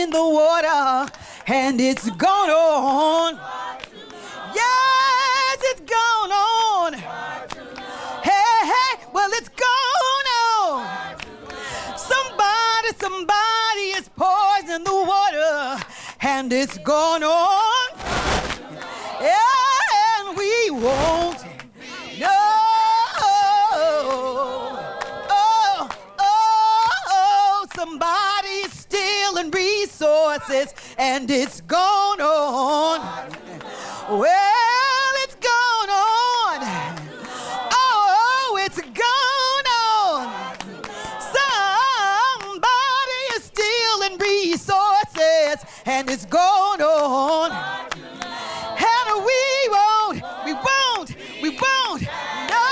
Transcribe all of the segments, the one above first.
in the water, and it's gone on. Yes, it's gone on. Hey, hey, well, it's gone on. Somebody is poisoning the water, and it's gone on. And we won't. No. Somebody's stealing resources, and it's gone on. Well, it's gone on. Oh, it's gone on. Somebody is stealing resources, and it's gone on. And we won't. No.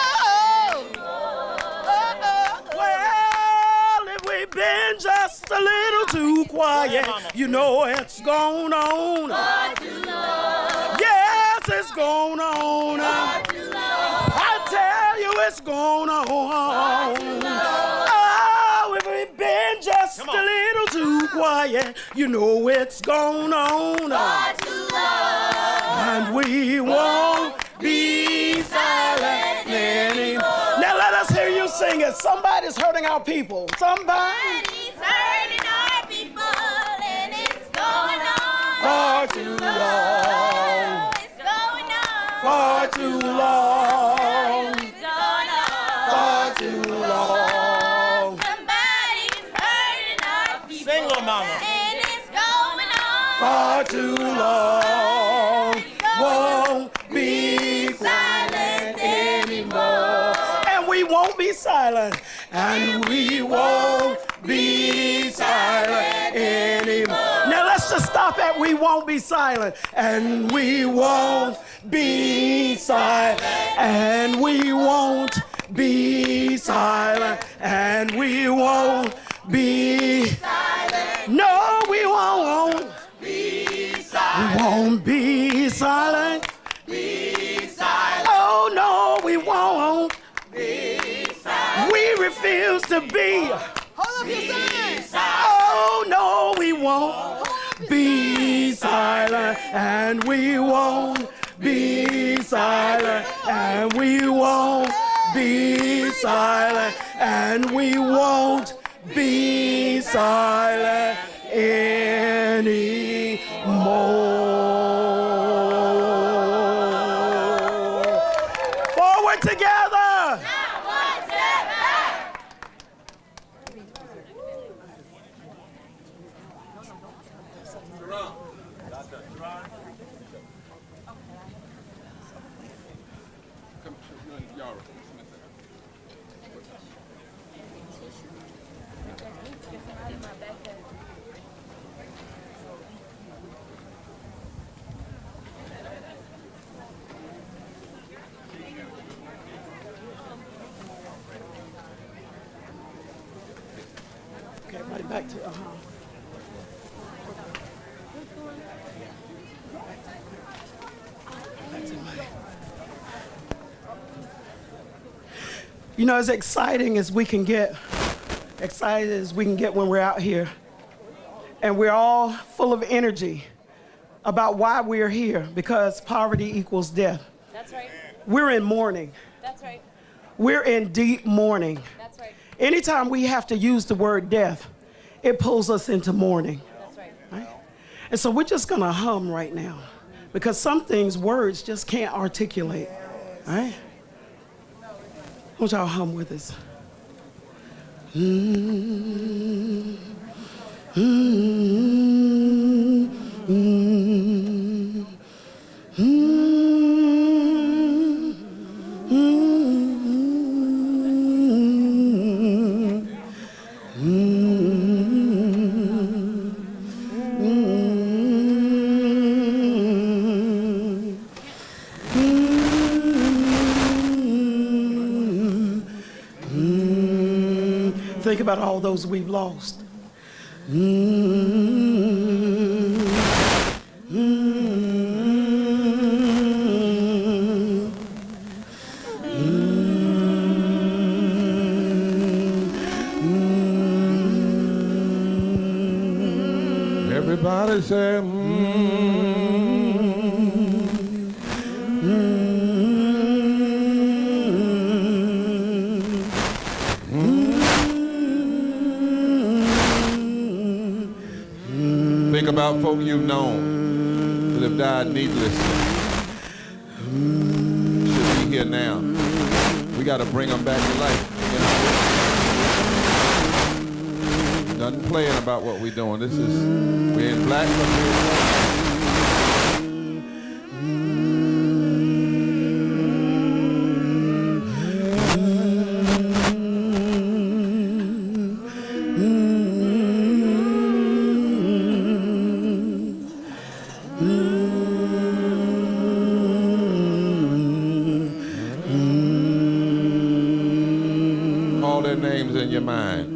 Well, if we've been just a little too quiet, you know it's going on. Yes, it's going on. I tell you, it's going on. Oh, if we've been just a little too quiet, you know it's going on. And we won't be silent anymore. Now let us hear you sing it. Somebody's hurting our people. Somebody's hurting our people, and it's going on. For too long. It's going on. For too long. It's going on. For too long. Somebody's hurting our people. Sing, little mama. And it's going on. For too long. Won't be silent anymore. And we won't be silent. And we won't be silent anymore. Now let's just stop at we won't be silent. And we won't be silent. And we won't be silent. And we won't be silent. No, we won't. We won't be silent. Be silent. Oh no, we won't. Be silent. We refuse to be. Hold up your sign. Oh no, we won't be silent, and we won't be silent, and we won't be silent, and we won't be silent anymore. Forward together. Okay, right back to You know, as exciting as we can get, when we're out here, and we're all full of energy about why we're here, because poverty equals death. That's right. We're in mourning. That's right. We're in deep mourning. That's right. Anytime we have to use the word death, it pulls us into mourning. That's right. Right? And so we're just gonna hum right now, because some things words just can't articulate. All right? I want y'all to hum with us. Think about all those we've lost. Everybody say, Think about folk you've known that have died needlessly. Should be here now. We got to bring them back to life. Nothing playing about what we're doing. This is, we're in black. All their names in your mind.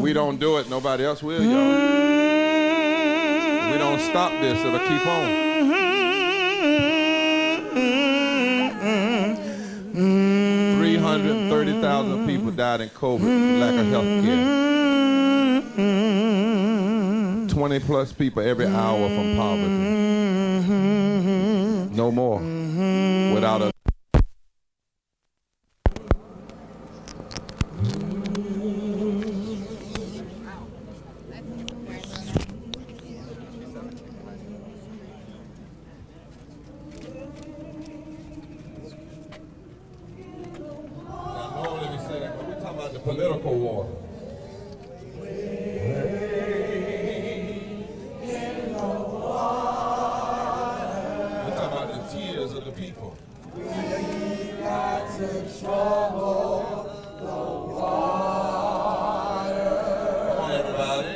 We don't do it, nobody else will, y'all. We don't stop this, it'll keep on. 330,000 people died in COVID for lack of health care. 20 plus people every hour from poverty. No more without a political war. We're talking about the tears of the people. We got to trouble the water. Come on, everybody.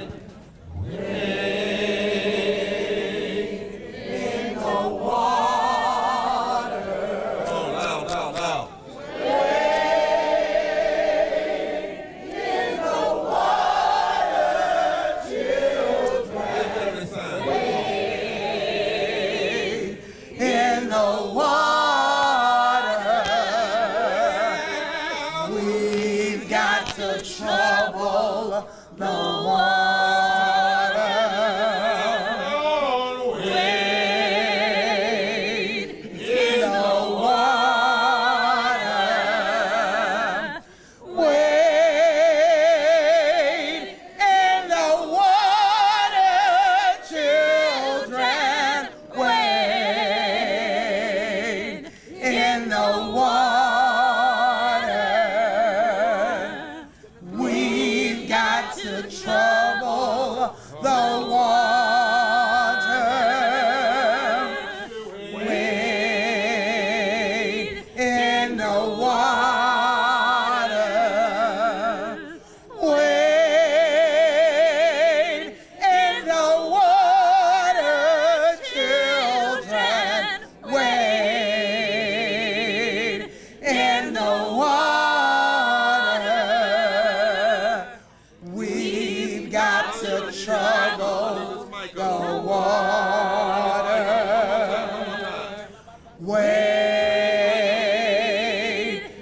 Wade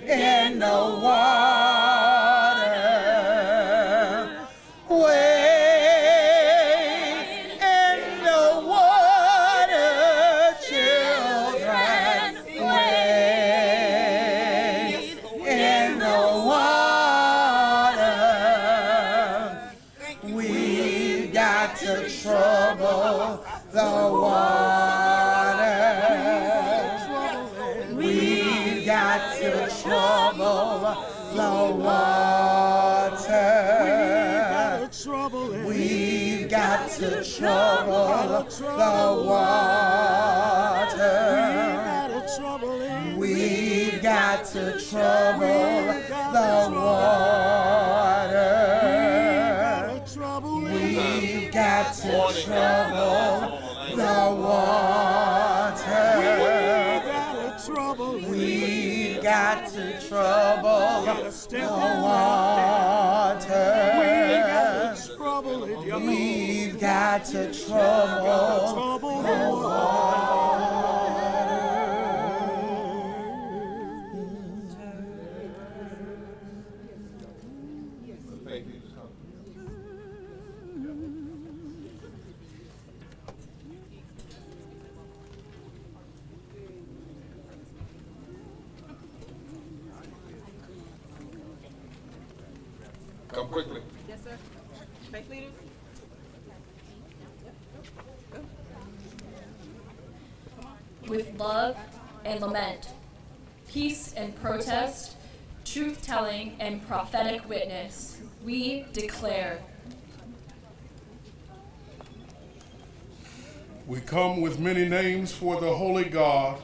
in the water. Come on, loud, loud, loud. Come quickly. Yes, sir. Faith leaders. With love and lament, peace and protest, truth-telling and prophetic witness, we declare. We come with many names for the Holy God,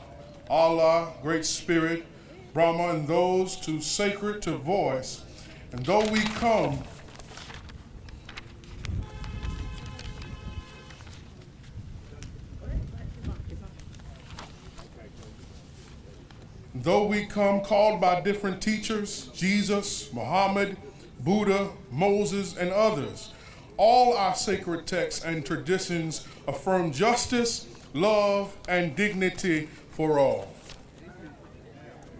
Allah, Great Spirit, Brahma, and those too sacred to voice. And though we come called by different teachers, Jesus, Muhammad, Buddha, Moses, and others, all our sacred texts and traditions affirm justice, love, and dignity for all.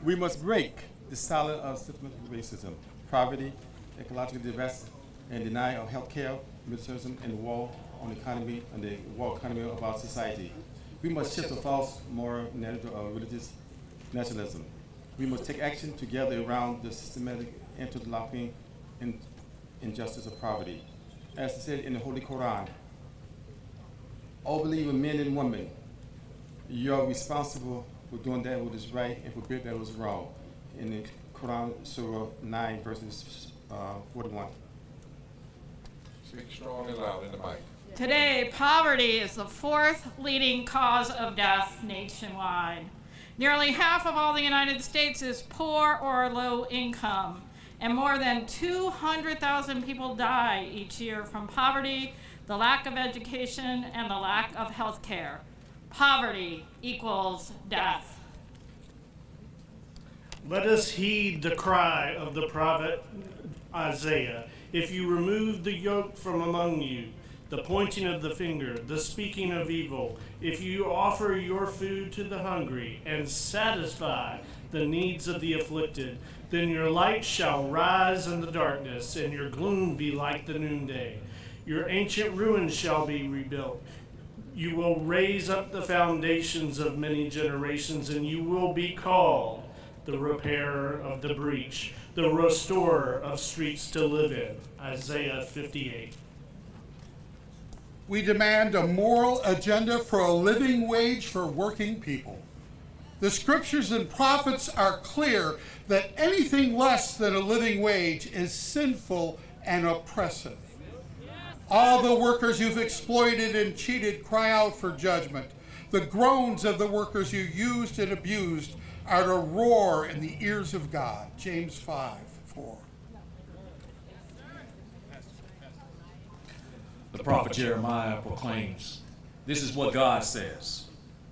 We must break the cycle of systematic racism, poverty, ecological disaster, and denial of health care, militarism, and the war on the economy and the war economy of our society. We must shift the false moral narrative of religious nationalism. We must take action together around the systematic interlocking injustice of poverty. As it said in the Holy Quran, all believing men and women, you are responsible for doing that which is right and forbid that which is wrong. In the Quran, Surah 9, verses 41. Speak strong and loud in the mic. Today, poverty is the fourth leading cause of death nationwide. Nearly half of all the United States is poor or low income, and more than 200,000 people die each year from poverty, the lack of education, and the lack of health care. Poverty equals death. Let us heed the cry of the prophet Isaiah. If you remove the yoke from among you, the pointing of the finger, the speaking of evil, if you offer your food to the hungry and satisfy the needs of the afflicted, then your light shall rise in the darkness, and your gloom be like the noonday. Your ancient ruins shall be rebuilt. You will raise up the foundations of many generations, and you will be called the repairer of the breach, the restorer of streets to live in. Isaiah 58. We demand a moral agenda for a living wage for working people. The scriptures and prophets are clear that anything less than a living wage is sinful and oppressive. All the workers you've exploited and cheated cry out for judgment. The groans of the workers you used and abused are to roar in the ears of God. James 5:4. The prophet Jeremiah proclaims, "This is what God says.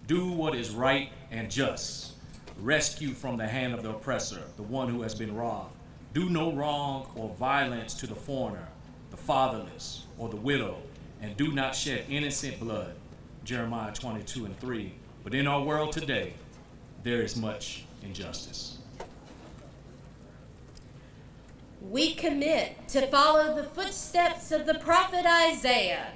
Do what is right and just. Rescue from the hand of the oppressor, the one who has been robbed. Do no wrong or violence to the foreigner, the fatherless, or the widow, and do not shed innocent blood." Jeremiah 22:3. But in our world today, there is much injustice. We commit to follow the footsteps of the prophet Isaiah.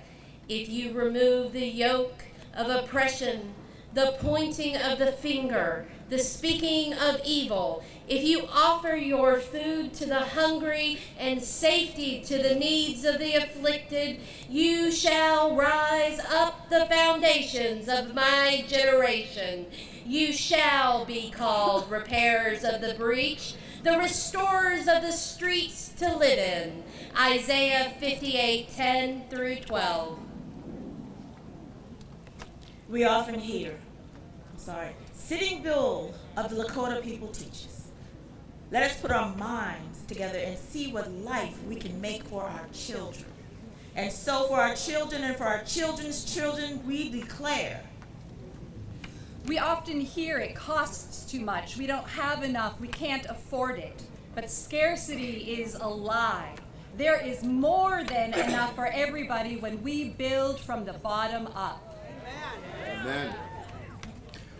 If you remove the yoke of oppression, the pointing of the finger, the speaking of evil, if you offer your food to the hungry and safety to the needs of the afflicted, you shall rise up the foundations of my generation. You shall be called repairers of the breach, the restorers of the streets to live in. Isaiah 58:10-12. We often hear, Sitting Bull of the Lakota people teaches. Let us put our minds together and see what life we can make for our children. And so for our children and for our children's children, we declare. We often hear it costs too much, we don't have enough, we can't afford it. But scarcity is a lie. There is more than enough for everybody when we build from the bottom up. Amen.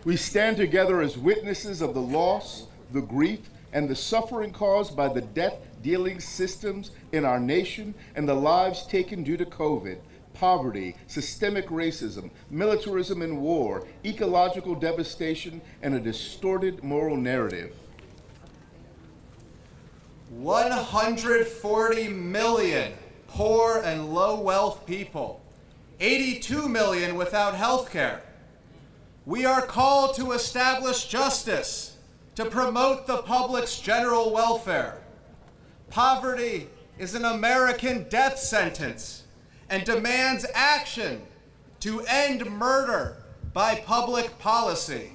We stand together as witnesses of the loss, the grief, and the suffering caused by the death-dealing systems in our nation and the lives taken due to COVID. Poverty, systemic racism, militarism and war, ecological devastation, and a distorted moral narrative. 140 million poor and low wealth people, 82 million without health care. We are called to establish justice, to promote the public's general welfare. Poverty is an American death sentence and demands action to end murder by public policy.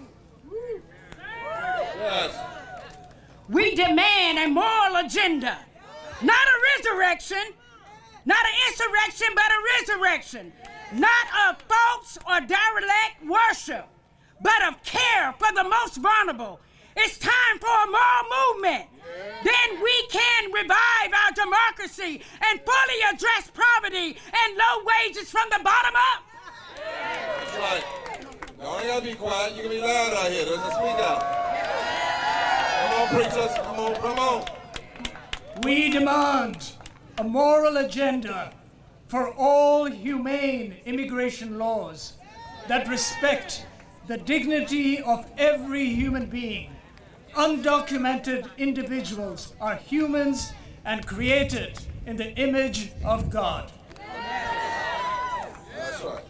Yes. We demand a moral agenda, not a resurrection, not an insurrection, but a resurrection, not of thoughts or derelict worship, but of care for the most vulnerable. It's time for a moral movement. Then we can revive our democracy and fully address poverty and low wages from the bottom up. That's right. Y'all ain't gotta be quiet. You can be loud out here. There's a speak out. Come on, preachers. Come on, come on. We demand a moral agenda for all humane immigration laws that respect the dignity of every human being. Undocumented individuals are humans and created in the image of God. That's right.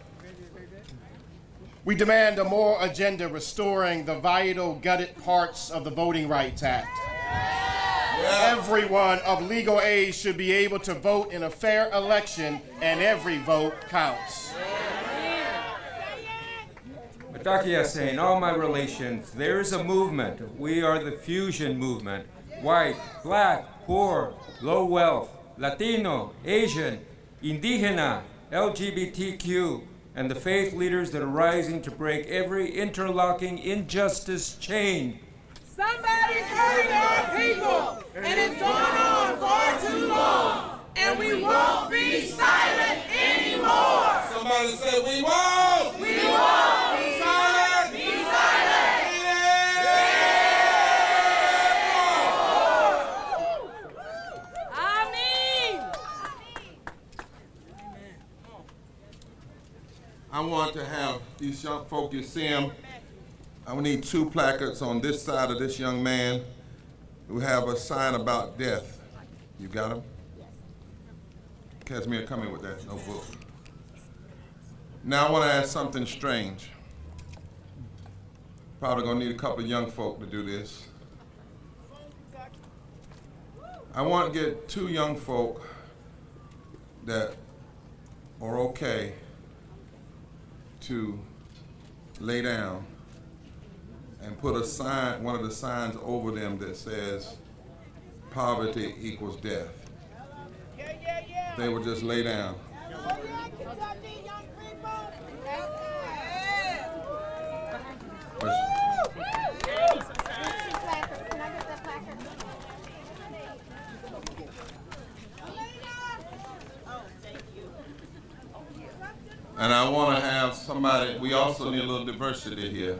We demand a moral agenda restoring the vital gutted parts of the Voting Rights Act. Yeah. Everyone of legal age should be able to vote in a fair election, and every vote counts. Matakia in all my relations, there is a movement. We are the fusion movement. White, black, poor, low wealth, Latino, Asian, Indigena, LGBTQ, and the faith leaders that are rising to break every interlocking injustice chain. Somebody's hurting our people, and it's gone on far too long, and we won't be silent anymore. Somebody say we won't. We won't be silent. Be silent. Amen. I want to have these young folk, you see them. I would need 2 placards on this side of this young man who have a sign about death. You got them? Yes. Casimir, come in with that notebook. Now I want to ask something strange. Probably gonna need a couple of young folk to do this. I want to get 2 young folk that are okay to lay down and put a sign, one of the signs over them that says, poverty equals death. They would just lay down. And I want to have somebody, we also need a little diversity here.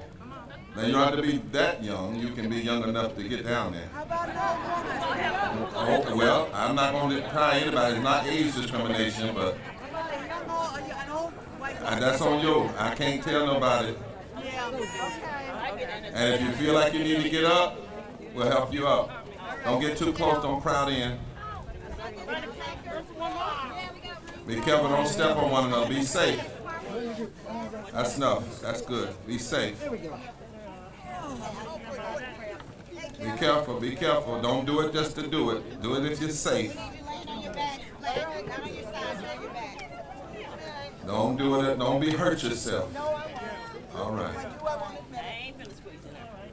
Now, you don't have to be that young. You can be young enough to get down there. Oh, well, I'm not going to try anybody. It's not age discrimination, but that's on you. I can't tell nobody. And if you feel like you need to get up, we'll help you up. Don't get too close. Don't crowd in. Be careful. Don't step on one another. Be safe. That's enough. That's good. Be safe. Be careful, be careful. Don't do it just to do it. Do it if you're safe. Don't do it, don't be hurt yourself. All right.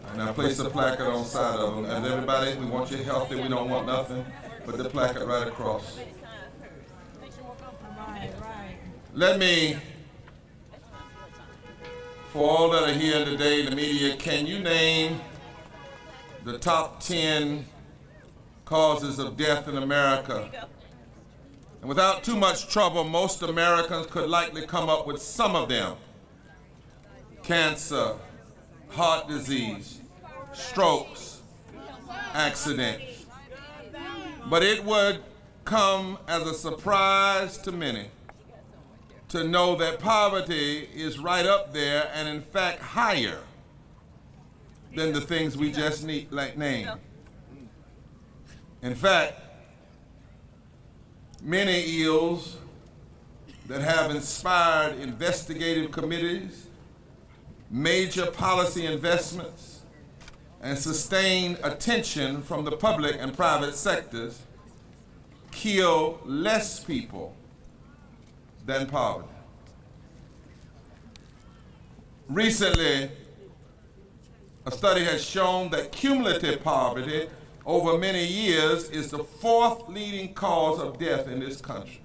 And now place the placard on the side of them. And everybody, we want you healthy, we don't want nothing. Put the placard right across. Let me, for all that are here today in the media, can you name the top 10 causes of death in America? And without too much trouble, most Americans could likely come up with some of them. Cancer, heart disease, strokes, accidents. But it would come as a surprise to many to know that poverty is right up there and in fact higher than the things we just named. In fact, many ills that have inspired investigative committees, major policy investments, and sustained attention from the public and private sectors kill less people than poverty. Recently, a study has shown that cumulative poverty over many years is the fourth leading cause of death in this country.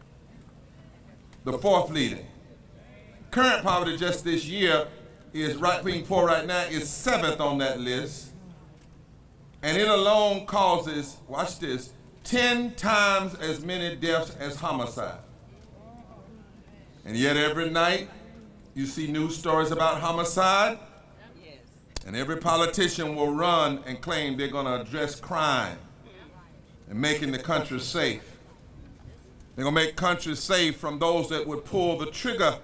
The fourth leading. Current poverty just this year is being poor right now is seventh on that list. And it alone causes, watch this, 10 times as many deaths as homicide. And yet every night you see news stories about homicide, and every politician will run and claim they're going to address crime and making the country safe. They're going to make countries safe from those that would pull the trigger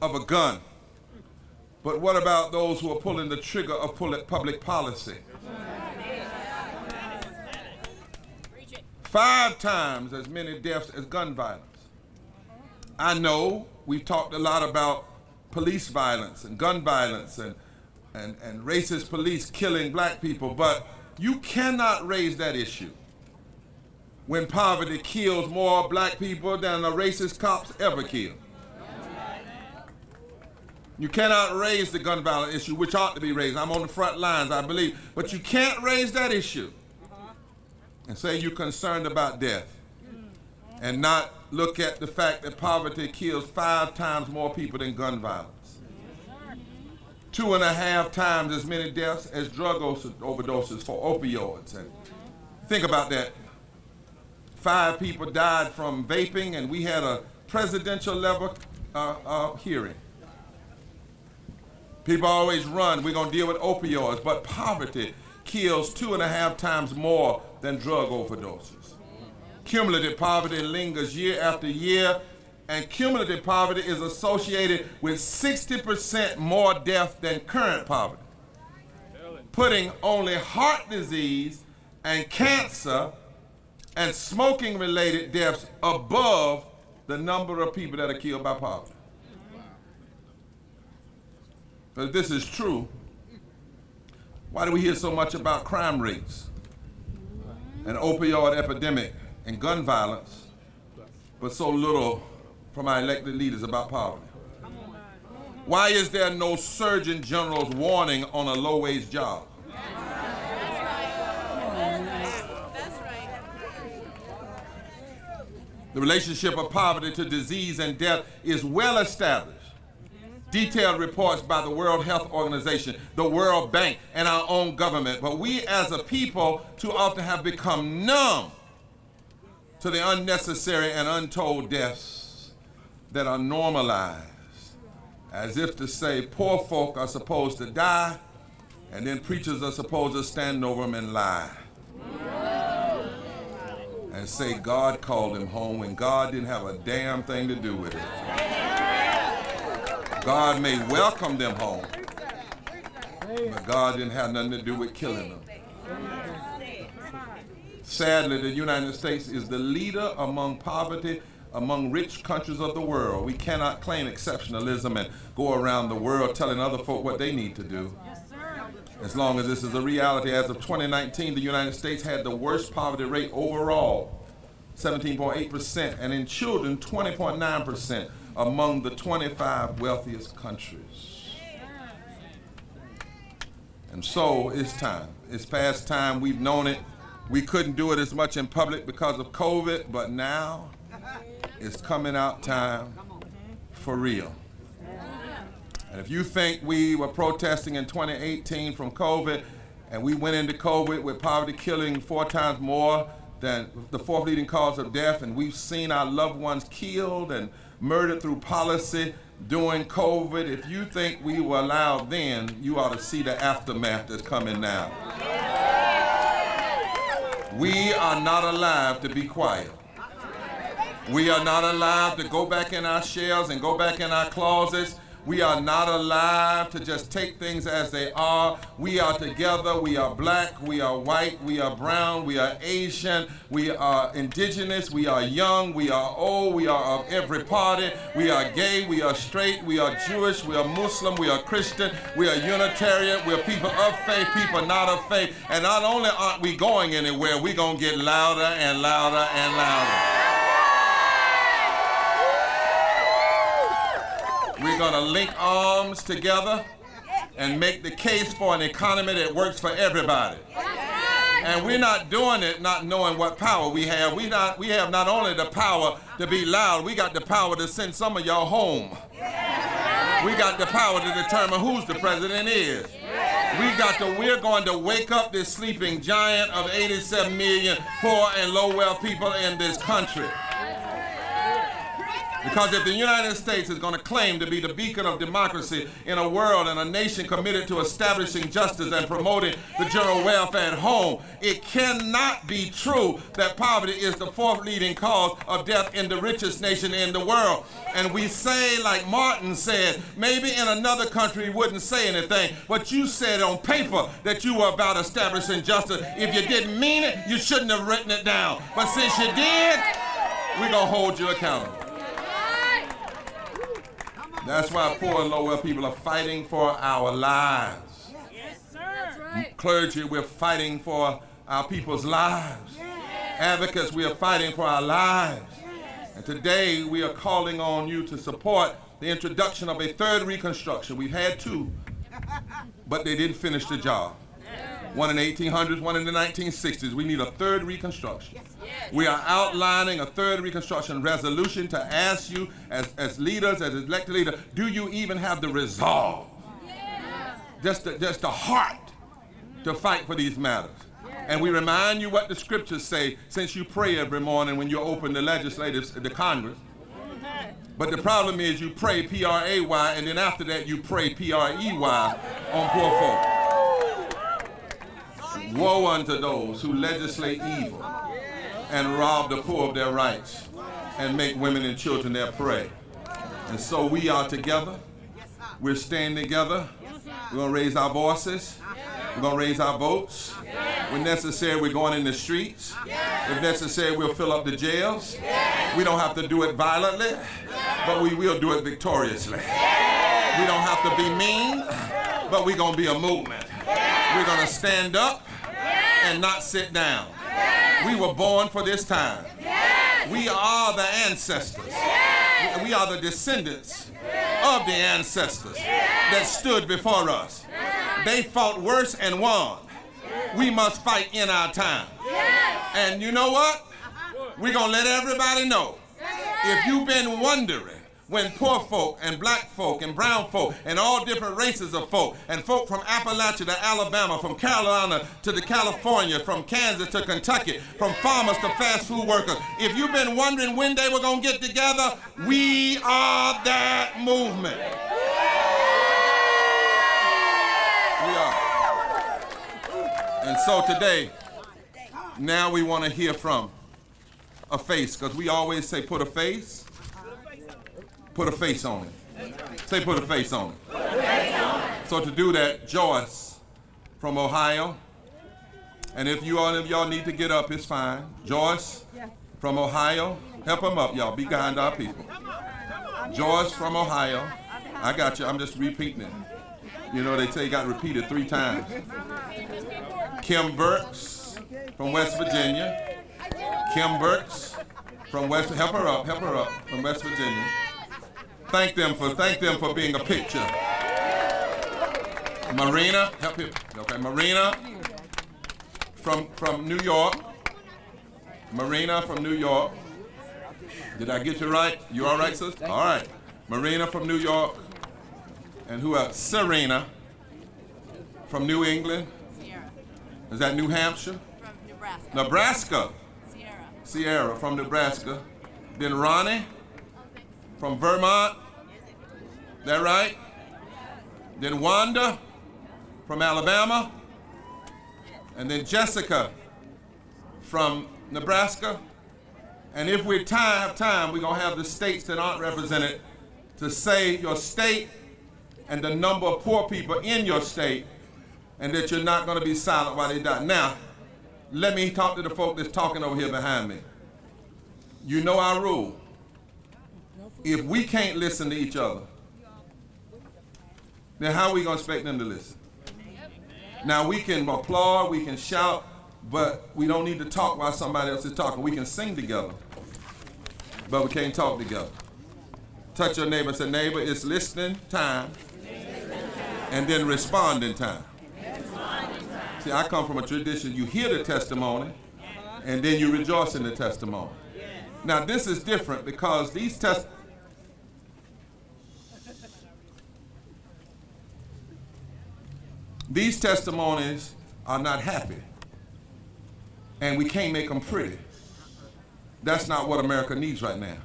of a gun. But what about those who are pulling the trigger of public policy? 5 times as many deaths as gun violence. I know we've talked a lot about police violence and gun violence and racist police killing black people, but you cannot raise that issue when poverty kills more black people than the racist cops ever kill. You cannot raise the gun violence issue, which ought to be raised. I'm on the front lines, I believe, but you can't raise that issue and say you're concerned about death and not look at the fact that poverty kills 5 times more people than gun violence. 2.5 times as many deaths as drug overdoses for opioids. And think about that. 5 people died from vaping, and we had a presidential level hearing. People always run, we're going to deal with opioids, but poverty kills 2.5 times more than drug overdoses. Cumulative poverty lingers year after year, and cumulative poverty is associated with 60% more death than current poverty, putting only heart disease and cancer and smoking-related deaths above the number of people that are killed by poverty. But if this is true, why do we hear so much about crime rates and opioid epidemic and gun violence, but so little from our elected leaders about poverty? Why is there no Surgeon General's warning on a low-wage job? The relationship of poverty to disease and death is well established. Detailed reports by the World Health Organization, the World Bank, and our own government. But we as a people too often have become numb to the unnecessary and untold deaths that are normalized, as if to say poor folk are supposed to die, and then preachers are supposed to stand over them and lie and say God called him home when God didn't have a damn thing to do with it. God may welcome them home, but God didn't have nothing to do with killing them. Sadly, the United States is the leader among poverty among rich countries of the world. We cannot claim exceptionalism and go around the world telling other folk what they need to do. As long as this is a reality, as of 2019, the United States had the worst poverty rate overall, 17.8%, and in children, 20.9%. among the 25 wealthiest countries. And so it's time. It's past time. We've known it. We couldn't do it as much in public because of COVID, but now it's coming out time for real. And if you think we were protesting in 2018 from COVID, and we went into COVID with poverty killing 4 times more than the 4th leading cause of death, and we've seen our loved ones killed and murdered through policy during COVID, if you think we were allowed then, you ought to see the aftermath that's coming now. We are not allowed to be quiet. We are not allowed to go back in our shells and go back in our closets. We are not alive to just take things as they are. We are together. We are black. We are white. We are brown. We are Asian. We are indigenous. We are young. We are old. We are of every party. We are gay. We are straight. We are Jewish. We are Muslim. We are Christian. We are Unitarian. We are people of faith, people not of faith. And not only aren't we going anywhere, we're going to get louder and louder and louder. We're going to link arms together and make the case for an economy that works for everybody. And we're not doing it not knowing what power we have. We have not only the power to be loud, we got the power to send some of y'all home. We got the power to determine who's the president is. We're going to wake up this sleeping giant of 87 million poor and low wealth people in this country. Because if the United States is going to claim to be the beacon of democracy in a world and a nation committed to establishing justice and promoting the general welfare at home, it cannot be true that poverty is the fourth leading cause of death in the richest nation in the world. And we say, like Martin said, maybe in another country we wouldn't say anything, but you said on paper that you were about establishing justice. If you didn't mean it, you shouldn't have written it down. But since you did, we're going to hold you accountable. That's why poor and low wealth people are fighting for our lives. Yes, sir. That's right. Clergy, we're fighting for our people's lives. Advocates, we are fighting for our lives. And today we are calling on you to support the introduction of a third Reconstruction. We've had two, but they didn't finish the job. One in the 1800s, one in the 1960s. We need a third Reconstruction. We are outlining a third Reconstruction resolution to ask you as leaders, as elected leaders, do you even have the resolve, just the heart to fight for these matters? And we remind you what the scriptures say since you pray every morning when you open the Congress. But the problem is you pray P-R-A-Y, and then after that you pray P-R-E-Y on poor folk. Woe unto those who legislate evil and rob the poor of their rights and make women and children their prey. And so we are together. We're staying together. We're going to raise our voices. We're going to raise our votes. When necessary, we're going in the streets. If necessary, we'll fill up the jails. We don't have to do it violently, but we will do it victoriously. We don't have to be mean, but we're going to be a movement. We're going to stand up and not sit down. We were born for this time. We are the ancestors. We are the descendants of the ancestors that stood before us. They fought worse and won. We must fight in our time. And you know what? We're going to let everybody know. If you've been wondering when poor folk and black folk and brown folk and all different races of folk and folk from Appalachia to Alabama, from Carolina to California, from Kansas to Kentucky, from farmers to fast food workers, if you've been wondering when they were going to get together, we are that movement. We are. And so today, now we want to hear from a face, because we always say put a face. Put a face on it. Say put a face on it. So to do that, Joyce from Ohio. And if you all of y'all need to get up, it's fine. Joyce from Ohio. Help them up, y'all. Be behind our people. Joyce from Ohio. I got you. I'm just repeating it. You know, they say you got to repeat it 3 times. Kim Burks from West Virginia. Kim Burks from help her up, from West Virginia. Thank them for being a picture. Marina, help him. Okay, Marina from New York. Marina from New York. Did I get you right? You all right, sister? All right. Marina from New York. And who else? Serena from New England. Sierra. Is that New Hampshire? From Nebraska. Nebraska. Sierra from Nebraska. Then Ronnie from Vermont. That right? Then Wanda from Alabama. And then Jessica from Nebraska. And if we have time, we're going to have the states that aren't represented to say your state and the number of poor people in your state, and that you're not going to be silent while they die. Now, let me talk to the folk that's talking over here behind me. You know our rule. If we can't listen to each other, then how are we going to expect them to listen? Now, we can applaud, we can shout, but we don't need to talk while somebody else is talking. We can sing together, but we can't talk together. Touch your neighbor and say, neighbor, it's listening time and then responding time. See, I come from a tradition, you hear the testimony and then you rejoice in the testimony. Now, this is different because these testimonies are not happy, and we can't make them pretty. That's not what America needs right now.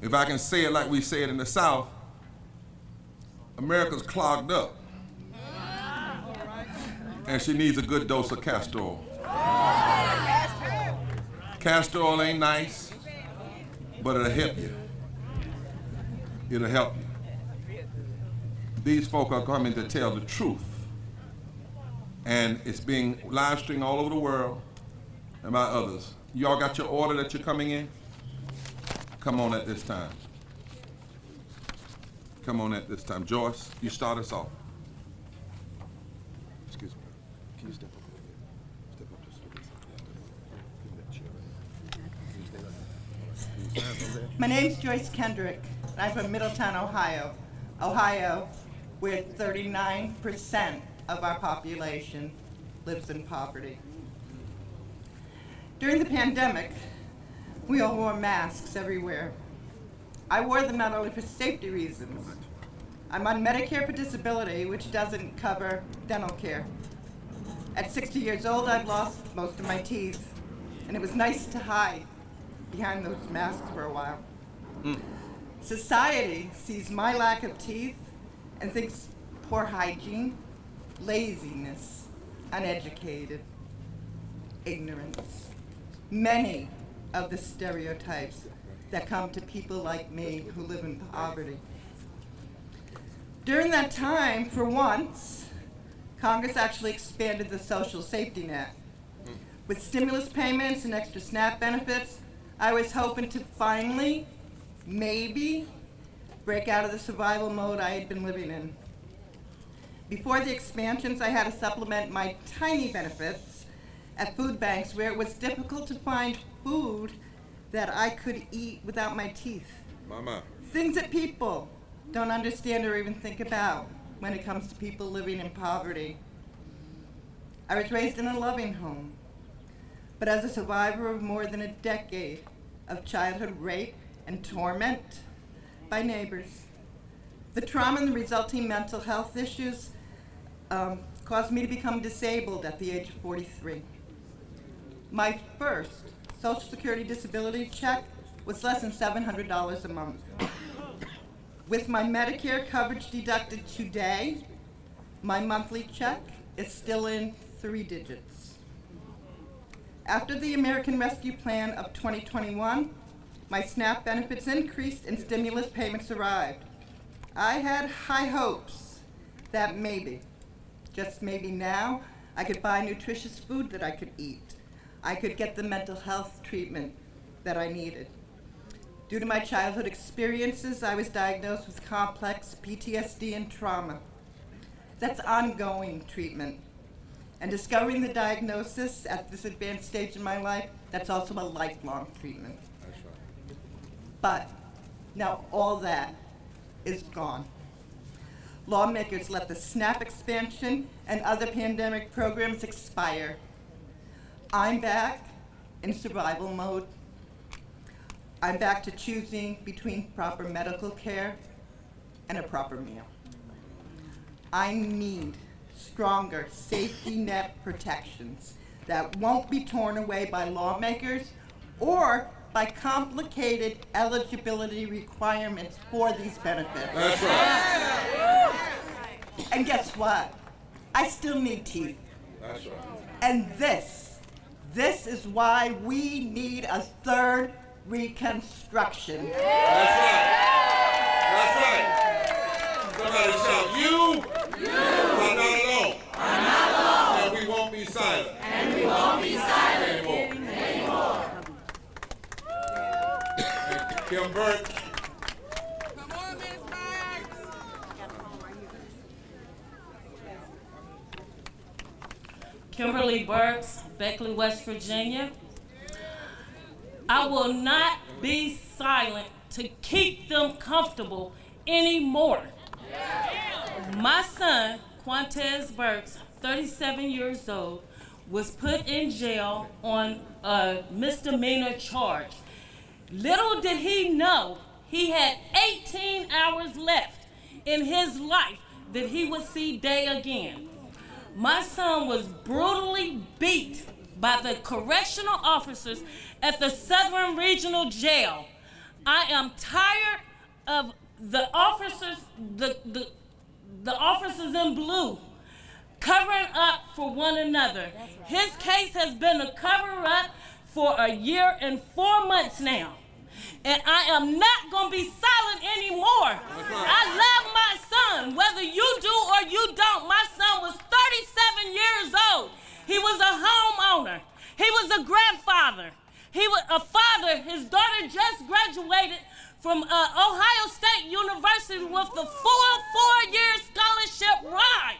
If I can say it like we say it in the South, America's clogged up, and she needs a good dose of castor oil. Castor oil ain't nice, but it'll help you. It'll help you. These folk are coming to tell the truth, and it's being live streamed all over the world and by others. Y'all got your order that you're coming in? Come on at this time. Come on at this time. Joyce, you start us off. Excuse me. Can you step up a little bit? Step up just a little bit. Give me that chair right. My name's Joyce Kendrick, and I'm from Middletown, Ohio. Ohio, where 39% of our population lives in poverty. During the pandemic, we all wore masks everywhere. I wore them not only for safety reasons. I'm on Medicare for disability, which doesn't cover dental care. At 60 years old, I've lost most of my teeth, and it was nice to hide behind those masks for a while. Society sees my lack of teeth and thinks poor hygiene, laziness, uneducated, ignorance. Many of the stereotypes that come to people like me who live in poverty. During that time, for once, Congress actually expanded the social safety net. With stimulus payments and extra SNAP benefits, I was hoping to finally, maybe, break out of the survival mode I had been living in. Before the expansions, I had to supplement my tiny benefits at food banks where it was difficult to find food that I could eat without my teeth. Mama. Things that people don't understand or even think about when it comes to people living in poverty. I was raised in a loving home, but as a survivor of more than a decade of childhood rape and torment by neighbors, the trauma and the resulting mental health issues caused me to become disabled at the age of 43. My first Social Security disability check was less than $700 a month. With my Medicare coverage deducted today, my monthly check is still in 3 digits. After the American Rescue Plan of 2021, my SNAP benefits increased and stimulus payments arrived. I had high hopes that maybe, just maybe now, I could buy nutritious food that I could eat. I could get the mental health treatment that I needed. Due to my childhood experiences, I was diagnosed with complex PTSD and trauma. That's ongoing treatment. And discovering the diagnosis at this advanced stage in my life, that's also a lifelong treatment. That's right. But now all that is gone. Lawmakers let the SNAP expansion and other pandemic programs expire. I'm back in survival mode. I'm back to choosing between proper medical care and a proper meal. I need stronger safety net protections that won't be torn away by lawmakers or by complicated eligibility requirements for these benefits. That's right. And guess what? I still need teeth. That's right. And this is why we need a third Reconstruction. That's right. That's right. Somebody Everybody shout, you are not alone. And we won't be silent. Anymore. And Kim Burke. Kimberly Burks, Beckley, West Virginia. I will not be silent to keep them comfortable anymore. My son, Quantez Burks, 37 years old, was put in jail on a misdemeanor charge. Little did he know he had 18 hours left in his life that he would see day again. My son was brutally beat by the correctional officers at the Southern Regional Jail. I am tired of the officers, the officers in blue covering up for one another. His case has been a cover-up for 1 year and 4 months now. And I am not going to be silent anymore. I love my son, whether you do or you don't. My son was 37 years old. He was a homeowner. He was a grandfather. He was a father. His daughter just graduated from Ohio State University with the full 4-year scholarship ride.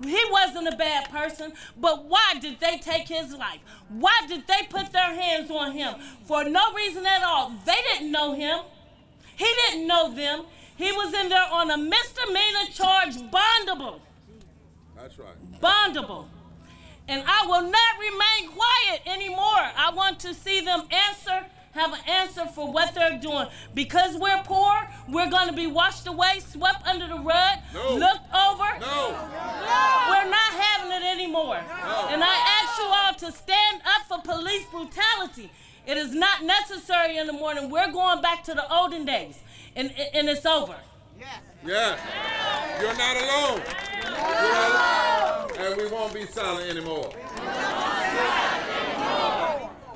He wasn't a bad person, but why did they take his life? Why did they put their hands on him? For no reason at all. They didn't know him. He didn't know them. He was in there on a misdemeanor charge, bondable. That's right. Bondable. And I will not remain quiet anymore. I want to see them have an answer for what they're doing. Because we're poor, we're going to be washed away, swept under the rug, looked over. We're not having it anymore. And I ask you all to stand up for police brutality. It is not necessary in the morning. We're going back to the olden days, and it's over. Yes. You're not alone. You're not alone. And we won't be silent anymore.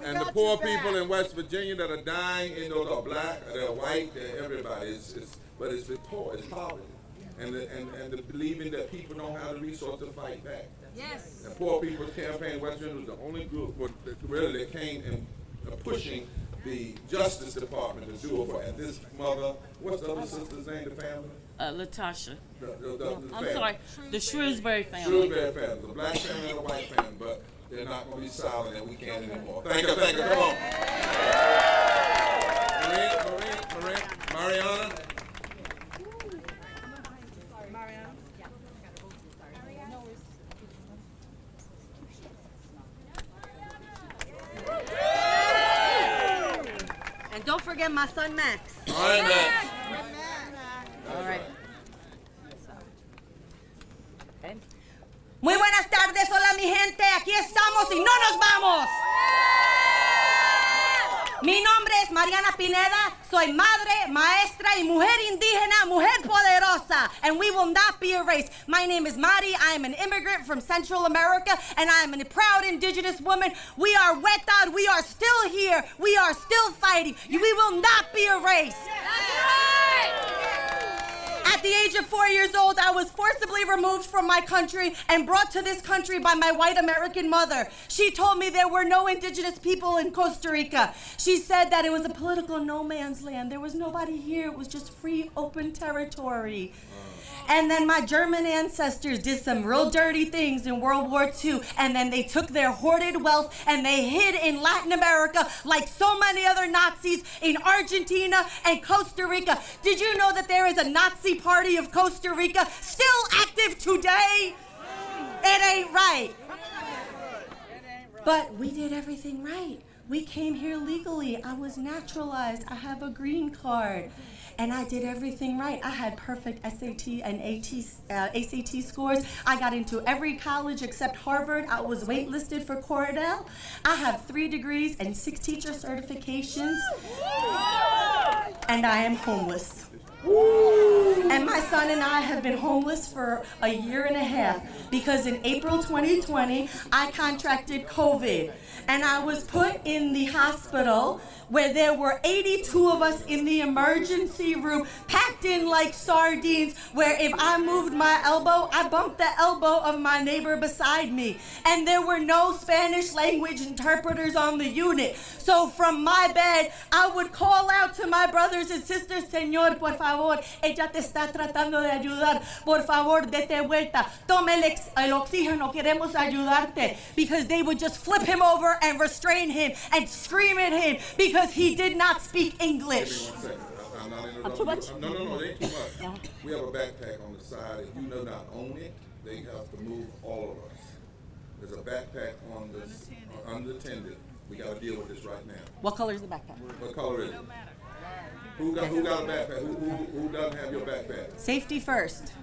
And the poor people in West Virginia that are dying, they're black, they're white, they're everybody. But it's poor, it's poverty. And the believing that people don't have the resource to fight back. Yes. And poor people's campaign in West Virginia was the only group that really came in pushing the Justice Department to do it for. And this mother, what's the other sister's name, the family? Latasha. The I'm family. sorry, the Shrewsbury family. Shrewsbury family, the black family and the white family, but they're not going to be silent and we can't anymore. Thank you, come on. Mariana. And don't forget my son Max. All right, Max. All right. Muy buenas tardes, hola mi gente, aquí estamos y no nos vamos. Mi nombre es Mariana Pineda, soy madre, maestra y mujer indígena, mujer poderosa, and we will not be erased. My name is Mari, I am an immigrant from Central America, and I am a proud indigenous woman. We are wetad, we are still here, we are still fighting. We will not be erased. That's right! At the age of 4 years old, I was forcibly removed from my country and brought to this country by my white American mother. She told me there were no indigenous people in Costa Rica. She said that it was a political no man's land. There was nobody here. It was just free, open territory. And then my German ancestors did some real dirty things in World War II, and then they took their hoarded wealth and they hid in Latin America like so many other Nazis in Argentina and Costa Rica. Did you know that there is a Nazi Party of Costa Rica still active today? It ain't right. But we did everything right. We came here legally. I was naturalized. I have a green card. And I did everything right. I had perfect SAT and ACT scores. I got into every college except Harvard. I was waitlisted for Cornell. I have 3 degrees and 6 teacher certifications. And I am homeless. And my son and I have been homeless for a year and a half because in April 2020, I contracted COVID. And I was put in the hospital where there were 82 of us in the emergency room, packed in like sardines, where if I moved my elbow, I bumped the elbow of my neighbor beside me. And there were no Spanish language interpreters on the unit. So from my bed, I would call out to my brothers and sisters, Señor, por favor, ella te está tratando de ayudar. Por favor, dete vuelta. Tome el oxígeno, queremos ayudarte. Because they would just flip him over and restrain him and scream at him because he did not speak English. Give me 1 second. I'm not interrupting. Too much? No, it ain't too much. We have a backpack on the side. If you do not own it, they have to move all of us. There's a backpack on this, unattended. We got to deal with this right now. What color is the backpack? What color is it? Who got a backpack? Who doesn't have your backpack? Safety first.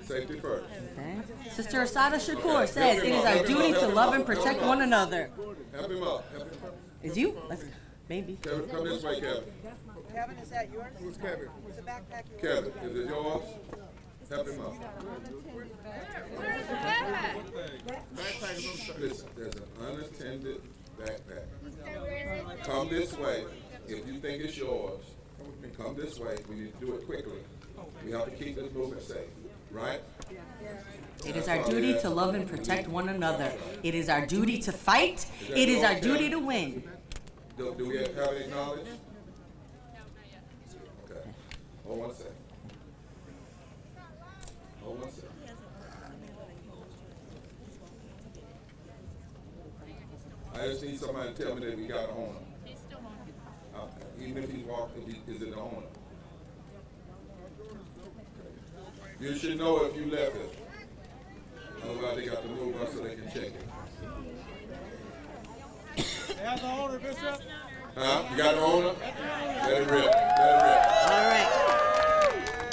Safety first. Okay. Sister Asada Shakur says it is our duty to love and protect one another. Help him up. Is you? Let's, maybe. Kevin, come this way, Kevin. Kevin, is that yours? Who's Kevin? Is the backpack yours? Kevin, is it yours? Help him up. Listen, there's an unattended backpack. Come this way. If you think it's yours, come this way. We need to do it quickly. We have to keep this movement safe, right? It is our duty to love and protect one another. It is our duty to fight. It is our duty to win. Do we have it acknowledged? Okay. Hold 1 second. Hold 1 second. I just need somebody to tell me that we got an owner. Even if he's walked, is it the owner? Okay. You should know if you left it. Otherwise, they got to move us so they can check it. Have the owner, Bishop. Huh? You got an owner? Let it rip. All right.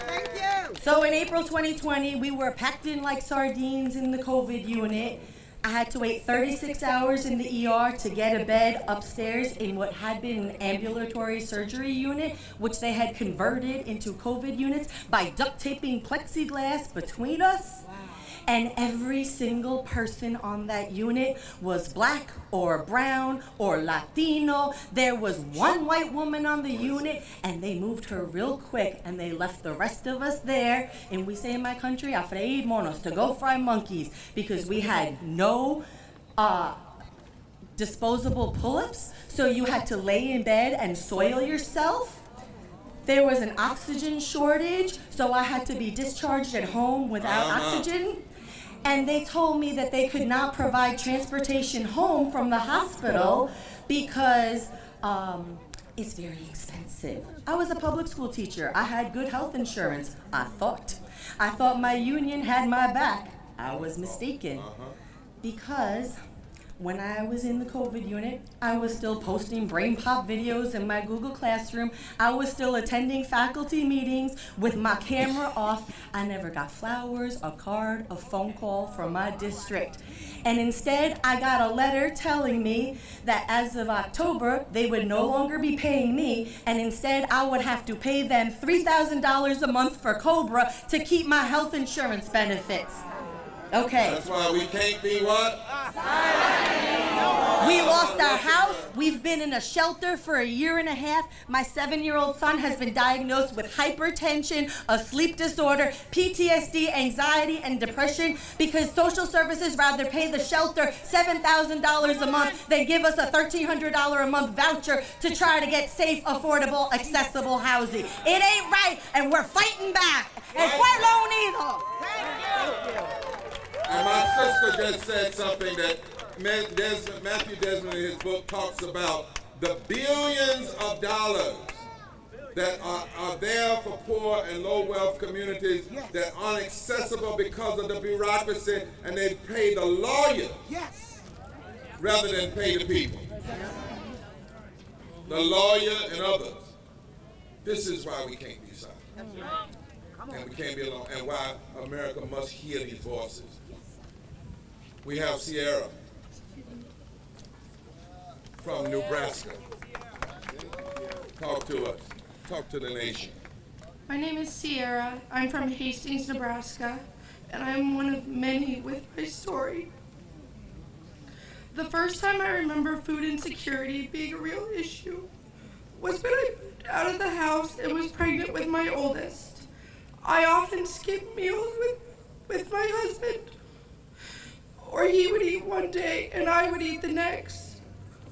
Thank you. So in April 2020, we were packed in like sardines in the COVID unit. I had to wait 36 hours in the ER to get a bed upstairs in what had been an ambulatory surgery unit, which they had converted into COVID units by duct taping plexiglass between us. And every single person on that unit was black or brown or Latino. There was one white woman on the unit, and they moved her real quick, and they left the rest of us there. And we say in my country, a freír monos, to go fry monkeys, because we had no disposable pull-ups, so you had to lay in bed and soil yourself. There was an oxygen shortage, so I had to be discharged at home without oxygen. And they told me that they could not provide transportation home from the hospital because it's very expensive. I was a public school teacher. I had good health insurance, I thought. I thought my union had my back. I was mistaken. Because when I was in the COVID unit, I was still posting brain pop videos in my Google Classroom. I was still attending faculty meetings with my camera off. I never got flowers, a card, a phone call from my district. And instead, I got a letter telling me that as of October, they would no longer be paying me, and instead I would have to pay them $3,000 a month for COBRA to keep my health insurance benefits. Okay. That's why we can't be what? We lost our house. We've been in a shelter for a year and a half. My 7-year-old son has been diagnosed with hypertension, a sleep disorder, PTSD, anxiety, and depression because social services rather pay the shelter $7,000 a month than give us a $1,300 a month voucher to try to get safe, affordable, accessible housing. It ain't right, and we're fighting back. El pueblo unido. Thank you. And my sister just said something that Matthew Desmond in his book talks about the billions of dollars that are there for poor and low wealth communities that aren't accessible because of the bureaucracy, and they pay the lawyers rather than pay the people. The lawyer and others. This is why we can't be silent. And we can't be alone, and why America must hear these voices. We have Sierra from Nebraska. Talk to us. Talk to the nation. My name is Sierra. I'm from Hastings, Nebraska, and I'm one of many with my story. The first time I remember food insecurity being a real issue was when I moved out of the house and was pregnant with my oldest. I often skipped meals with my husband, or he would eat one day and I would eat the next.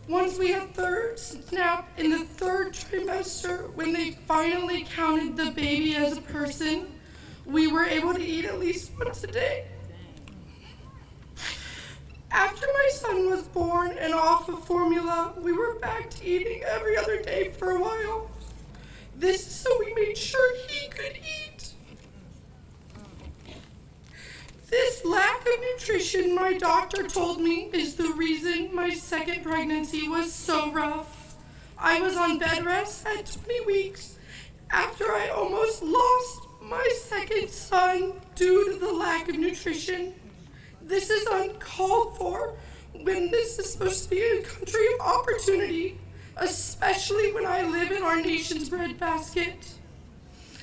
Once we had third snap in the third trimester, when they finally counted the baby as a person, we were able to eat at least once a day. After my son was born and off of formula, we were back to eating every other day for a while. This is so we made sure he could eat. This lack of nutrition, my doctor told me, is the reason my second pregnancy was so rough. I was on bed rest at 20 weeks after I almost lost my second son due to the lack of nutrition. This is uncalled for when this is supposed to be a country of opportunity, especially when I live in our nation's breadbasket.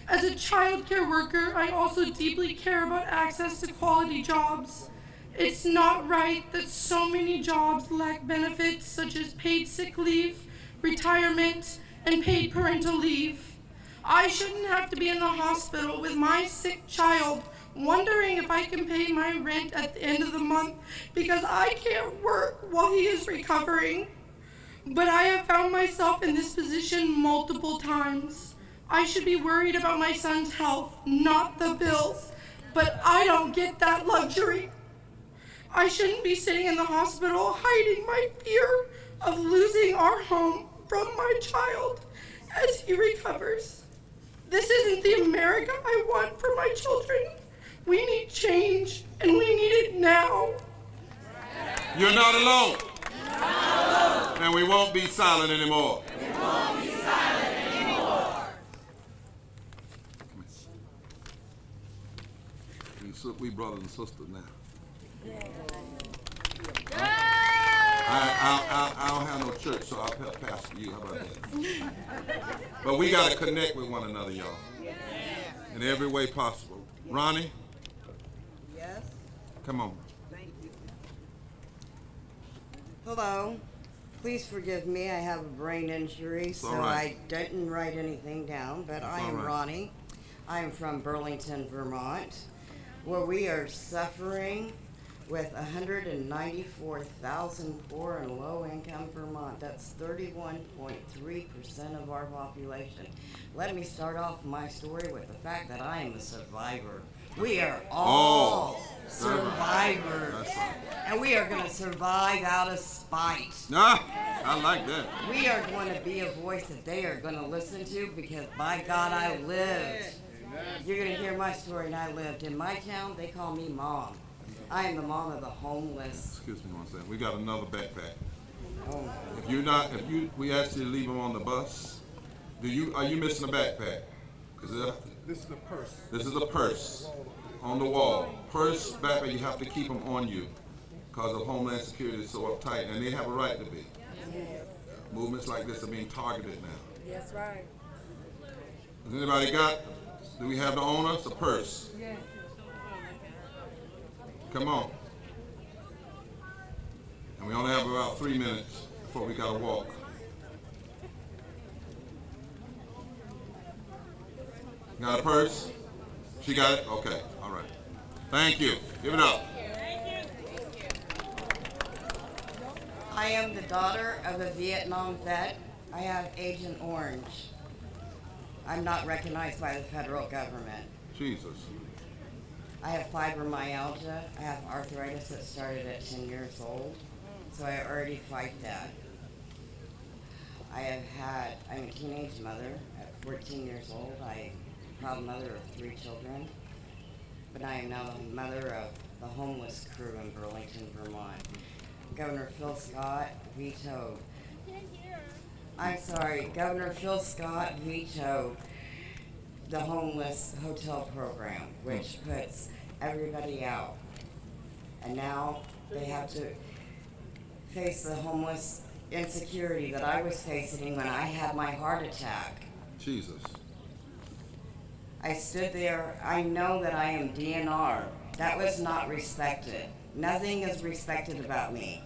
As a child care worker, I also deeply care about access to quality jobs. It's not right that so many jobs lack benefits such as paid sick leave, retirement, and paid parental leave. I shouldn't have to be in the hospital with my sick child wondering if I can pay my rent at the end of the month because I can't work while he is recovering. But I have found myself in this position multiple times. I should be worried about my son's health, not the bills, but I don't get that luxury. I shouldn't be sitting in the hospital hiding my fear of losing our home from my child as he recovers. This isn't the America I want for my children. We need change, and we need it now. You're not alone. And we won't be silent anymore. We won't be silent anymore. We brothers and sisters now. I don't have no church, so I'll pastor you. How about that? But we got to connect with one another, y'all, in every way possible. Ronnie? Yes? Come on. Thank you. Hello. Please forgive me. I have a brain injury, so I didn't write anything down, but I am Ronnie. I am from Burlington, Vermont, where we are suffering with 194,000 poor and low-income Vermont. That's 31.3% of our population. Let me start off my story with the fact that I am a survivor. We are all survivors, and we are going to survive out of spite. I like that. We are going to be a voice that they are going to listen to because, by God, I lived. You're going to hear my story, and I lived. In my town, they call me Mom. I am the mom of the homeless. Excuse me one second. We got another backpack. Oh. We asked you to leave them on the bus. Are you missing a backpack? This is a purse. This is a purse on the wall. Purse, backpack, you have to keep them on you because of Homeland Security is so uptight, and they have a right to be. Movements like this are being targeted now. That's right. Has anybody do we have the owner? It's a purse. Yeah. Come on. And we only have about 3 minutes before we gotta walk. Got a purse? She got it? Okay, all right. Thank you. Give it up. I am the daughter of a Vietnam vet. I have Agent Orange. I'm not recognized by the federal government. Jesus. I have fibromyalgia. I have arthritis that started at 10 years old, so I already fight that. I'm a teenage mother at 14 years old. I'm a proud mother of 3 children, but I am now the mother of the homeless crew in Burlington, Vermont. Governor Phil Scott vetoed. Governor Phil Scott vetoed the homeless hotel program, which puts everybody out. And now they have to face the homeless insecurity that I was facing when I had my heart attack. Jesus. I stood there. I know that I am DNR. That was not respected. Nothing is respected about me.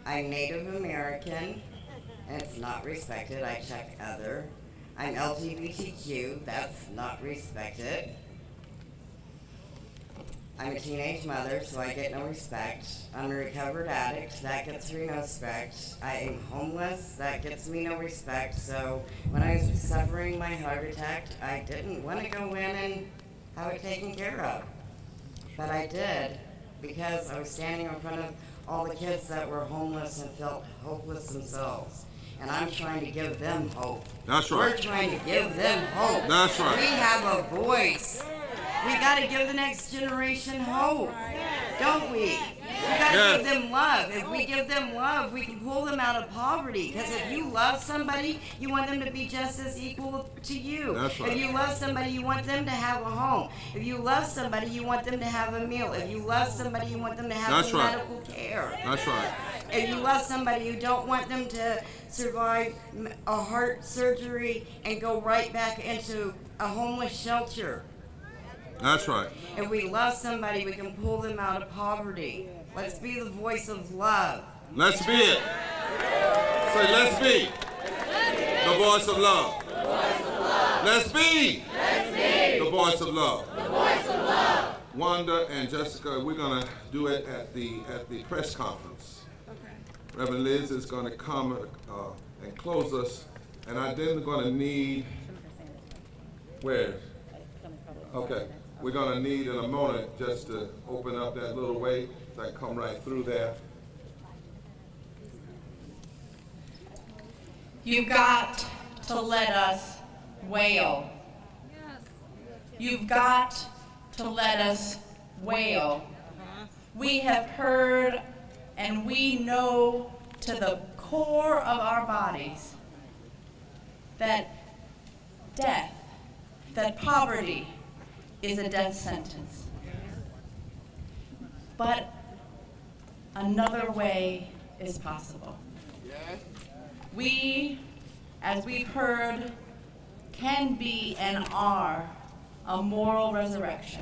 I'm Native American, and it's not respected. I check other. I'm LGBTQ. That's not respected. I'm a teenage mother, so I get no respect. I'm a recovered addict, that gets me no respect. I am homeless, that gets me no respect. So when I was suffering my heart attack, I didn't want to go in and have it taken care of. But I did, because I was standing in front of all the kids that were homeless and felt hopeless themselves. And I'm trying to give them hope. That's right. We're trying to give them hope. That's right. We have a voice. We got to give the next generation hope, don't we? We got to give them love. If we give them love, we can pull them out of poverty. Because if you love somebody, you want them to be just as equal to you. That's right. If you love somebody, you want them to have a home. If you love somebody, you want them to have a meal. If you love somebody, you want them to have medical care. That's right. If you love somebody, you don't want them to survive a heart surgery and go right back into a homeless shelter. That's right. If we love somebody, we can pull them out of poverty. Let's be the voice of love. Let's be it. Say, let's be the voice of love. Let's be the voice of love. Wanda and Jessica, we're going to do it at the press conference. Reverend Liz is going to come and close us, and I then going to need, where? Okay, we're going to need in a moment just to open up that little way so I can come right through there. You've got to let us wail. You've got to let us wail. We have heard and we know to the core of our bodies that death, that poverty is a death sentence. But another way is possible. We, as we've heard, can be and are a moral resurrection.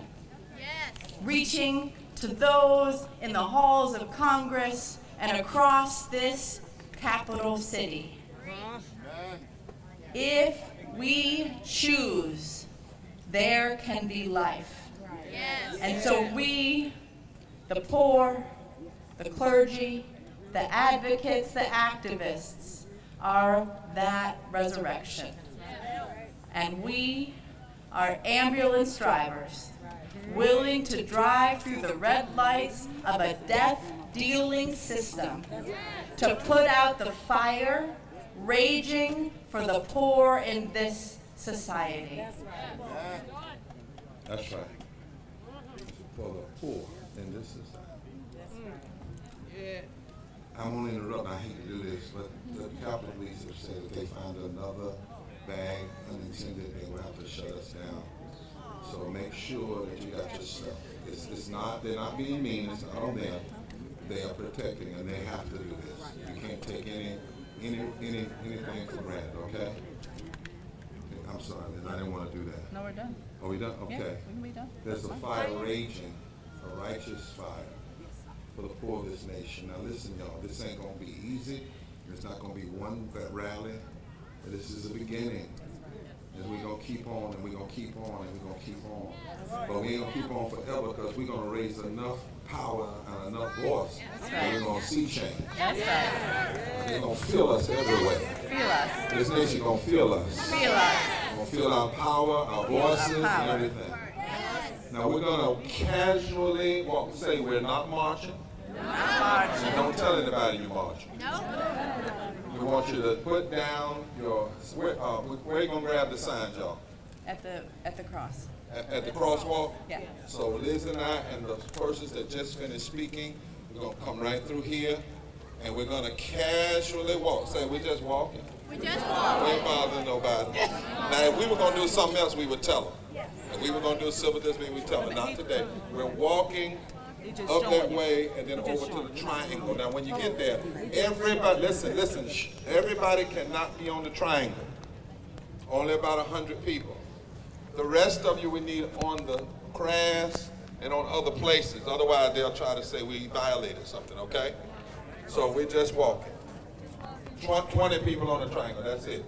Reaching to those in the halls of Congress and across this capital city. If we choose, there can be life. And so we, the poor, the clergy, the advocates, the activists, are that resurrection. And we are ambulance drivers, willing to drive through the red lights of a death-dealing system to put out the fire raging for the poor in this society. That's right. For the poor in this society. I'm going to interrupt. I hate to do this, but the Capitol Police have said if they find another bag unintended, they will have to shut us down. So make sure that you got your stuff. It's not, they're not being mean, it's not on them. They are protecting and they have to do this. You can't take anything for granted, okay? I'm sorry, I didn't want to do that. No, we're done. Are we done? Okay. Yeah, we can be done. There's a fire raging, a righteous fire for the poor of this nation. Now listen, y'all, this ain't going to be easy. It's not going to be one rally, but this is the beginning. And we're going to keep on, and we're going to keep on, and we're going to keep on. But we ain't going to keep on forever because we're going to raise enough power and enough voice that we're going to see change. That's right. They're going to feel us everywhere. Feel us. This nation going to feel us. Feel us. We're going to feel our power, our voices, and everything. Now we're going to casually walk, say we're not marching. Not marching. Don't tell anybody you're marching. No. We want you to put down your, where are you going to grab the signs, y'all? At the cross. At the crosswalk? Yeah. So Liz and I and the persons that just finished speaking, we're going to come right through here, and we're going to casually walk. Say, we're just walking. We just walking. We ain't bothering nobody. Now, if we were going to do something else, we would tell them. If we were going to do a civil disobedience, we'd tell them. Not today. We're walking up that way and then over to the triangle. Now, when you get there, everybody, listen, everybody cannot be on the triangle. Only about 100 people. The rest of you we need on the grass and on other places. Otherwise, they'll try to say we violated something, okay? So we're just walking. 20 people on the triangle, that's it.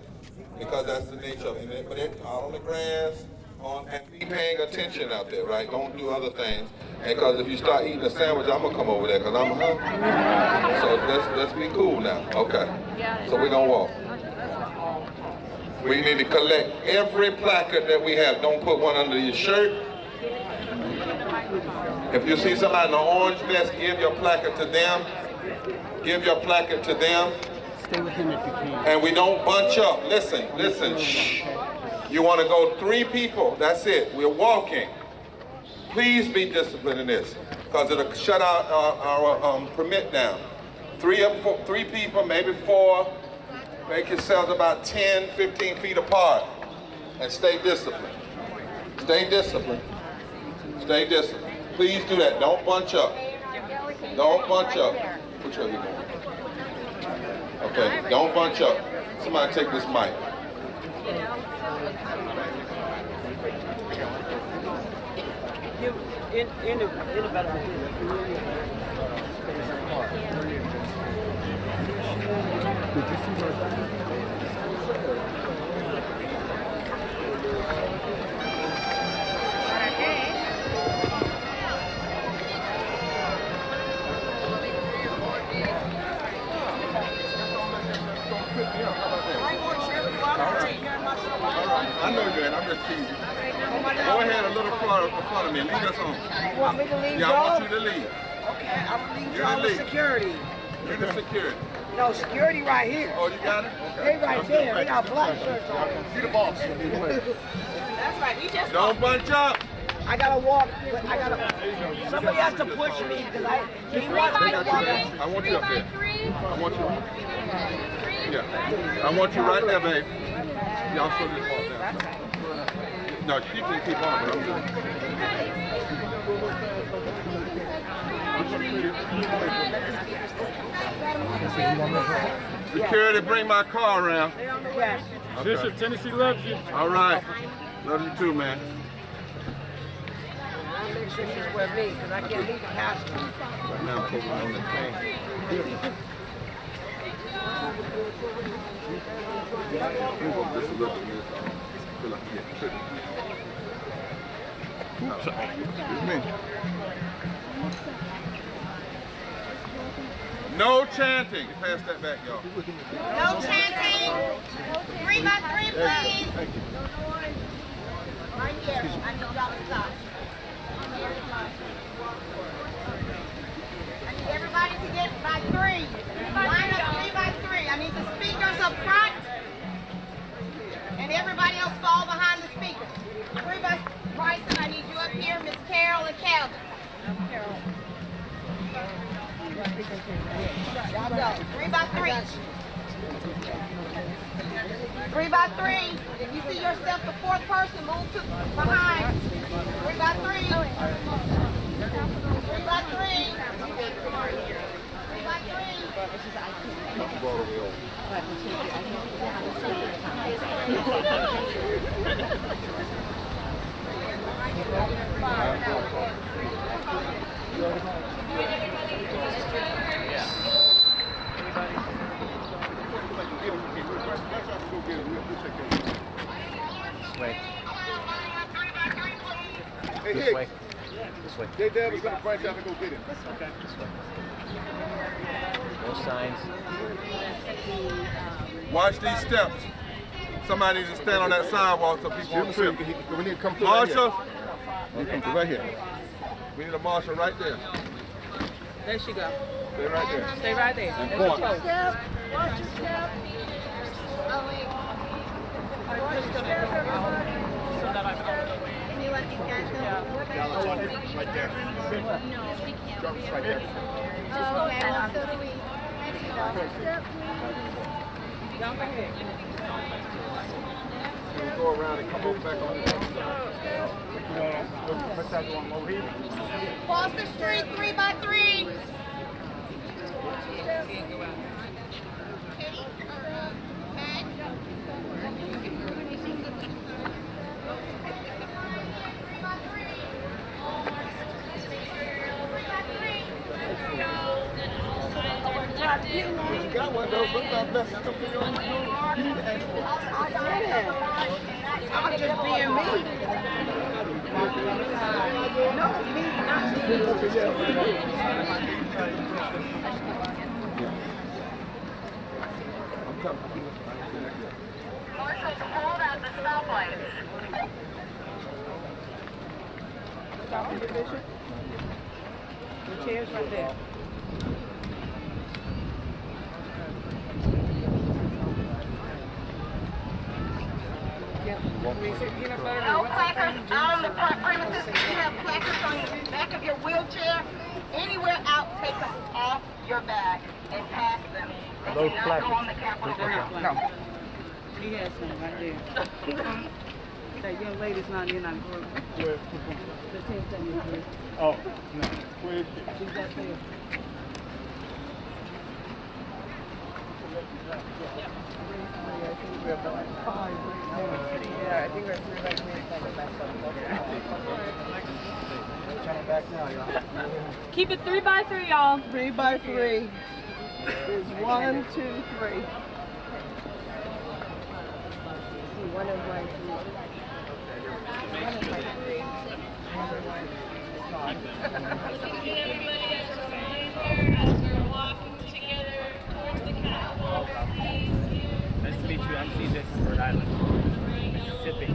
Because that's the nature of it. But it's all on the grass, and be paying attention out there, right? Don't do other things. Because if you start eating a sandwich, I'm gonna come over there because I'm hungry. So let's be cool now, okay? So we're gonna walk. We need to collect every placard that we have. Don't put one under your shirt. If you see somebody in an orange vest, give your placard to them. Give your placard to them. Stay with him if you can. And we don't bunch up. Listen, shh. You want to go 3 people, that's it. We're walking. Please be disciplined in this, because it'll shut our permit down. 3 people, maybe 4. Make yourselves about 10, 15 feet apart. And stay disciplined. Stay disciplined. Stay disciplined. Please do that. Don't bunch up. Don't bunch up. Which way are you going? Okay, don't bunch up. Somebody take this mic. I know you ain't. I'm just teasing. Go ahead a little further in front of me. Lead us on. You want me to lead Yeah, y'all? I want you to lead. Okay, I'm gonna lead You're y'all the to lead. security. You're the security. No, security right here. Oh, you got it? Okay. They right there. They got black shirts on. You the boss. That's right. We just Don't bunch up. I gotta walk. Somebody has to push me because he wants me to walk. I want you up there. I want you. Yeah. I want you right there, babe. Y'all show this part down. No, she can keep on, but I'm good. Security, bring my car around. Yes. Bishop, Tennessee loves you. All right. Love you too, man. I'll make sure she's with me because I can't leave the pastor. Right now, I'm focusing on the thing. No chanting. Pass that back, y'all. No chanting. 3 by 3, please. Right here. I need y'all to stop. I need everybody to get by 3. Line up 3 by 3. I need the speakers up front. And everybody else fall behind the speakers. 3 by Bryson, I need you up here. Miss Carol and Calvin. Carol. Y'all go. 3 by 3. 3 by 3. If you see yourself the 4th person, move to behind. 3 by 3. 3 by 3. 3 by Hey, This hey. way. This way. J. Deb is going to branch out and go get him. Okay. This way. No signs. Watch these steps. Somebody needs to stand on that sidewalk so people won't trip. We need to come through Marshall. right here. Come through right here. We need a marshal right there. There she go. Stay right there. Stay right there. And There's your point. post. Watch your step. Oh, wait. Can you let these guys go? Right there. Drop us right there. Oh, okay. Well, so do we. Jump ahead. We'll go around and come over back on the other side. What's that going over here? Foster Street, 3 by 3. I'm just being me. No, me Marshals, hold at the stoplights. The chair's right there. No placards out on the premises. If you have placards on the back of your wheelchair, anywhere out, take them off your back and pass them. They Those cannot placards. go on the Capitol grounds. No. He has some right there. That young lady's not in our group. Where? The 10th group. Oh, no. Where is she? She's up there. Yeah, I think we're 3 by 3 back now, y'all. Keep it 3 by 3, y'all. 3 by 3 is 1, 2, 3. One is like 3. One is like 3. Nice to meet you. I'm CJ from Rhode Island, Mississippi.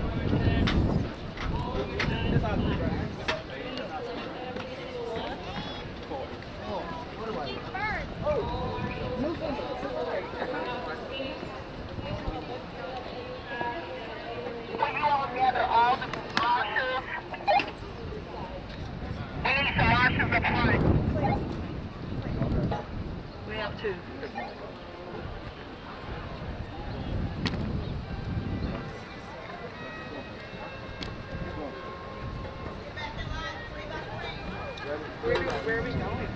We have 2. Where are we going?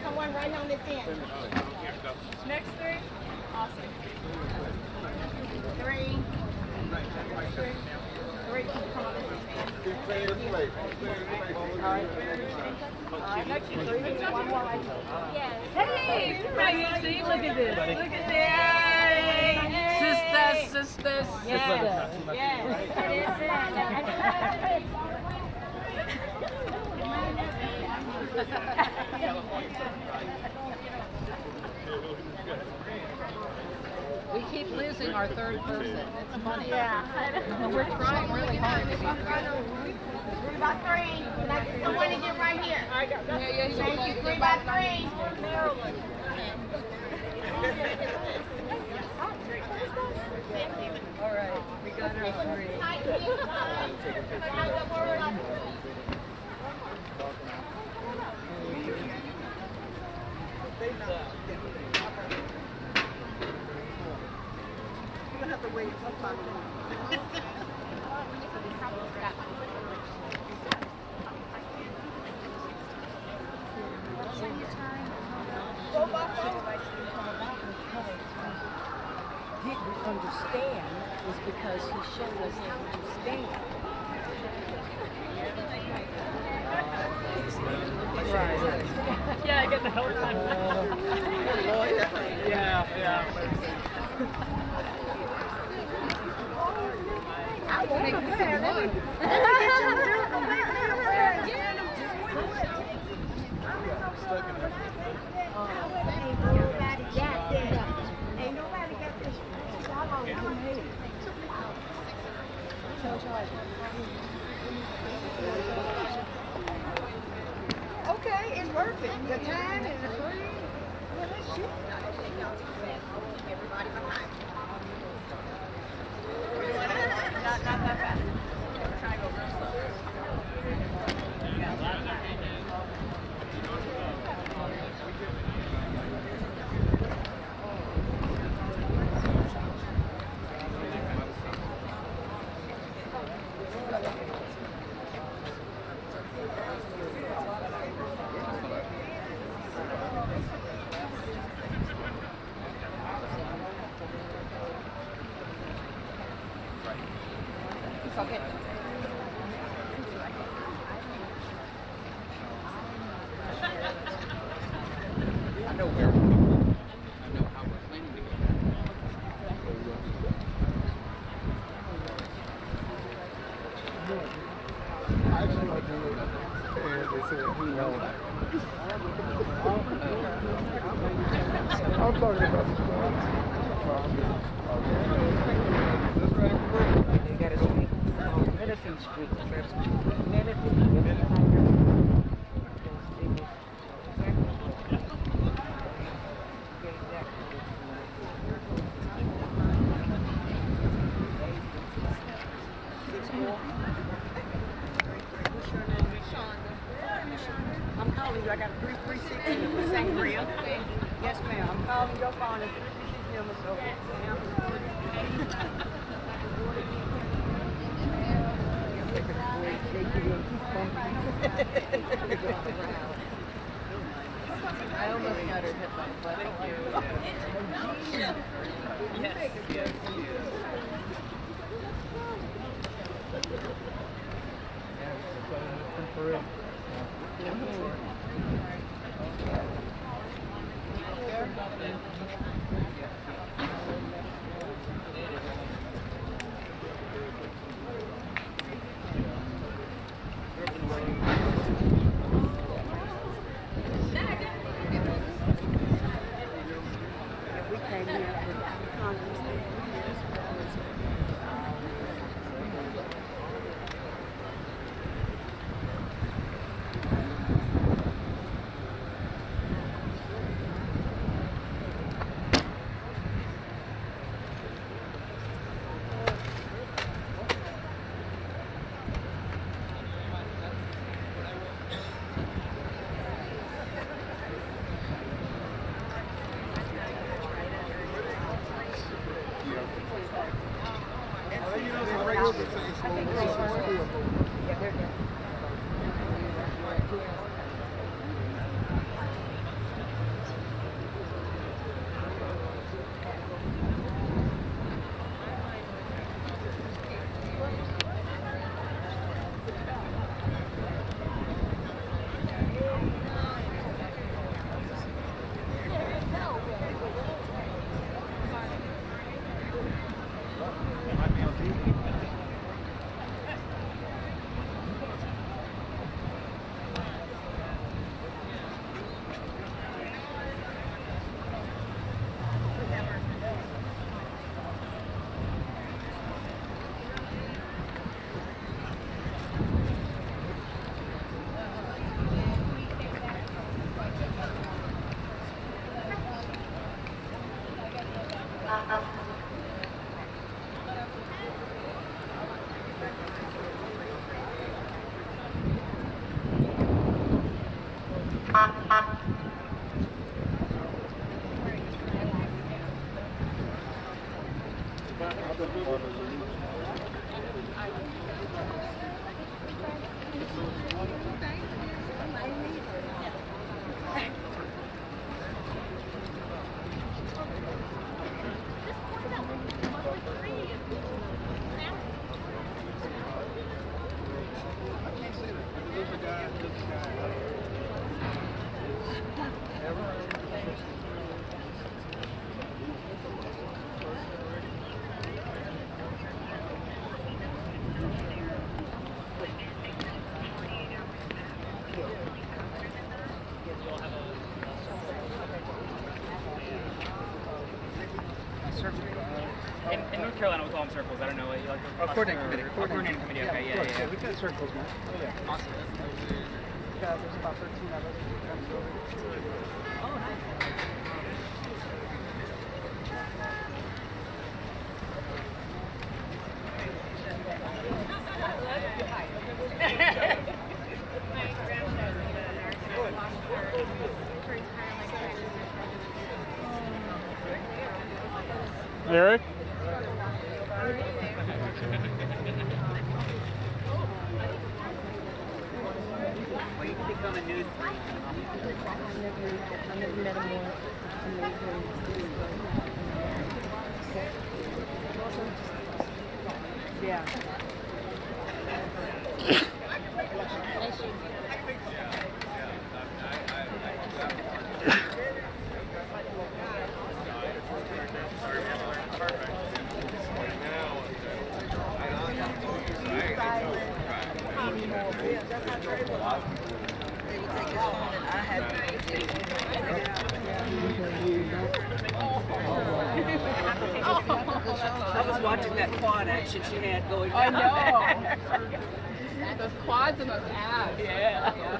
Someone right on this end. Next 3. Awesome. 3. 3. Come on, this end. All right, next 3. One more right here. Yes. Hey, pregnancy. Look at this. Look at this. Sisters. Yes. Yes. We keep losing our third person. It's funny. Yeah. We're trying really hard to be 3 by 3. Can I get someone to get right here? Thank you. 3 by 3. Maryland. All right, we got our 3. You're gonna have to wait sometime. Didn't understand is because he showed us how to stand. Right. Yeah, I get the whole time. Yeah. I will make this in one. Ain't nobody got this. Okay, it's working. The time and the free. Well, let's shoot. Everybody behind. Not that fast. Try to go real slow. Okay. I know where we're going. I know how we're planning to go. I actually like to look and they said, who knows? I'm talking about the You gotta see Medicine Street. Medicine. I'm calling you. I got a 336 number, Sangria. Yes, ma'am. I'm calling your phone. It's 336 number, so. I almost got her headline, but thank you. Yes. For real. We came here for Congress. In North Carolina, we call them circles. I don't know. Like Coordinating committee. Coordinating committee. Okay, yeah. We got circles now. Yeah. Awesome. Yeah, there's about 13 of us. Oh, nice. Eric? Well, you can become a news freak. I never met him once. Yeah. I was watching that quad action she had going I down know. there. Those quads and those abs. Yeah.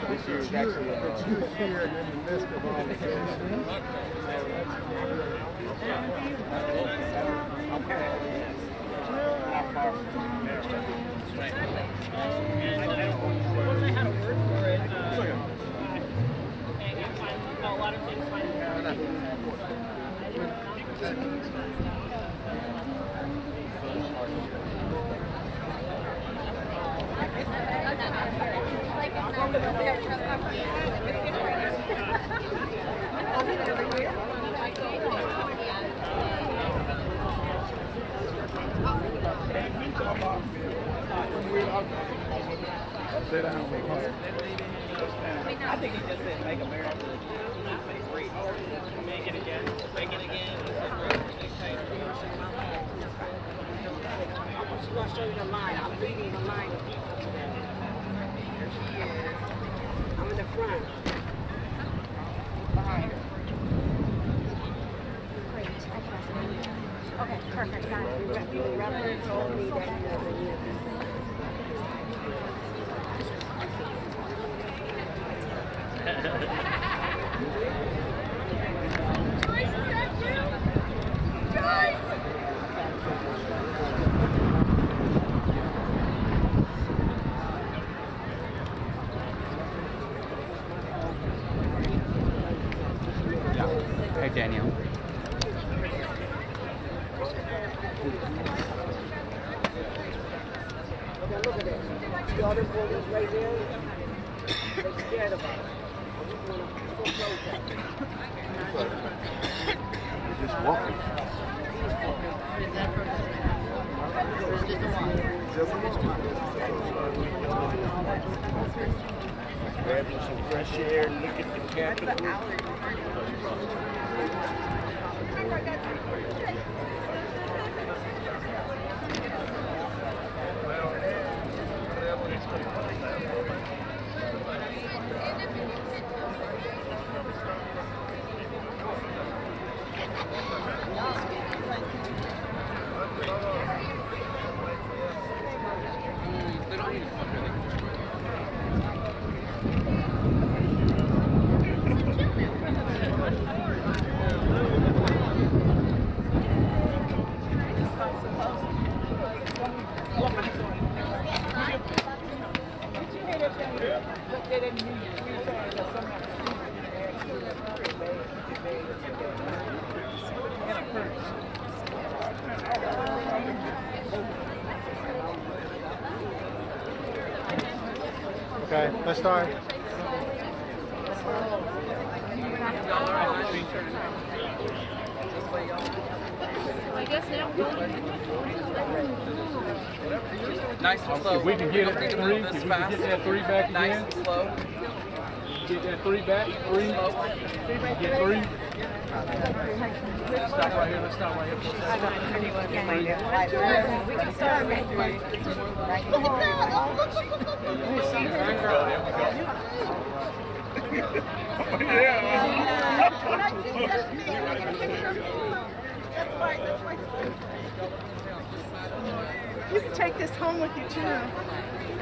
This year is actually a huge year in the midst of all the I think he just said make America great. Make it again. Make it again. She's going to show you the line. I'm reading the line of people today. Here she is. I'm in the front. Behind her. Great. I can Okay, perfect. Got it. You rather told me that you have a year. Joyce, is that you? Joyce! Hey, Daniel. Okay, look at that. See all them buildings right there? They're scared about it. Just walking. Grabbing some fresh air, look at the Capitol. Okay, let's start. I guess now. Nice and slow. If we can get it to three, if we can get that three back Nice again. and slow. Get that three back, three. Get three. Let's stop right here, let's stop right here. We can start right You can take this home with you too.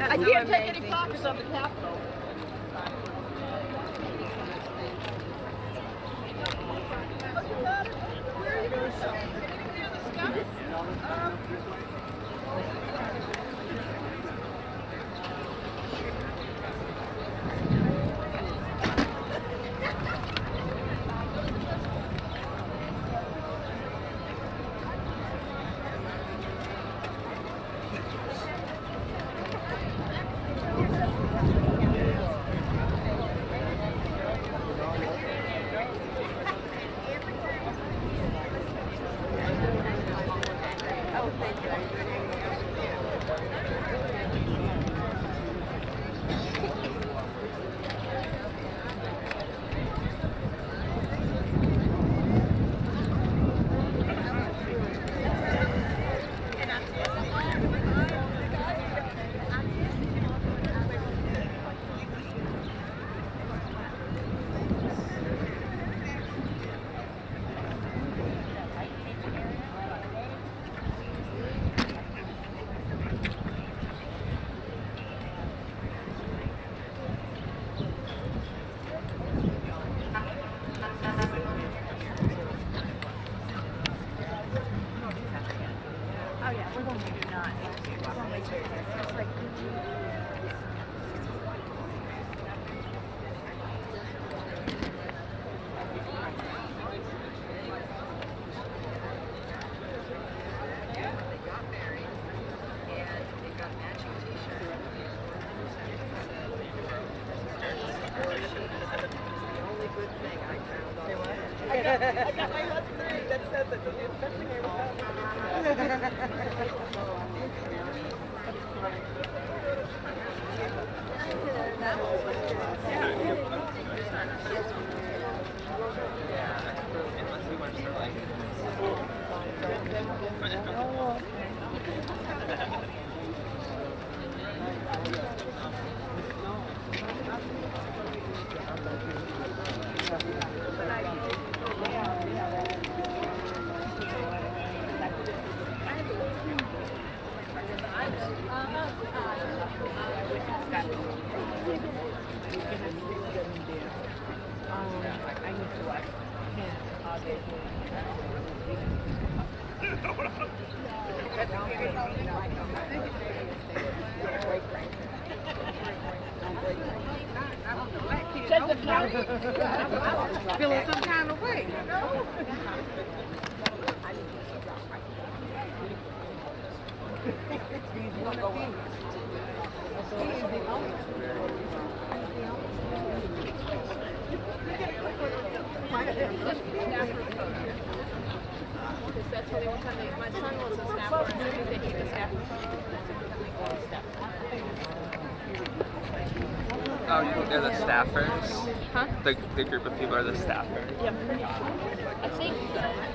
I can't take any copies of the Capitol. Where are you going? I got my husband that says that that's the name feeling some kind of way, you know? That's really one time my son was a staffer, and I think that he was staffer. Oh, you think they're the staffers? Huh? The group of people are the staffers? Yep. I think so.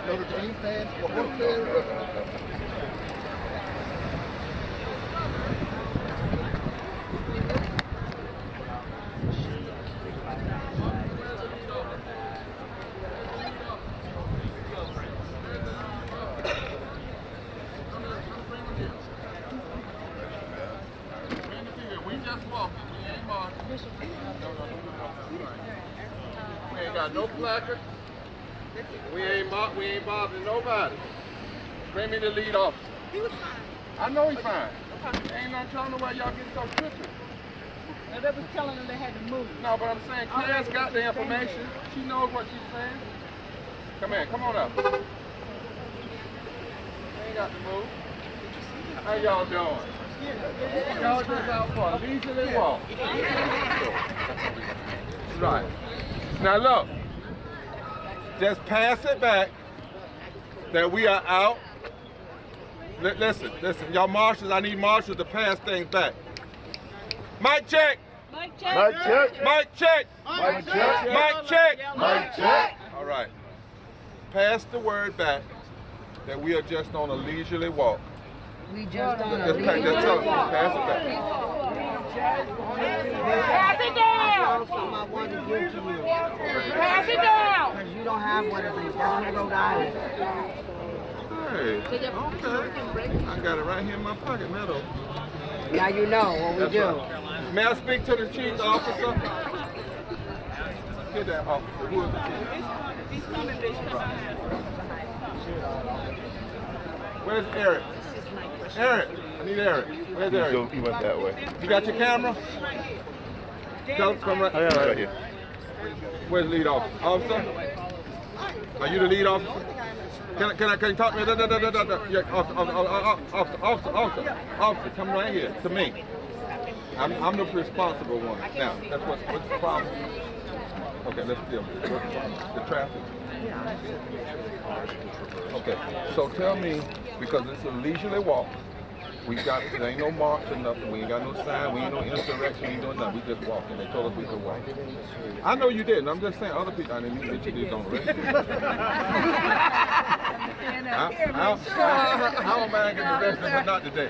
Notre Dame fans, what there? We ain't got no placard. We ain't bothering nobody. Bring me the lead officer. He was fine. I know he's fine. Ain't not telling them why y'all get so trippy. And they was telling them they had to move. No, but I'm saying Claire's got the information. She knows what she's saying. Come in, come on up. You ain't got to move. How y'all doing? Y'all just out for a leisurely walk. Right. Now look, just pass it back that we are out. Listen, y'all marshals, I need marshals to pass things back. Mic check. Mic check. Mic check. Mic check. Mic check. Mic check. Mic check. All right. Pass the word back that we are just on a leisurely walk. We just on a Just pass it back. Pass it down. Something I want to give to you. Pass it down. Because you don't have one of these. That's from Rhode Island. Hey, okay. I got it right here in my pocket now, though. Now you know what we do. Right. May I speak to the chief officer? Get that officer. Who is the chief? He's coming, Bishop. Where's Eric? Eric, I need Eric. Where's Eric? He went that way. You got your camera? Come right. Oh, yeah, right here. Where's the lead officer? Officer? Are you the lead officer? Can you talk to me? Yeah, officer, come right here to me. I'm the responsible one. Now, what's the problem? Okay, let's deal with it. What's the problem? The traffic. Okay, so tell me, because it's a leisurely walk, there ain't no march or nothing, we ain't got no sign, we ain't no insurrection, we ain't doing nothing, we just walking. They told us we could walk. I know you didn't, I'm just saying other people, I didn't even get you on the record. I don't mind getting arrested, but not today.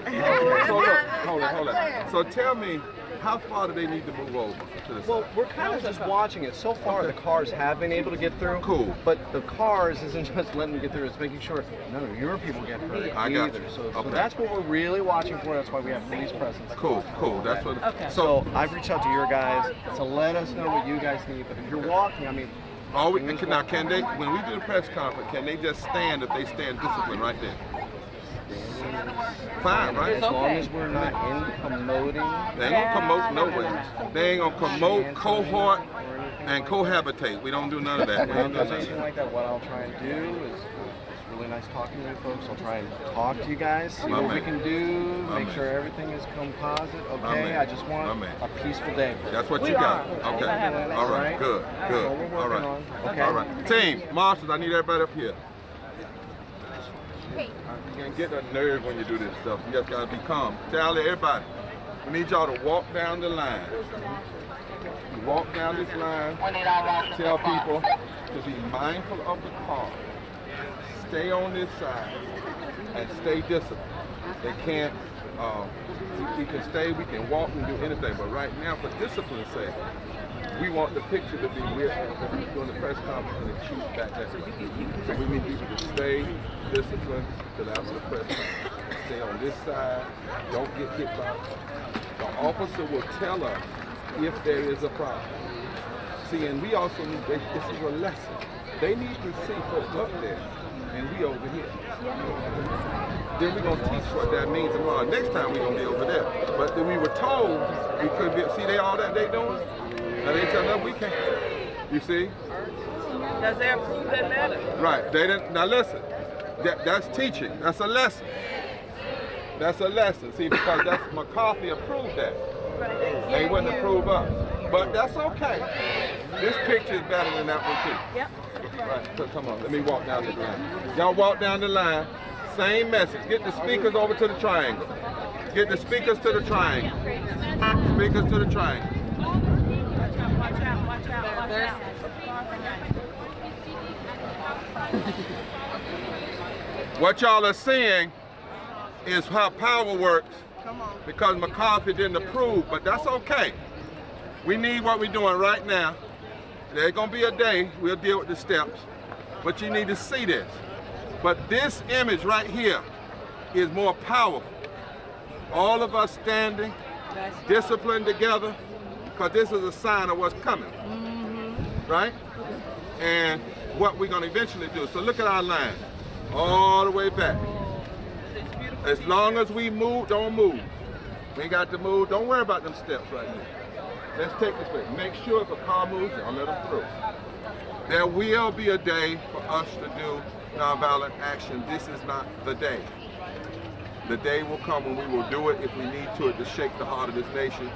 So look, hold on. So tell me, how far do they need to move over to the side? Well, we're kind of just watching it. So far, the cars have been able to get through. Cool. But the cars isn't just letting them get through. It's making sure none of your people get hurt I got either. you. So Okay. that's what we're really watching for. That's why we have police presence. Cool. That's what. Okay. So I've reached out to your guys to let us know what you guys need. But if you're walking, I mean. Can they, when we do the press conference, can they just stand if they stand disciplined right there? Fine, right? As long as we're not promoting. They ain't gonna promote no way. They ain't gonna promote, cohort, and cohabitate. We don't do none of that. We don't do none of Anything that. like that. What I'll try and do is, it's really nice talking to you folks. I'll try and talk to you guys, see My what we man. can do, My make man. sure everything is composite. My Okay, man. I just want My man. a peaceful day. That's what you got. Okay. All right. Good. All right. Okay. All right. Team, marshals, I need everybody up here. You can get that nerve when you do this stuff. You just gotta be calm. Tell everybody, we need y'all to walk down the line. You walk down this line, tell people to be mindful of the car. Stay on this side and stay disciplined. They can't, we can stay, we can walk and do anything, but right now, for discipline's sake, we want the picture to be we're doing the press conference and the chief back that way. So we need people to stay disciplined till after the press conference. Stay on this side, don't get hit by the officer will tell us if there is a problem. See, and we also need, this is a lesson. They need to see folks up there and we over here. Then we're going to teach what that means tomorrow. Next time we're going to be over there. But then we were told we could be, see they all that they doing? Now they tell us we can't. You see? Does they approve that letter? Right. They didn't. Now listen. That's teaching. That's a lesson. That's a lesson. See, because that's McCarthy approved that. They wouldn't approve us. But that's okay. This picture is better than that one too. Yep. Right. So come on. Let me walk down the line. Y'all walk down the line. Same message. Get the speakers over to the triangle. Get the speakers to the triangle. Speakers to the triangle. Watch out. What y'all are seeing is how power works because McCarthy didn't approve, but that's okay. We need what we're doing right now. There's gonna be a day we'll deal with the steps, but you need to see this. But this image right here is more powerful. All of us standing, disciplined together, because this is a sign of what's coming, right? And what we're gonna eventually do. So look at our line, all the way back. As long as we move, don't move. We ain't got to move. Don't worry about them steps right now. Let's take this way. Make sure if a car moves, don't let them through. There will be a day for us to do nonviolent action. This is not the day. The day will come when we will do it if we need to shake the heart of this nation.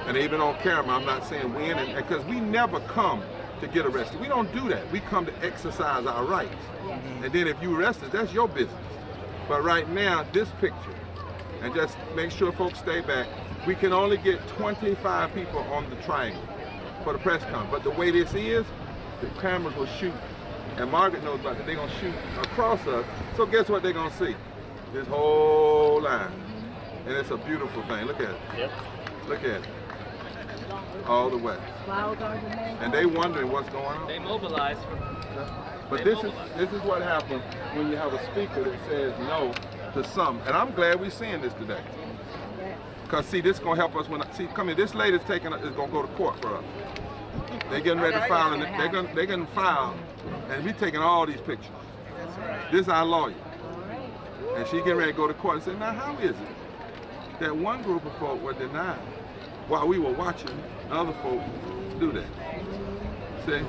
And even on camera, I'm not saying win, because we never come to get arrested. We don't do that. We come to exercise our rights. And then if you arrest us, that's your business. But right now, this picture, and just make sure folks stay back, we can only get 25 people on the triangle for the press conference. But the way this is, the cameras will shoot. And Margaret knows about that. They're going to shoot across us. So guess what they're going to see? This whole line. And it's a beautiful thing. Look at it. Yep. Look at it. All the way. And they wondering what's going on. They mobilize. But this is what happens when you have a speaker that says no to some. And I'm glad we're seeing this today. Because see, this is going to help us come here, this lady's is going to go to court for us. They're getting ready to file, and they're going to file, and we're taking all these pictures. This is our lawyer. And she getting ready to go to court and say, now how is it that one group of folk were denied while we were watching other folk do that? See?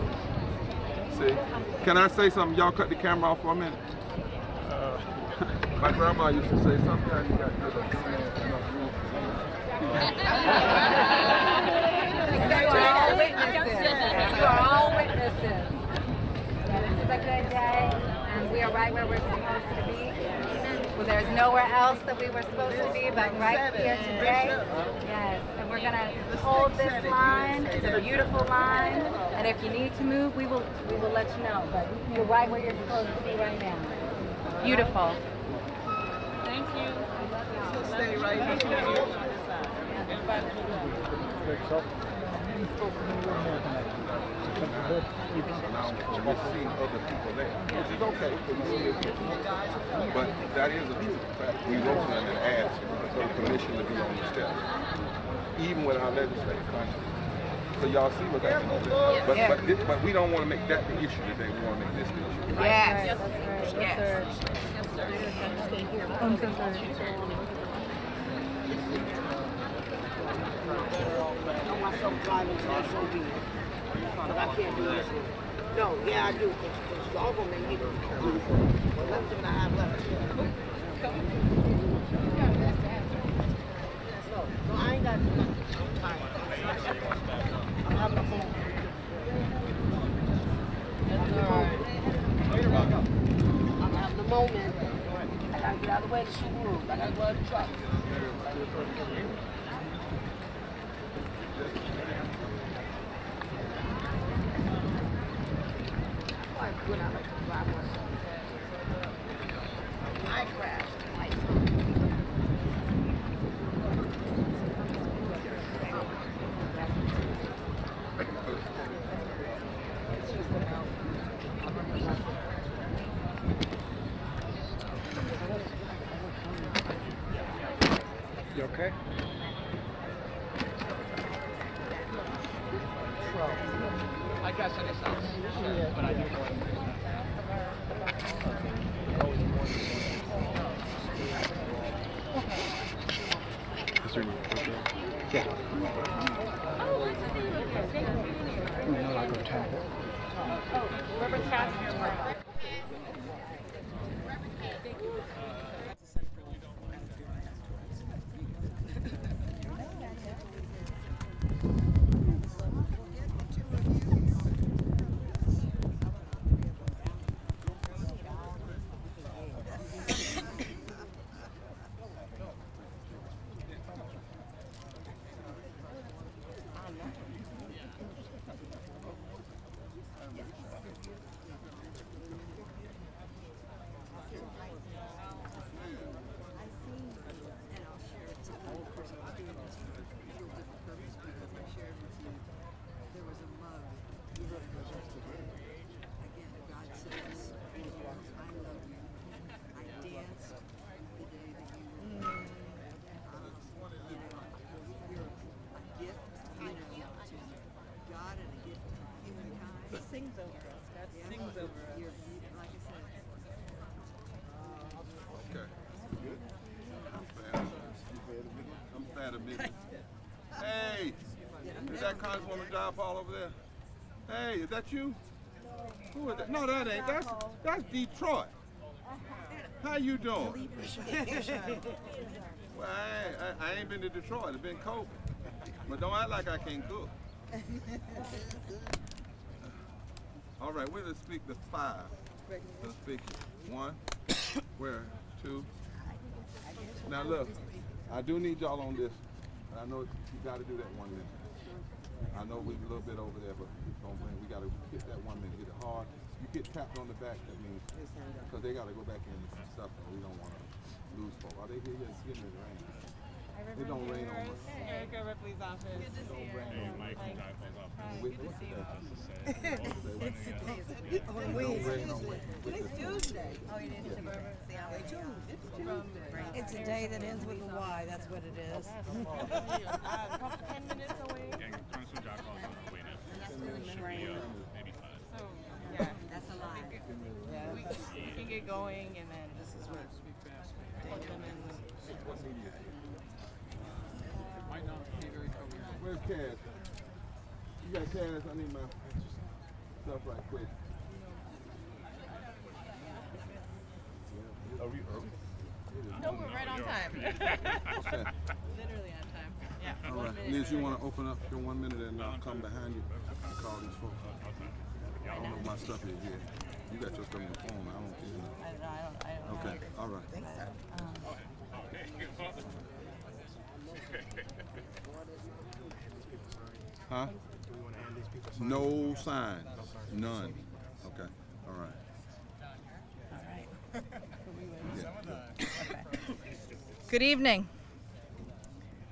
See? Can I say something? Y'all cut the camera off for a minute. My grandma used to say, sometimes you got to get a You are all witnesses. This is a good day, and we are right where we're supposed to be. Well, there's nowhere else that we were supposed to be but right here today. Yes, and we're going to hold this line. It's a beautiful line, and if you need to move, we will let you know. But you're right where you're supposed to be right now. Beautiful. Thank you. Stay right here. We're seeing other people there, which is okay. But that is a true fact. We wrote them and asked for permission to be on the steps, even with our legislative conscience. So y'all see what's happening. But we don't want to make that the issue today. We want to make this the issue. Yes. I want some driving test so be it. But I can't do this one. No, yeah, I do. Because the other one may need it. But let them not have left. No, I ain't got nothing. I'm tired. I'm having a moment. I'm having a moment. I gotta get out of the way of the shoe room. I gotta go out of the truck. I crashed. You okay? I guess it is. But I do Yeah. No, I go tap it. Whoever taps your work. Jayapal over there? Hey, is that you? Who is that? No, that ain't. That's Detroit. How you doing? Well, I ain't been to Detroit. It's been COVID. But don't act like I can't cook. All right, we're going to speak the 5. Let's speak 1, where 2. Now look, I do need y'all on this. I know you got to do that 1 minute. I know we're a little bit over there, but we got to hit that 1 minute. Hit it hard. You get tapped on the back, that means, because they got to go back in and stuff, and we don't want to lose folks. Are they here? Yes, it's getting rain. It don't rain on us. Erica Ripley's office. Good to see you. Mike from Jayapal's office. Good to see you. It's Tuesday. Oh, you didn't suburban? See, I'm it's Tuesday. It's a day that ends with a Y. That's what it is. 10 minutes away. Yeah, Congressman Jayapal's on the way now. Should be maybe 5. So, yeah. That's a lot. We can get going, and then this is what Might not be very coherent. Where's Cass? You got Cass? I need my stuff right quick. Are we early? No, we're right on time. Okay. Literally on time. Yeah. All right. Liz, you want to open up your 1 minute and I'll come behind you and call these folks. I don't know my stuff is here. You got your stuff on your phone. I don't care. I don't Okay. All right. think so. Huh? No signs. None. Okay. All right. Good evening.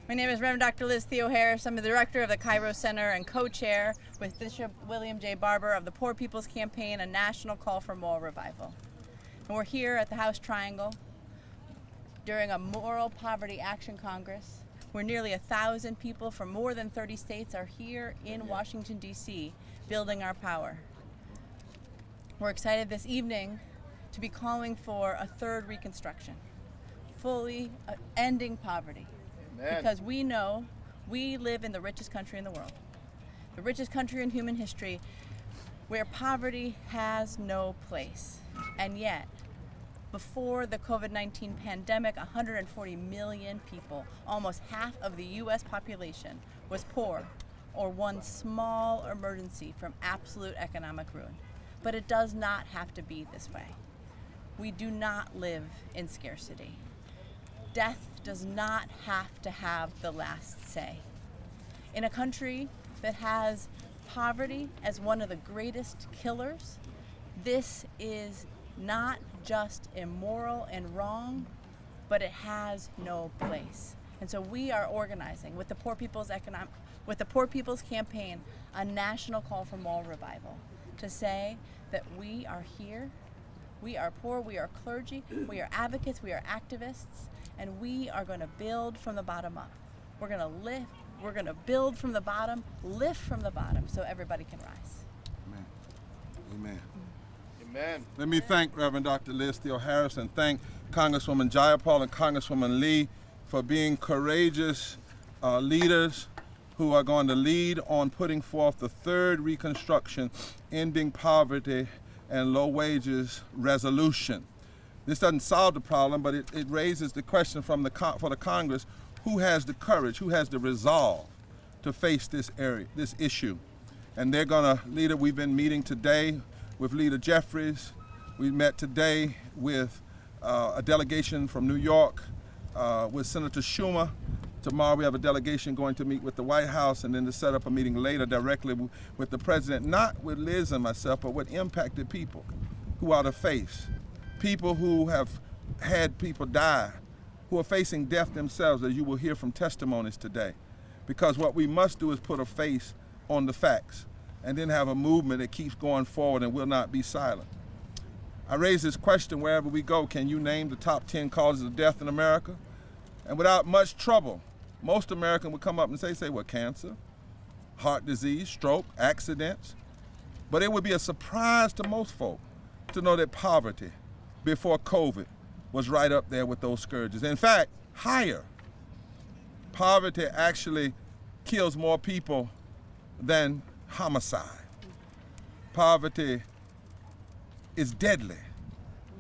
My name is Reverend Dr. Liz Theo Harris. I'm the director of the Cairo Center and co-chair with Bishop William J. Barber of the Poor People's Campaign, a national call for moral revival. And we're here at the House Triangle during a Moral Poverty Action Congress, where nearly 1,000 people from more than 30 states are here in Washington, D.C., building our power. We're excited this evening to be calling for a third Reconstruction, fully ending poverty. Amen. Because we know we live in the richest country in the world, the richest country in human history, where poverty has no place. And yet, before the COVID-19 pandemic, 140 million people, almost half of the U.S. population, was poor or one small emergency from absolute economic ruin. But it does not have to be this way. We do not live in scarcity. Death does not have to have the last say. In a country that has poverty as one of the greatest killers, this is not just immoral and wrong, but it has no place. And so we are organizing with the Poor People's Campaign, a national call for moral revival, to say that we are here, we are poor, we are clergy, we are advocates, we are activists, and we are going to build from the bottom up. We're going to build from the bottom, lift from the bottom, so everybody can rise. Amen. Amen. Amen. Let me thank Reverend Dr. Liz Theo Harris and thank Congresswoman Jayapal and Congresswoman Lee for being courageous leaders who are going to lead on putting forth the third Reconstruction Ending Poverty and Low Wages resolution. This doesn't solve the problem, but it raises the question for the Congress, who has the courage, who has the resolve to face this issue? And they're going to lead it. We've been meeting today with Leader Jeffries. We met today with a delegation from New York with Senator Schumer. Tomorrow we have a delegation going to meet with the White House and then to set up a meeting later directly with the president, not with Liz and myself, but with impacted people who are to face. People who have had people die, who are facing death themselves, as you will hear from testimonies today. Because what we must do is put a face on the facts and then have a movement that keeps going forward and will not be silent. I raise this question wherever we go: can you name the top 10 causes of death in America? And without much trouble, most Americans would come up and say what, cancer, heart disease, stroke, accidents. But it would be a surprise to most folk to know that poverty before COVID was right up there with those scourges. In fact, higher. Poverty actually kills more people than homicide. Poverty is deadly.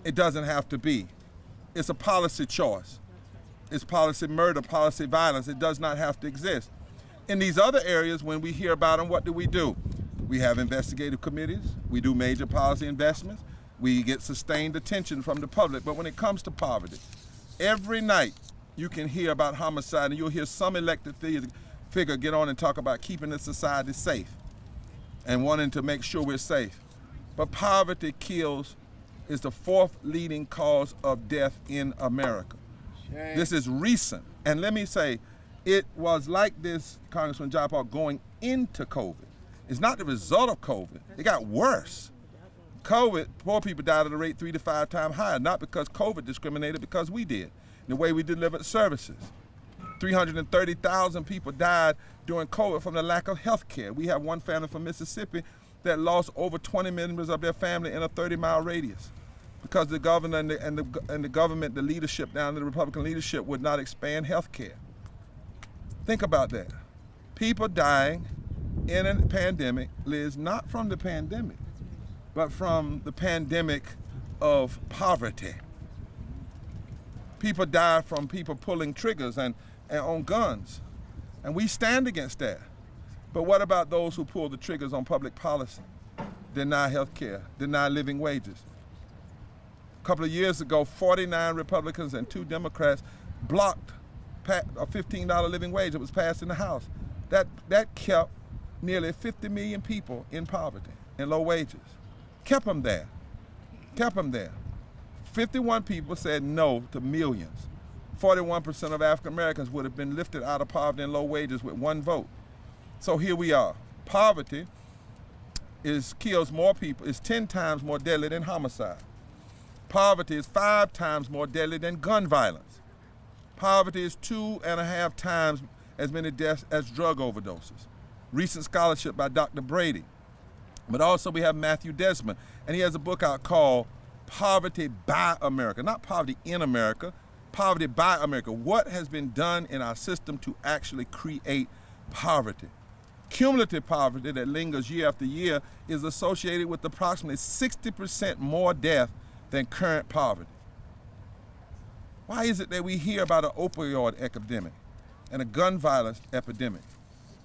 It doesn't have to be. It's a policy choice. It's policy murder, policy violence. It does not have to exist. In these other areas, when we hear about them, what do? We have investigative committees. We do major policy investments. We get sustained attention from the public. But when it comes to poverty, every night you can hear about homicide, and you'll hear some elected figure get on and talk about keeping the society safe and wanting to make sure we're safe. But poverty is the fourth leading cause of death in America. Shame. This is recent. And let me say, it was like this, Congressman John Paul, going into COVID. It's not the result of COVID. It got worse. COVID, poor people died at a rate 3 to 5 times higher, not because COVID discriminated, because we did, the way we delivered services. 330,000 people died during COVID from the lack of health care. We have one family from Mississippi that lost over 20 members of their family in a 30-mile radius because the governor and the government, the leadership down, the Republican leadership would not expand health care. Think about that. People dying in a pandemic, Liz, not from the pandemic, but from the pandemic of poverty. People die from people pulling triggers and on guns, and we stand against that. But what about those who pull the triggers on public policy, deny health care, deny living wages? A couple of years ago, 49 Republicans and 2 Democrats blocked a $15 living wage that was passed in the House. That kept nearly 50 million people in poverty and low wages. Kept them there. 51 people said no to millions. 41% of African Americans would have been lifted out of poverty and low wages with one vote. So here we are. Poverty kills more people, is 10 times more deadly than homicide. Poverty is 5 times more deadly than gun violence. Poverty is 2.5 times as many deaths as drug overdoses. Recent scholarship by Dr. Brady. But also we have Matthew Desmond, and he has a book out called Poverty by America. Not poverty in America, poverty by America. What has been done in our system to actually create poverty? Cumulative poverty that lingers year after year is associated with approximately 60% more death than current poverty. Why is it that we hear about an opioid epidemic and a gun violence epidemic?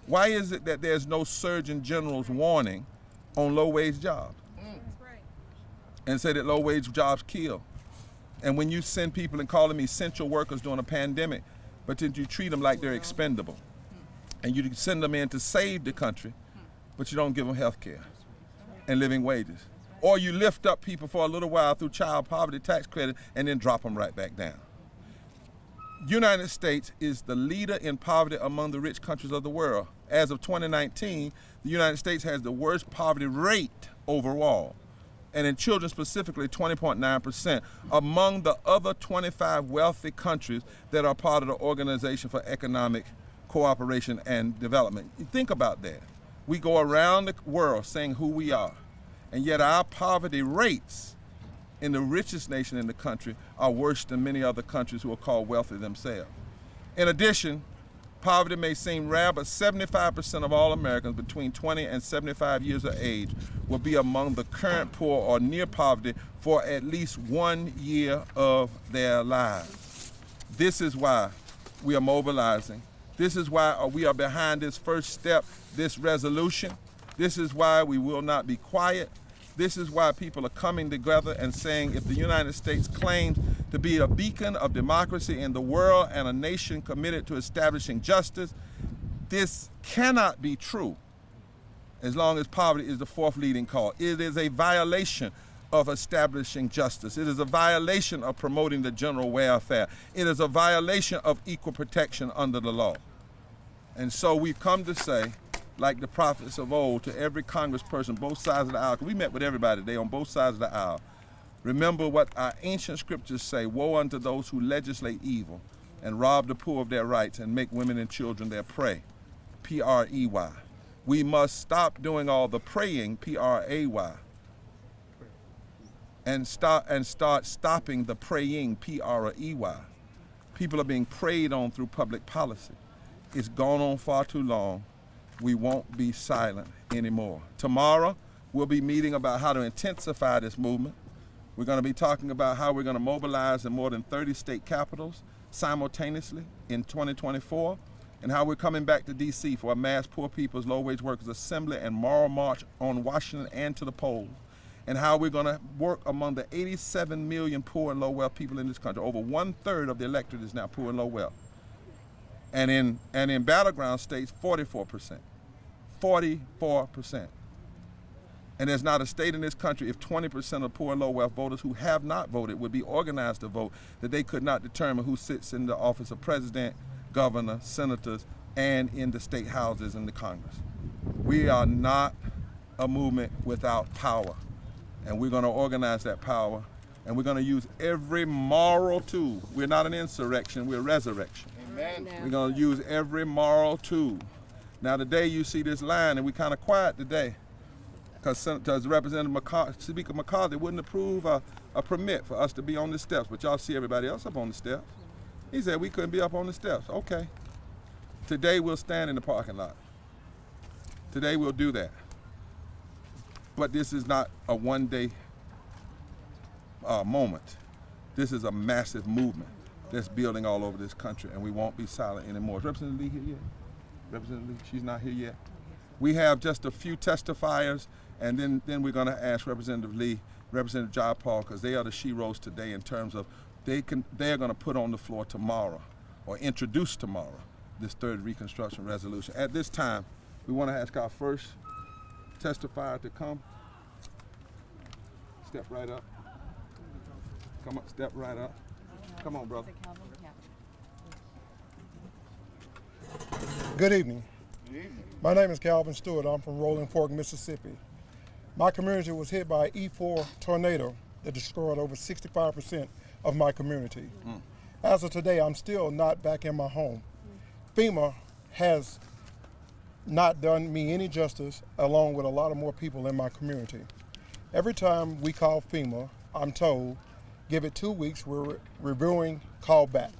Why is it that there's no Surgeon General's warning on low-wage jobs? And say that low-wage jobs kill. And when you send people and call them essential workers during a pandemic, but then you treat them like they're expendable. And you send them in to save the country, but you don't give them health care and living wages. Or you lift up people for a little while through child poverty tax credit and then drop them right back down. United States is the leader in poverty among the rich countries of the world. As of 2019, the United States has the worst poverty rate overall, and in children specifically, 20.9%, among the other 25 wealthy countries that are part of the Organization for Economic Cooperation and Development. You think about that. We go around the world saying who we are, and yet our poverty rates in the richest nation in the country are worse than many other countries who are called wealthy themselves. In addition, poverty may seem rare, but 75% of all Americans between 20 and 75 years of age will be among the current poor or near poverty for at least 1 year of their lives. This is why we are mobilizing. This is why we are behind this first step, this resolution. This is why we will not be quiet. This is why people are coming together and saying if the United States claims to be a beacon of democracy in the world and a nation committed to establishing justice, this cannot be true as long as poverty is the fourth leading cause. It is a violation of establishing justice. It is a violation of promoting the general welfare. It is a violation of equal protection under the law. And so we've come to say, like the prophets of old, to every congressperson, both sides of the aisle, 'cause we met with everybody today on both sides of the aisle. Remember what our ancient scriptures say, woe unto those who legislate evil and rob the poor of their rights and make women and children their prey, P-R-E-Y. We must stop doing all the praying, P-R-A-Y, and start stopping the praying, P-R-E-Y. People are being preyed on through public policy. It's gone on far too long. we won't be silent anymore. Tomorrow, we'll be meeting about how to intensify this movement. We're going to be talking about how we're going to mobilize in more than 30 state capitals simultaneously in 2024, and how we're coming back to D.C. for a mass poor people's low-wage workers assembly and moral march on Washington and to the polls, and how we're going to work among the 87 million poor and low-wealth people in this country. Over 1/3 of the electorate is now poor and low-wealth. And in battleground states, 44%. 44%. And there's not a state in this country, if 20% of poor and low-wealth voters who have not voted would be organized to vote, that they could not determine who sits in the office of president, governor, senators, and in the state houses in the Congress. We are not a movement without power, and we're going to organize that power, and we're going to use every moral tool. We're not an insurrection, we're a resurrection. Amen. We're going to use every moral tool. Now today you see this line, and we're kind of quiet today, because Representative Speaker McCarthy wouldn't approve a permit for us to be on the steps, but y'all see everybody else up on the steps. He said we couldn't be up on the steps. Okay. Today we'll stand in the parking lot. Today we'll do that. But this is not a one-day moment. This is a massive movement that's building all over this country, and we won't be silent anymore. Is Representative Lee here yet? Representative Lee, she's not here yet. We have just a few testifiers, and then we're going to ask Representative Lee, Representative John Paul, because they are the she-roles today in terms of they're going to put on the floor tomorrow, or introduce tomorrow, this third Reconstruction resolution. At this time, we want to ask our first testifier to come. Step right up. Come up, step right up. Come on, brother. Good evening. My name is Calvin Stewart. I'm from Rolling Fork, Mississippi. My community was hit by an E4 tornado that destroyed over 65% of my community. As of today, I'm still not back in my home. FEMA has not done me any justice, along with a lot of more people in my community. Every time we call FEMA, I'm told, give it 2 weeks, we're reviewing, call back.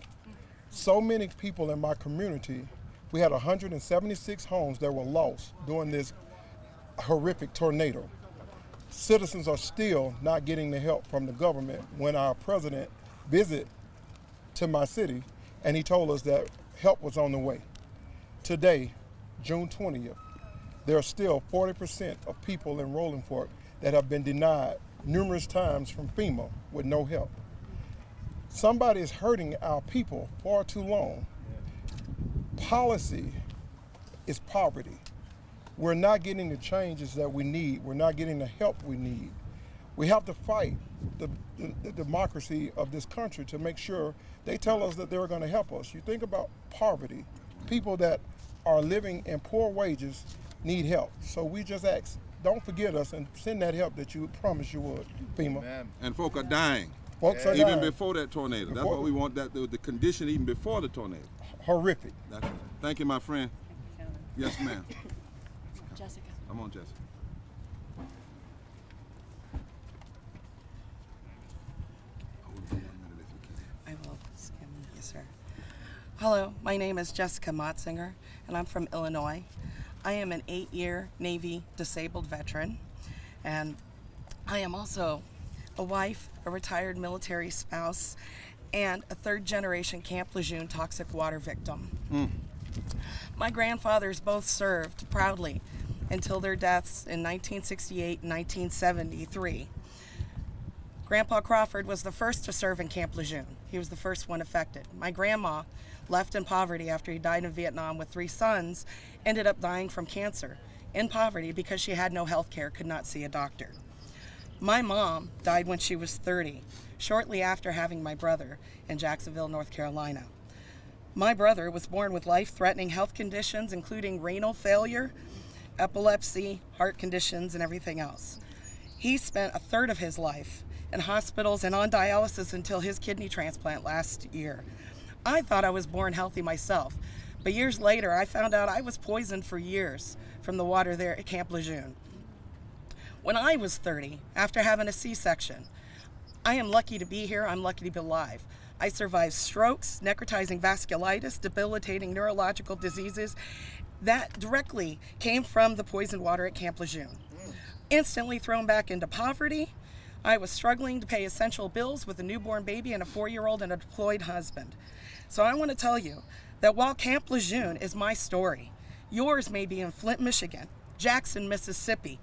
So many people in my community, we had 176 homes that were lost during this horrific tornado. Citizens are still not getting the help from the government. When our president visited to my city, and he told us that help was on the way. Today, June 20th, there are still 40% of people in Rolling Fork that have been denied numerous times from FEMA with no help. Somebody is hurting our people far too long. Policy is poverty. We're not getting the changes that we need. We're not getting the help we need. We have to fight the democracy of this country to make sure they tell us that they're going to help us. You think about poverty. People that are living in poor wages need help. So we just ask, don't forget us and send that help that you promised you would, FEMA. Amen. And folk are dying. Folks are even dying. Before that tornado. That's what we want, that the condition even before the tornado. Horrific. That's right. Thank you, my friend. Yes, ma'am. Jessica. Come on, Jessica. I will skim. Yes, sir. Hello, my name is Jessica Motzinger, and I'm from Illinois. I am an 8-year Navy disabled veteran, and I am also a wife, a retired military spouse, and a third-generation Camp Lejeune toxic water victim. My grandfathers both served proudly until their deaths in 1968 and 1973. Grandpa Crawford was the first to serve in Camp Lejeune. He was the first one affected. My grandma left in poverty after he died in Vietnam with 3 sons, ended up dying from cancer in poverty because she had no health care, could not see a doctor. My mom died when she was 30, shortly after having my brother in Jacksonville, North Carolina. My brother was born with life-threatening health conditions, including renal failure, epilepsy, heart conditions, and everything else. He spent a third of his life in hospitals and on dialysis until his kidney transplant last year. I thought I was born healthy myself, but years later I found out I was poisoned for years from the water there at Camp Lejeune. When I was 30, after having a C-section, I am lucky to be here, I'm lucky to be alive. I survived strokes, necrotizing vasculitis, debilitating neurological diseases, that directly came from the poisoned water at Camp Lejeune. Instantly thrown back into poverty. I was struggling to pay essential bills with a newborn baby and a 4-year-old and a deployed husband. So I want to tell you that while Camp Lejeune is my story, yours may be in Flint, Michigan, Jackson, Mississippi,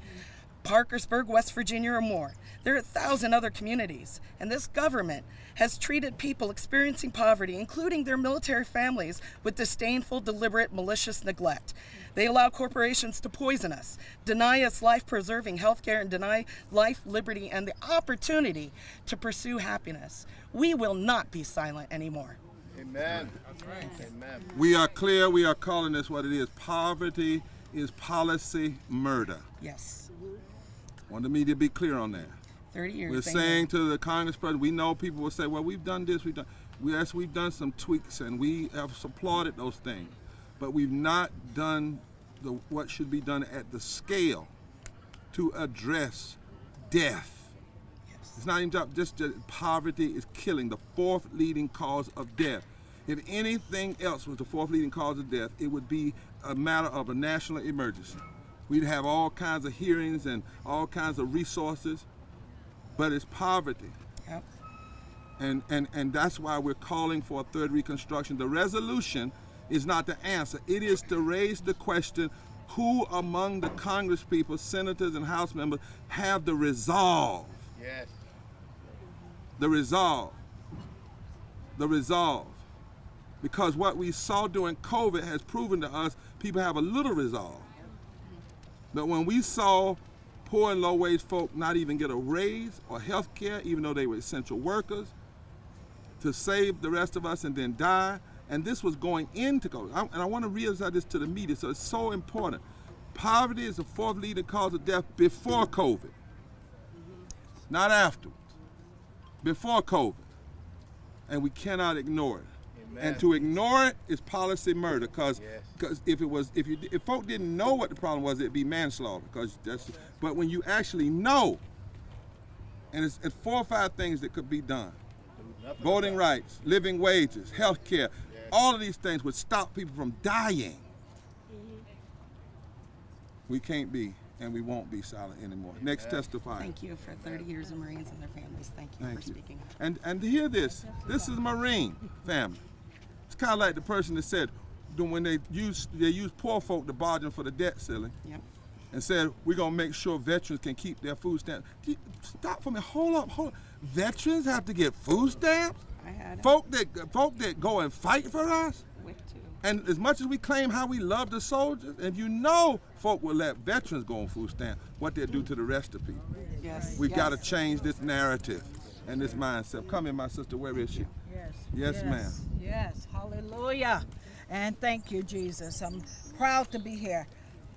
Parkersburg, West Virginia, or more. There are 1,000 other communities, and this government has treated people experiencing poverty, including their military families, with disdainful, deliberate, malicious neglect. They allow corporations to poison us, deny us life-preserving health care, and deny life, liberty, and the opportunity to pursue happiness. We will not be silent anymore. Amen. That's right. Amen. We are clear. We are calling this what it is. Poverty is policy murder. Yes. I want the media to be clear on that. 30 years. We're saying to the Congress president, we know people will say, well, we've done this, we've done some tweaks, and we have applauded those things. But we've not done what should be done at the scale to address death. Yes. It's not even just poverty is killing, the fourth leading cause of death. If anything else was the fourth leading cause of death, it would be a matter of a national emergency. We'd have all kinds of hearings and all kinds of resources, but it's poverty. Yep. And that's why we're calling for a third Reconstruction. The resolution is not the answer. It is to raise the question, who among the Congress people, senators and House members, have the resolve? Yes. The resolve. The resolve. Because what we saw during COVID has proven to us people have a little resolve. But when we saw poor and low-wage folk not even get a raise or health care, even though they were essential workers, to save the rest of us and then die, and this was going into COVID. And I want to realize this to the media, so it's so important. Poverty is the fourth leading cause of death before COVID, not afterwards, before COVID. And we cannot ignore it. Amen. And to ignore it is policy murder, because if folk didn't know what the problem was, it'd be manslaughter. But when you actually know, and it's 4 or 5 things that could be done: voting rights, living wages, health care, all of these things would stop people from dying. We can't be, and we won't be silent anymore. Next testifier. Thank you for 30 years of Marines and their families. Thank you for speaking up. And to hear this is a Marine family. It's kind of like the person that said, when they use poor folk to bargain for the debt ceiling, and said, we're gonna make sure veterans can keep their food stamps. Stop for me, hold up. Veterans have to get food stamps? I had it. Folk that go and fight for us? And as much as we claim how we love the soldiers, if you know folk will let veterans go on food stamps, what they'll do to the rest of people. Yes. We've got to change this narrative and this mindset. Come in, my sister, where is she? Yes, ma'am. Yes, hallelujah. And thank you, Jesus. I'm proud to be here.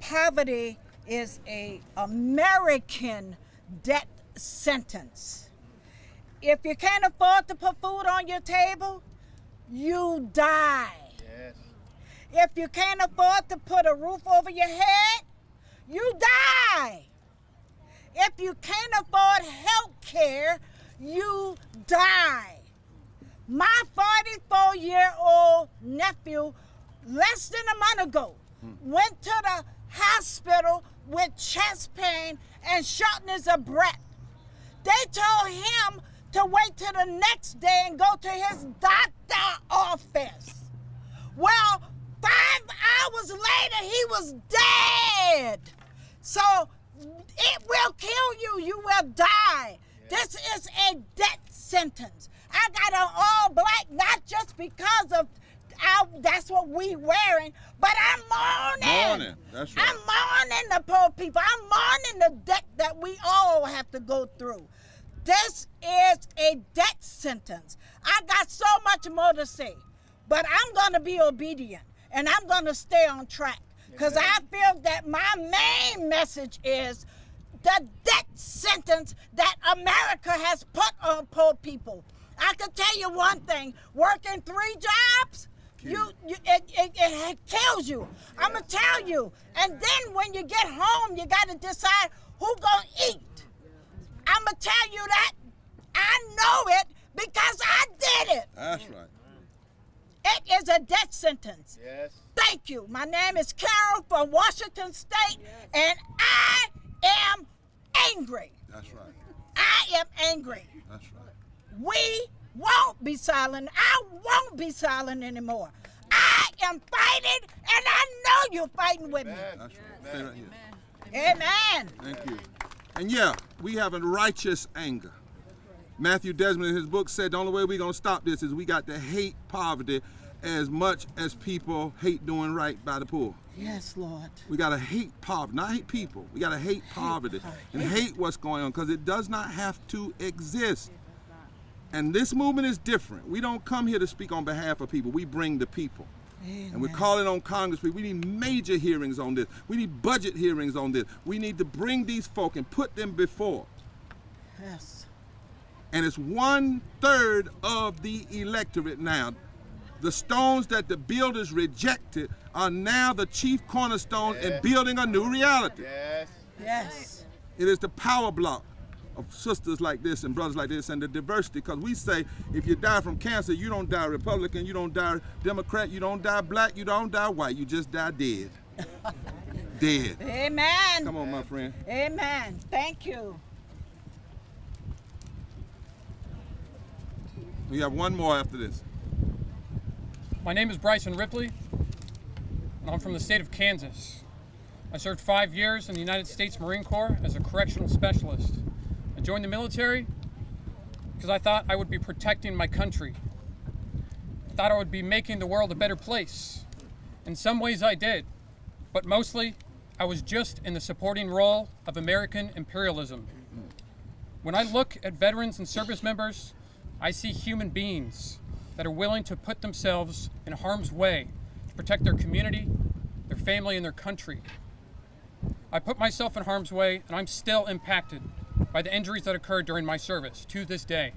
Poverty is an American death sentence. If you can't afford to put food on your table, you die. Yes. If you can't afford to put a roof over your head, you die. If you can't afford health care, you die. My 44-year-old nephew, less than a month ago, went to the hospital with chest pain and shortness of breath. They told him to wait till the next day and go to his doctor's office. Well, 5 hours later, he was dead. So it will kill you. You will die. This is a death sentence. I got an all black, not just because of that's what we wearing, but I'm mourning. That's right. I'm mourning the poor people. I'm mourning the debt that we all have to go through. This is a death sentence. I got so much more to say, but I'm going to be obedient, and I'm going to stay on track, because I feel that my main message is the death sentence that America has put on poor people. I can tell you one thing, working 3 jobs, it kills you. I'm going to tell you. And then when you get home, you got to decide who going to eat. I'm going to tell you that. I know it because I did it. That's right. It is a death sentence. Yes. Thank you. My name is Carol from Washington State, and I am angry. That's right. I am angry. That's right. We won't be silent. I won't be silent anymore. I am fighting, and I know you're fighting with me. That's right. Stay right here. Amen. Thank you. And yeah, we have a righteous anger. Matthew Desmond in his book said the only way we're going to stop this is we got to hate poverty as much as people hate doing right by the poor. Yes, Lord. We got to hate poverty, not hate people. We got to hate poverty and hate what's going on because it does not have to exist. And this movement is different. We don't come here to speak on behalf of people. We bring the people. Amen. And we're calling on Congress. We need major hearings on this. We need budget hearings on this. We need to bring these folk and put them before. Yes. And it's 1/3 of the electorate now. The stones that the builders rejected are now the chief cornerstone in building a new reality. Yes. Yes. It is the power block of sisters like this and brothers like this and the diversity, because we say if you die from cancer, you don't die Republican, you don't die Democrat, you don't die black, you don't die white, you just die dead. Dead. Amen. Come on, my friend. Amen. Thank you. We have one more after this. My name is Bryson Ripley, and I'm from the state of Kansas. I served 5 years in the United States Marine Corps as a correctional specialist. I joined the military because I thought I would be protecting my country. I thought I would be making the world a better place. In some ways I did, but mostly I was just in the supporting role of American imperialism. When I look at veterans and service members, I see human beings that are willing to put themselves in harm's way to protect their community, their family, and their country. I put myself in harm's way, and I'm still impacted by the injuries that occurred during my service to this day.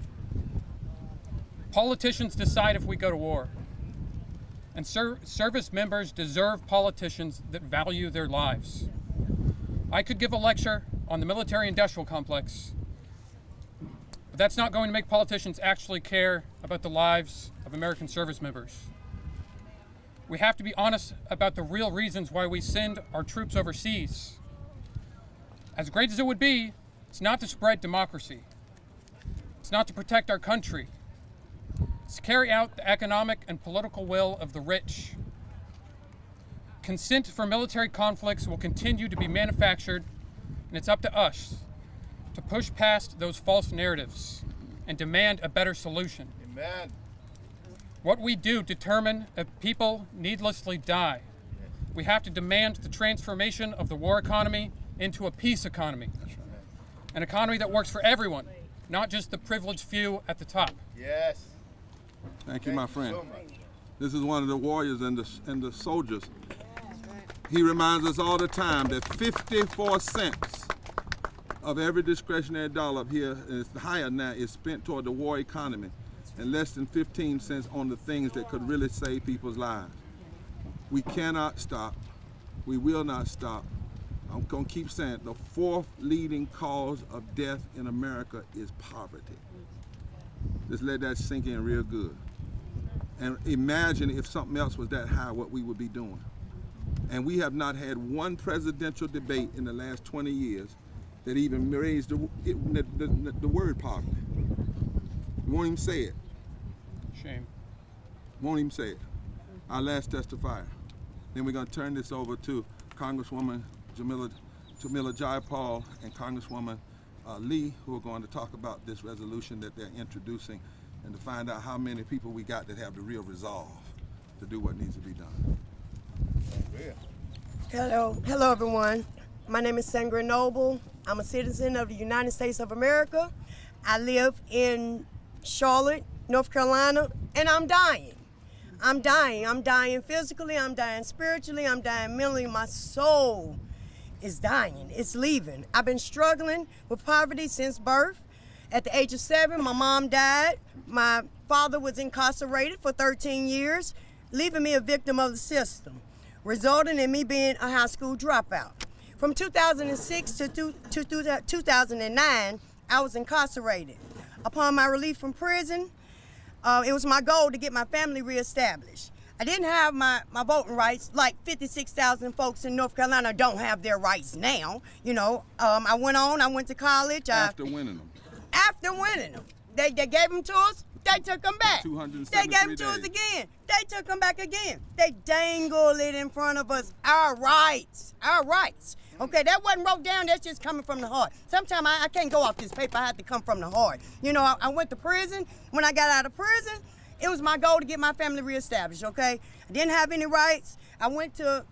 Politicians decide if we go to war, and service members deserve politicians that value their lives. I could give a lecture on the military-industrial complex, but that's not going to make politicians actually care about the lives of American service members. We have to be honest about the real reasons why we send our troops overseas. As great as it would be, it's not to spread democracy. It's not to protect our country. It's to carry out the economic and political will of the rich. Consent for military conflicts will continue to be manufactured, and it's up to us to push past those false narratives and demand a better solution. Amen. What we do determine if people needlessly die. We have to demand the transformation of the war economy into a peace economy. An economy that works for everyone, not just the privileged few at the top. Yes. Thank you, my friend. So much. This is one of the warriors and the soldiers. He reminds us all the time that 54 cents of every discretionary dollar up here, and it's higher now, is spent toward the war economy, and less than 15 cents on the things that could really save people's lives. We cannot stop. We will not stop. I'm going to keep saying it. The fourth leading cause of death in America is poverty. Just let that sink in real good. And imagine if something else was that high, what we would be doing. And we have not had one presidential debate in the last 20 years that even raised the word poverty. You won't even say it. Shame. Won't even say it. Our last testifier. Then we're going to turn this over to Congresswoman Jamila Jayapal and Congresswoman Lee, who are going to talk about this resolution that they're introducing and to find out how many people we got that have the real resolve to do what needs to be done. Hello everyone. My name is Sandra Noble. I'm a citizen of the United States of America. I live in Charlotte, North Carolina, and I'm dying. I'm dying physically, I'm dying spiritually, I'm dying mentally. My soul is dying, it's leaving. I've been struggling with poverty since birth. At the age of 7, my mom died. My father was incarcerated for 13 years, leaving me a victim of the system, resulting in me being a high school dropout. From 2006 to 2009, I was incarcerated. Upon my release from prison, it was my goal to get my family reestablished. I didn't have my voting rights like 56,000 folks in North Carolina don't have their rights now. You know, I went to college. After winning them. After winning them. They gave them to us, they took them back. 273 They gave them to us again, they took them back again. They dangle it in front of us, our rights, our rights. Okay, that wasn't wrote down, that's just coming from the heart. Sometimes I can't go off this paper, I have to come from the heart. You know, I went to prison. When I got out of prison, it was my goal to get my family reestablished, okay? I didn't have any rights. I went to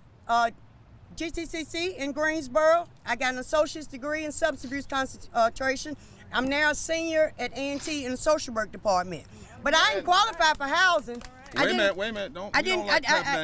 GTCC in Greensboro. I got an associate's degree in substance abuse concentration. I'm now a senior at A&T in the social work department. But I didn't qualify for housing. Wait a minute.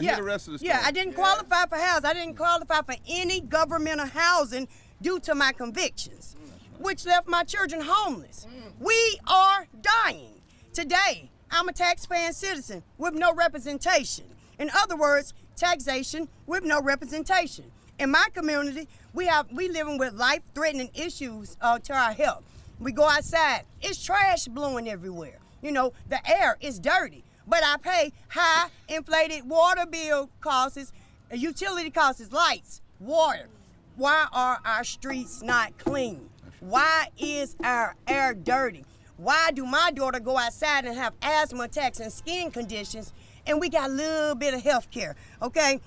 Hear the rest of the story. Yeah, I didn't qualify for housing. I didn't qualify for any governmental housing due to my convictions, which left my children homeless. We are dying. Today, I'm a taxpaying citizen with no representation. In other words, taxation with no representation. In my community, we living with life-threatening issues to our health. We go outside, it's trash blowing everywhere. You know, the air is dirty, but I pay high inflated water bill costs, utility costs, lights, water. Why are our streets not clean? Why is our air dirty? Why do my daughter go outside and have asthma attacks and skin conditions, and we got a little bit of health care, okay?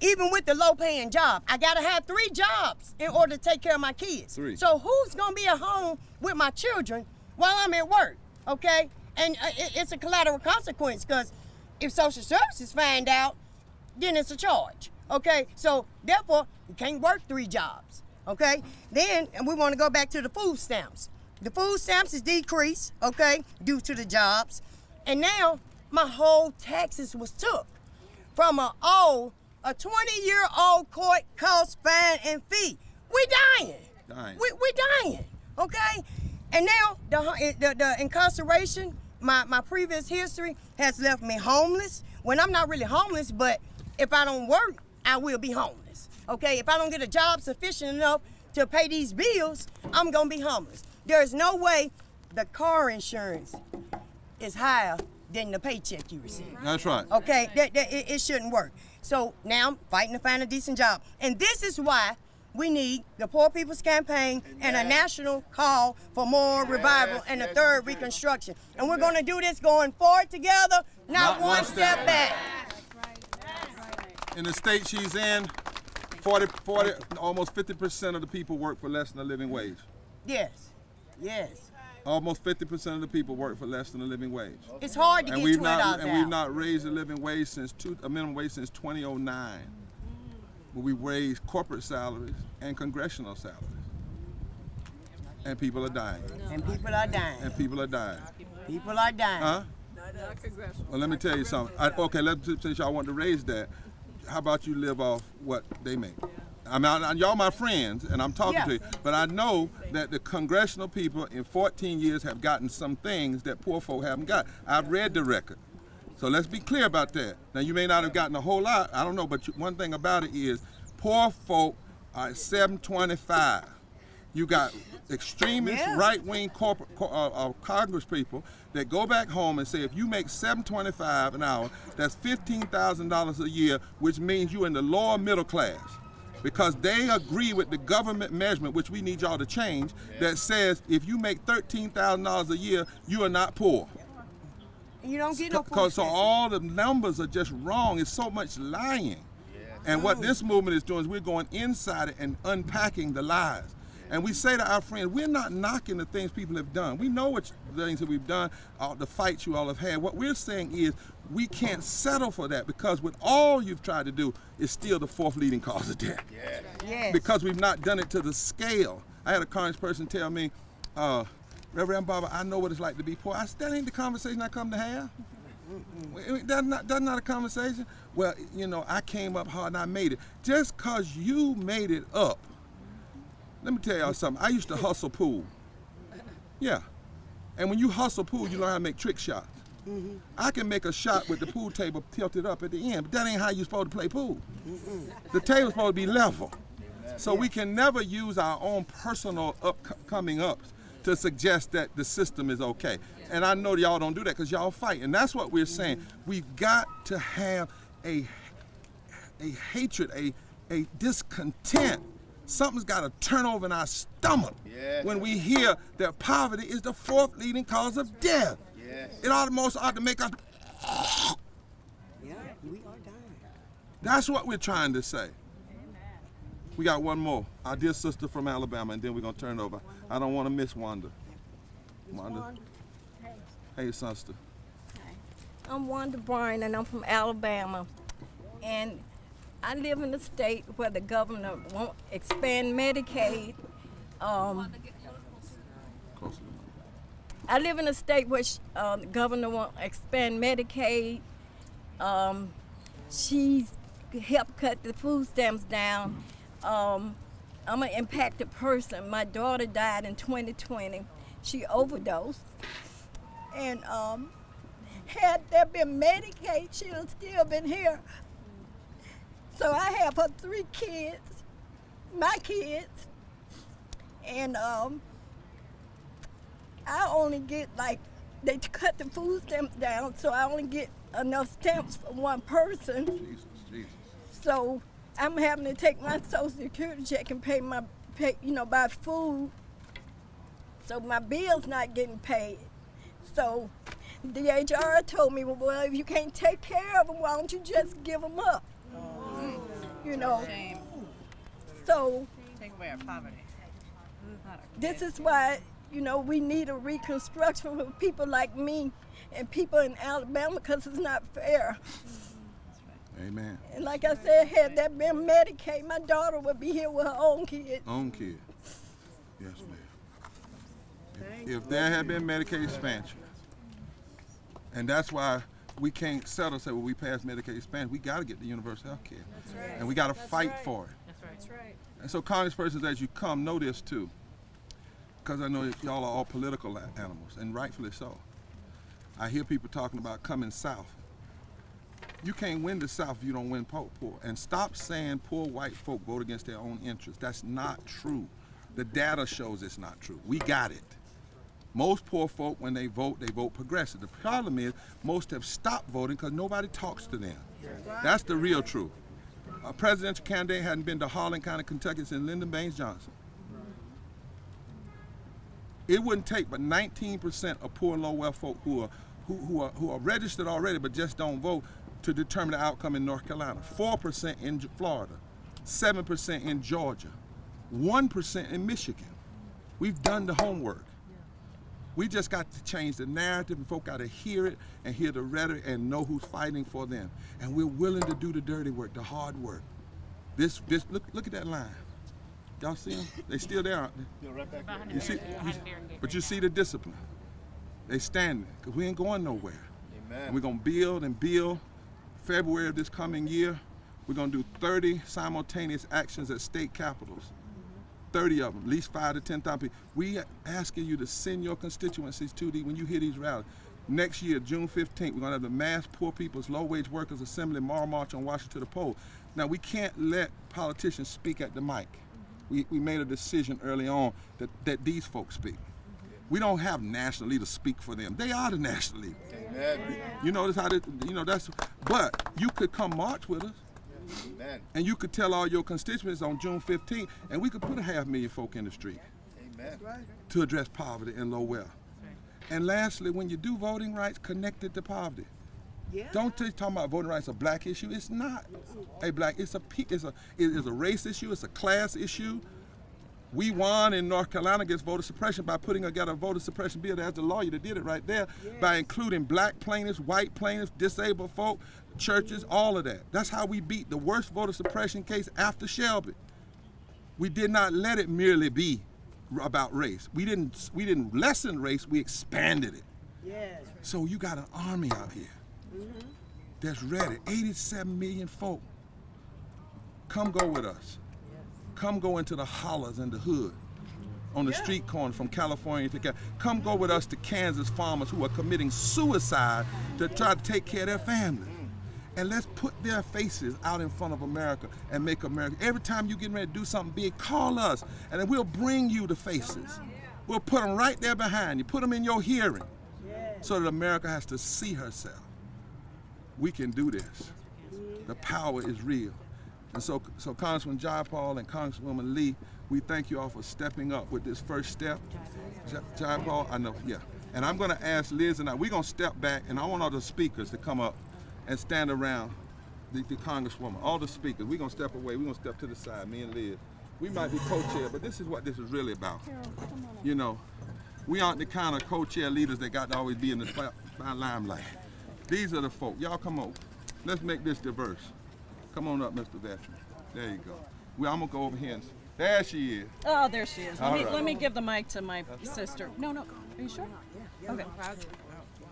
Even with the low-paying job, I gotta have 3 jobs in order to take care of my kids. 3. So who's gonna be at home with my children while I'm at work, okay? And it's a collateral consequence, because if social services find out, then it's a charge, okay? So therefore, you can't work 3 jobs, okay? Then, and we wanna go back to the food stamps. The food stamps is decreased, okay, due to the jobs. And now, my whole taxes was took from a 20-year-old court cost, fine, and fee. We dying. We dying, okay? And now, the incarceration, my previous history has left me homeless. When I'm not really homeless, but if I don't work, I will be homeless, okay? If I don't get a job sufficient enough to pay these bills, I'm gonna be homeless. There's no way the car insurance is higher than the paycheck you receive. That's right. Okay, it shouldn't work. So now I'm fighting to find a decent job. And this is why we need the Poor People's Campaign and a national call for more revival and a third reconstruction. And we're gonna do this going forward together, not one step back. In the state she's in, almost 50% of the people work for less than a living wage. Yes. Almost 50% of the people work for less than a living wage. It's hard to get $20 out. And we've not raised the living wage a minimum wage since 2009. When we raised corporate salaries and congressional salaries. And people are dying. People are dying. Huh? Well, let me tell you something. Since y'all want to raise that, how about you live off what they make? Y'all my friends, and I'm talking to you, but I know that the congressional people in 14 years have gotten some things that poor folk haven't got. I've read the record. So let's be clear about that. Now, you may not have gotten a whole lot, I don't know, but one thing about it is poor folk are at 725. You got extremist right-wing Congress people that go back home and say, if you make $7.25 an hour, that's $15,000 a year, which means you're in the lower middle class. Because they agree with the government measurement, which we need y'all to change, that says if you make $13,000 a year, you are not poor. You don't get no food. So all the numbers are just wrong. It's so much lying. And what this movement is doing is we're going inside it and unpacking the lies. And we say to our friends, we're not knocking the things people have done. We know what things that we've done, the fights you all have had. What we're saying is we can't settle for that, because with all you've tried to do is still the 4th leading cause of death. Yes. Because we've not done it to the scale. I had a congressperson tell me, Reverend Barber, I know what it's like to be poor. I said, that ain't the conversation I come to have. That's not a conversation. Well, you know, I came up hard and I made it. Just because you made it up, let me tell y'all something. I used to hustle pool. Yeah. And when you hustle pool, you learn how to make trick shots. I can make a shot with the pool table tilted up at the end, but that ain't how you're supposed to play pool. The table's supposed to be level. So we can never use our own personal coming ups to suggest that the system is okay. And I know y'all don't do that because y'all fight. And that's what we're saying. We've got to have a hatred, a discontent. Something's got to turn over in our stomach when we hear that poverty is the 4th leading cause of death. It almost ought to make us. Yeah, we are dying. That's what we're trying to say. We got one more. Our dear sister from Alabama, and then we're going to turn it over. I don't want to miss Wanda. Wanda. Hey, sister. I'm Wanda Bryan, and I'm from Alabama. And I live in a state where the governor won't expand Medicaid. I live in a state where the governor won't expand Medicaid. She's helped cut the food stamps down. I'm an impacted person. My daughter died in 2020. She overdosed. And had there been Medicaid, she'd have still been here. So I have her 3 kids, my kids, and I only get they cut the food stamps down, so I only get enough stamps for one person. Jesus. So I'm having to take my Social Security check and buy food. So my bill's not getting paid. So DHR told me, well, if you can't take care of them, why don't you just give them up? Shame. So Take away our poverty. this is why, we need a reconstruction for people like me and people in Alabama, because it's not fair. Amen. And like I said, had that been Medicaid, my daughter would be here with her own kids. Own kids. Yes, ma'am. If there had been Medicaid expansion, and that's why we can't settle, say, well, we passed Medicaid expansion. We got to get the universal health care. Right. And we got to fight for it. That's right. And so congresspersons, as you come, know this too, because I know that y'all are all political animals, and rightfully so. I hear people talking about coming south. You can't win the South if you don't win poor. And stop saying poor white folk vote against their own interests. That's not true. The data shows it's not true. We got it. Most poor folk, when they vote progressive. The problem is most have stopped voting because nobody talks to them. That's the real truth. A presidential candidate hadn't been to Harlan County, Kentucky since Lyndon Baines Johnson. It wouldn't take but 19% of poor and low wealth folk who are registered already but just don't vote to determine the outcome in North Carolina. 4% in Florida, 7% in Georgia, 1% in Michigan. We've done the homework. We just got to change the narrative, and folk got to hear it and hear the rhetoric and know who's fighting for them. And we're willing to do the dirty work, the hard work. Look at that line. Y'all see them? They still there, aren't they? Right back there. You see, but you see the discipline. They standing, because we ain't going nowhere. Amen. And we're going to build and build. February of this coming year, we're going to do 30 simultaneous actions at state capitals. 30 of them, at least 5 to 10,000 people. We are asking you to send your constituencies to when you hear these rallies. Next year, June 15th, we're going to have the Mass Poor People's Low-Wage Workers Assembly Moral March on Washington to the Poll. Now, we can't let politicians speak at the mic. We made a decision early on that these folks speak. We don't have national leaders speak for them. They are the national leaders. Amen. You notice how but you could come march with us. Amen. And you could tell all your constituents on June 15th, and we could put 500,000 folk in the street. Amen. To address poverty and low wealth. And lastly, when you do voting rights, connect it to poverty. Yeah. Don't talk about voting rights a black issue. It's not a black. It's a race issue. It's a class issue. We won in North Carolina against voter suppression by putting together a voter suppression bill. There's the lawyer that did it right there, by including black plaintiffs, white plaintiffs, disabled folk, churches, all of that. That's how we beat the worst voter suppression case after Shelby. We did not let it merely be about race. We didn't lessen race. We expanded it. Yes. So you got an army out here that's ready. 87 million folk. Come go with us. Come go into the hollers and the hood, on the street corner from California to California. Come go with us to Kansas farmers who are committing suicide to try to take care of their families. And let's put their faces out in front of America and make America. Every time you get ready to do something big, call us, and then we'll bring you the faces. We'll put them right there behind you. Put them in your hearing so that America has to see herself. We can do this. The power is real. And so Congressman Jayapal and Congresswoman Lee, we thank you all for stepping up with this first step. Jayapal, I know, yeah. And I'm gonna ask Liz and we're gonna step back, and I want all the speakers to come up and stand around the Congresswoman, all the speakers. We're gonna step away, we're gonna step to the side, me and Liz. We might be co-chair, but this is what this is really about. You know, we aren't the kind of co-chair leaders that got to always be in the limelight. These are the folk. Y'all come over. Let's make this diverse. Come on up, Mr. Veteran. There you go. Well, I'm gonna go over here and there she is. Oh, there she is. All right. Let me give the mic to my sister. No. Are you sure? Okay.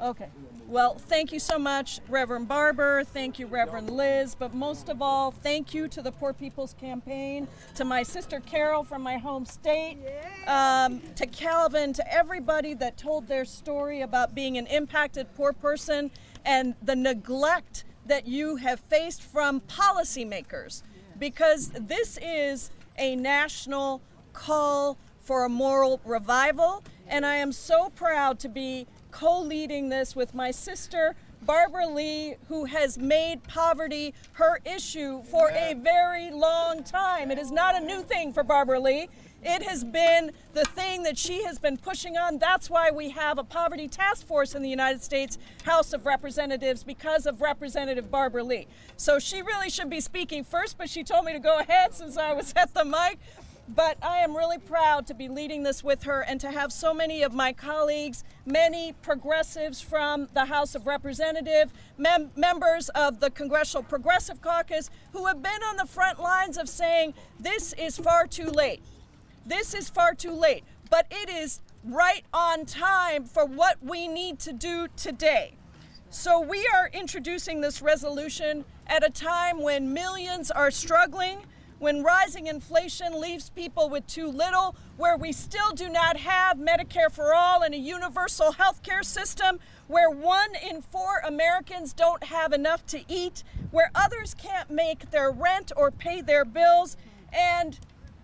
Okay. Well, thank you so much, Reverend Barber. Thank you, Reverend Liz. But most of all, thank you to the Poor People's Campaign, to my sister Carol from my home state, to Calvin, to everybody that told their story about being an impacted poor person and the neglect that you have faced from policymakers. Because this is a national call for a moral revival, and I am so proud to be co-leading this with my sister, Barbara Lee, who has made poverty her issue for a very long time. It is not a new thing for Barbara Lee. It has been the thing that she has been pushing on. That's why we have a poverty task force in the United States House of Representatives, because of Representative Barbara Lee. So she really should be speaking first, but she told me to go ahead since I was at the mic. But I am really proud to be leading this with her and to have so many of my colleagues, many progressives from the House of Representatives, members of the Congressional Progressive Caucus, who have been on the front lines of saying, this is far too late. This is far too late, but it is right on time for what we need to do today. So we are introducing this resolution at a time when millions are struggling, when rising inflation leaves people with too little, where we still do not have Medicare for all and a universal health care system, where 1 in 4 Americans don't have enough to eat, where others can't make their rent or pay their bills, and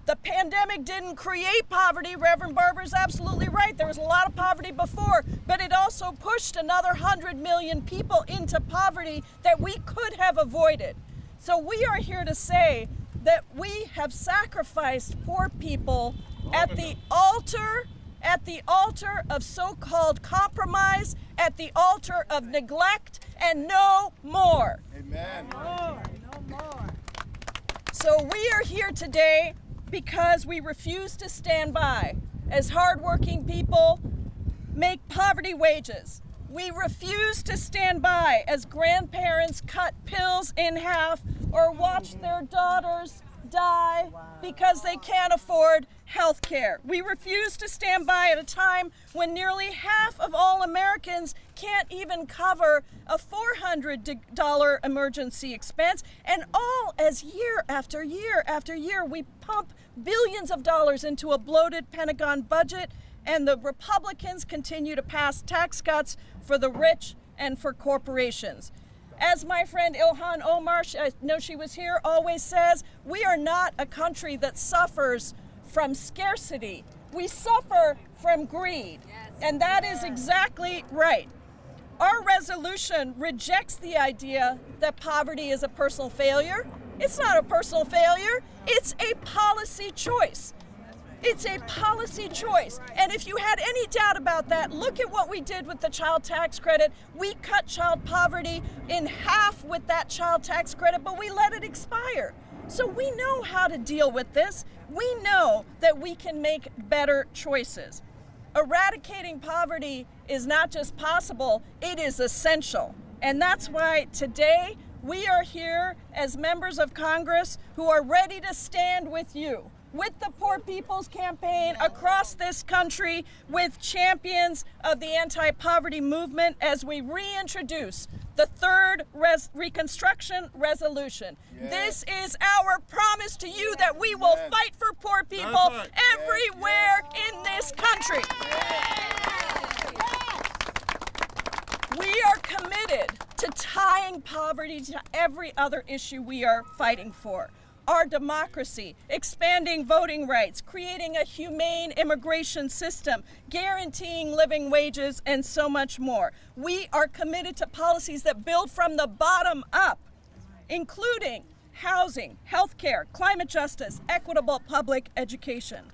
the pandemic didn't create poverty. Reverend Barber is absolutely right. There was a lot of poverty before, but it also pushed another 100 million people into poverty that we could have avoided. So we are here to say that we have sacrificed poor people at the altar of so-called compromise, at the altar of neglect, and no more. Amen. No more. So we are here today because we refuse to stand by as hardworking people make poverty wages. We refuse to stand by as grandparents cut pills in half or watch their daughters die because they can't afford health care. We refuse to stand by at a time when nearly half of all Americans can't even cover a $400 emergency expense, and all as year after year after year we pump billions of dollars into a bloated Pentagon budget, and the Republicans continue to pass tax cuts for the rich and for corporations. As my friend Ilhan Omar, I know she was here, always says, we are not a country that suffers from scarcity. We suffer from greed. And that is exactly right. Our resolution rejects the idea that poverty is a personal failure. It's not a personal failure. It's a policy choice. It's a policy choice. And if you had any doubt about that, look at what we did with the child tax credit. We cut child poverty in half with that child tax credit, but we let it expire. So we know how to deal with this. We know that we can make better choices. Eradicating poverty is not just possible, it is essential. And that's why today we are here as members of Congress who are ready to stand with you, with the Poor People's Campaign across this country, with champions of the anti-poverty movement as we reintroduce the third Reconstruction Resolution. This is our promise to you that we will fight for poor people everywhere in this country. We are committed to tying poverty to every other issue we are fighting for. our democracy, expanding voting rights, creating a humane immigration system, guaranteeing living wages, and so much more. We are committed to policies that build from the bottom up, including housing, healthcare, climate justice, equitable public education.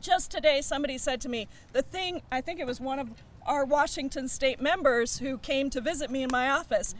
Just today, somebody said to me, I think it was one of our Washington State members who came to visit me in my office,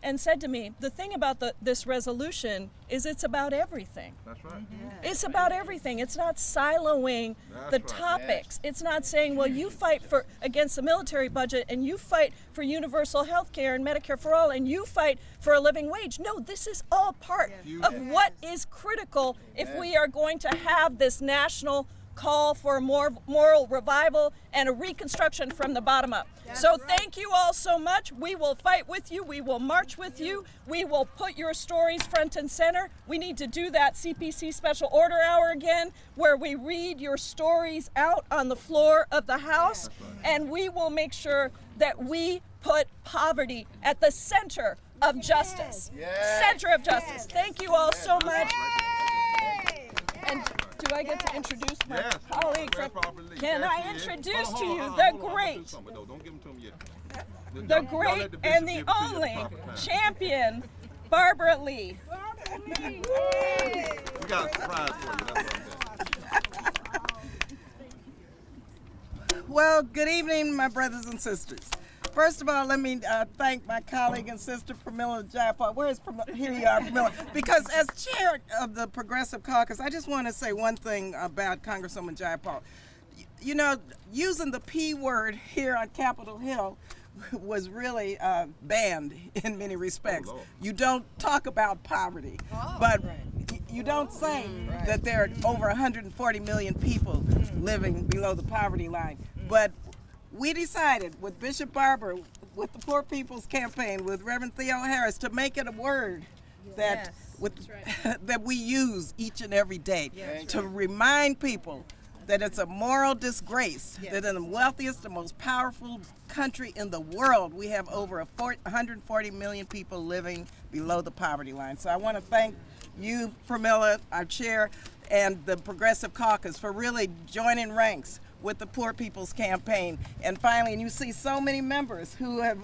and said to me, the thing about this resolution is it's about everything. That's right. It's about everything. It's not siloing the topics. It's not saying, well, you fight against the military budget, and you fight for universal health care and Medicare for all, and you fight for a living wage. No, this is all part of what is critical if we are going to have this national call for a more moral revival and a reconstruction from the bottom up. So thank you all so much. We will fight with you. We will march with you. We will put your stories front and center. We need to do that CPC special order hour again, where we read your stories out on the floor of the House, and we will make sure that we put poverty at the center of justice. Center of justice. Thank you all so much. And do I get to introduce my colleague? Can I introduce to you the great, and the only champion, Barbara Lee. We got a surprise for you. That's Well, good evening, my brothers and sisters. First of all, let me thank my colleague and sister, Pramila Jayapal. Where is Pramila? Here you are, Pramila. Because as chair of the Progressive Caucus, I just want to say one thing about Congresswoman Jayapal. You know, using the P word here on Capitol Hill was really banned in many respects. You don't talk about poverty, but you don't say that there are over 140 million people living below the poverty line. But we decided with Bishop Barber, with the Poor People's Campaign, with Reverend Theo Harris, to make it a word that that we use each and every day to remind people that it's a moral disgrace that in the wealthiest and most powerful country in the world, we have over 140 million people living below the poverty line. So I want to thank you, Pramila, our chair, and the Progressive Caucus for really joining ranks with the Poor People's Campaign. And finally, and you see so many members who have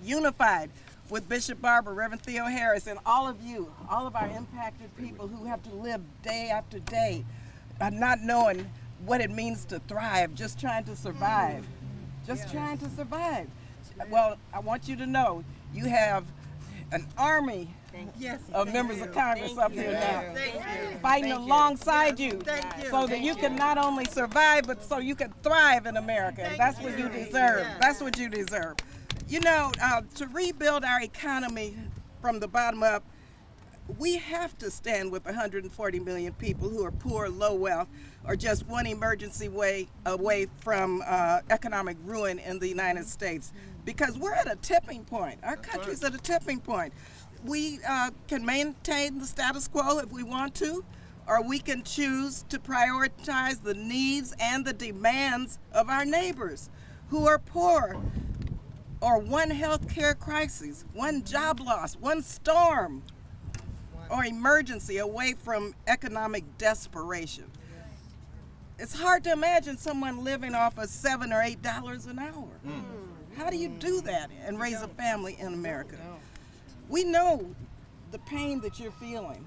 unified with Bishop Barber, Reverend Theo Harris, and all of you, all of our impacted people who have to live day after day, not knowing what it means to thrive, just trying to survive. Just trying to survive. Well, I want you to know you have an army of members of Congress up here now, fighting alongside you, so that you can not only survive, but so you can thrive in America. And that's what you deserve. That's what you deserve. You know, to rebuild our economy from the bottom up, we have to stand with 140 million people who are poor, low wealth, or just one emergency away from economic ruin in the United States. Because we're at a tipping point. Our country's at a tipping point. We can maintain the status quo if we want to, or we can choose to prioritize the needs and the demands of our neighbors who are poor, or one health care crisis, one job loss, one storm, or emergency away from economic desperation. It's hard to imagine someone living off of $7 or $8 an hour. How do you do that and raise a family in America? We know the pain that you're feeling.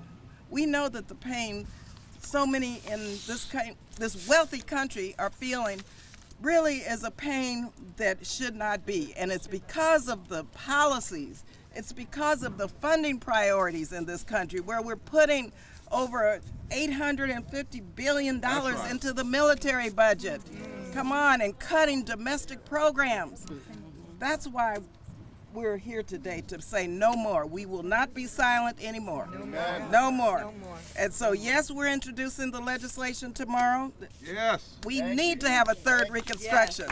We know that the pain so many in this wealthy country are feeling really is a pain that should not be. And it's because of the policies, it's because of the funding priorities in this country, where we're putting over $850 billion into the military budget. Come on, and cutting domestic programs. That's why we're here today, to say no more. We will not be silent anymore. No more. And so, yes, we're introducing the legislation tomorrow. Yes. We need to have a third Reconstruction.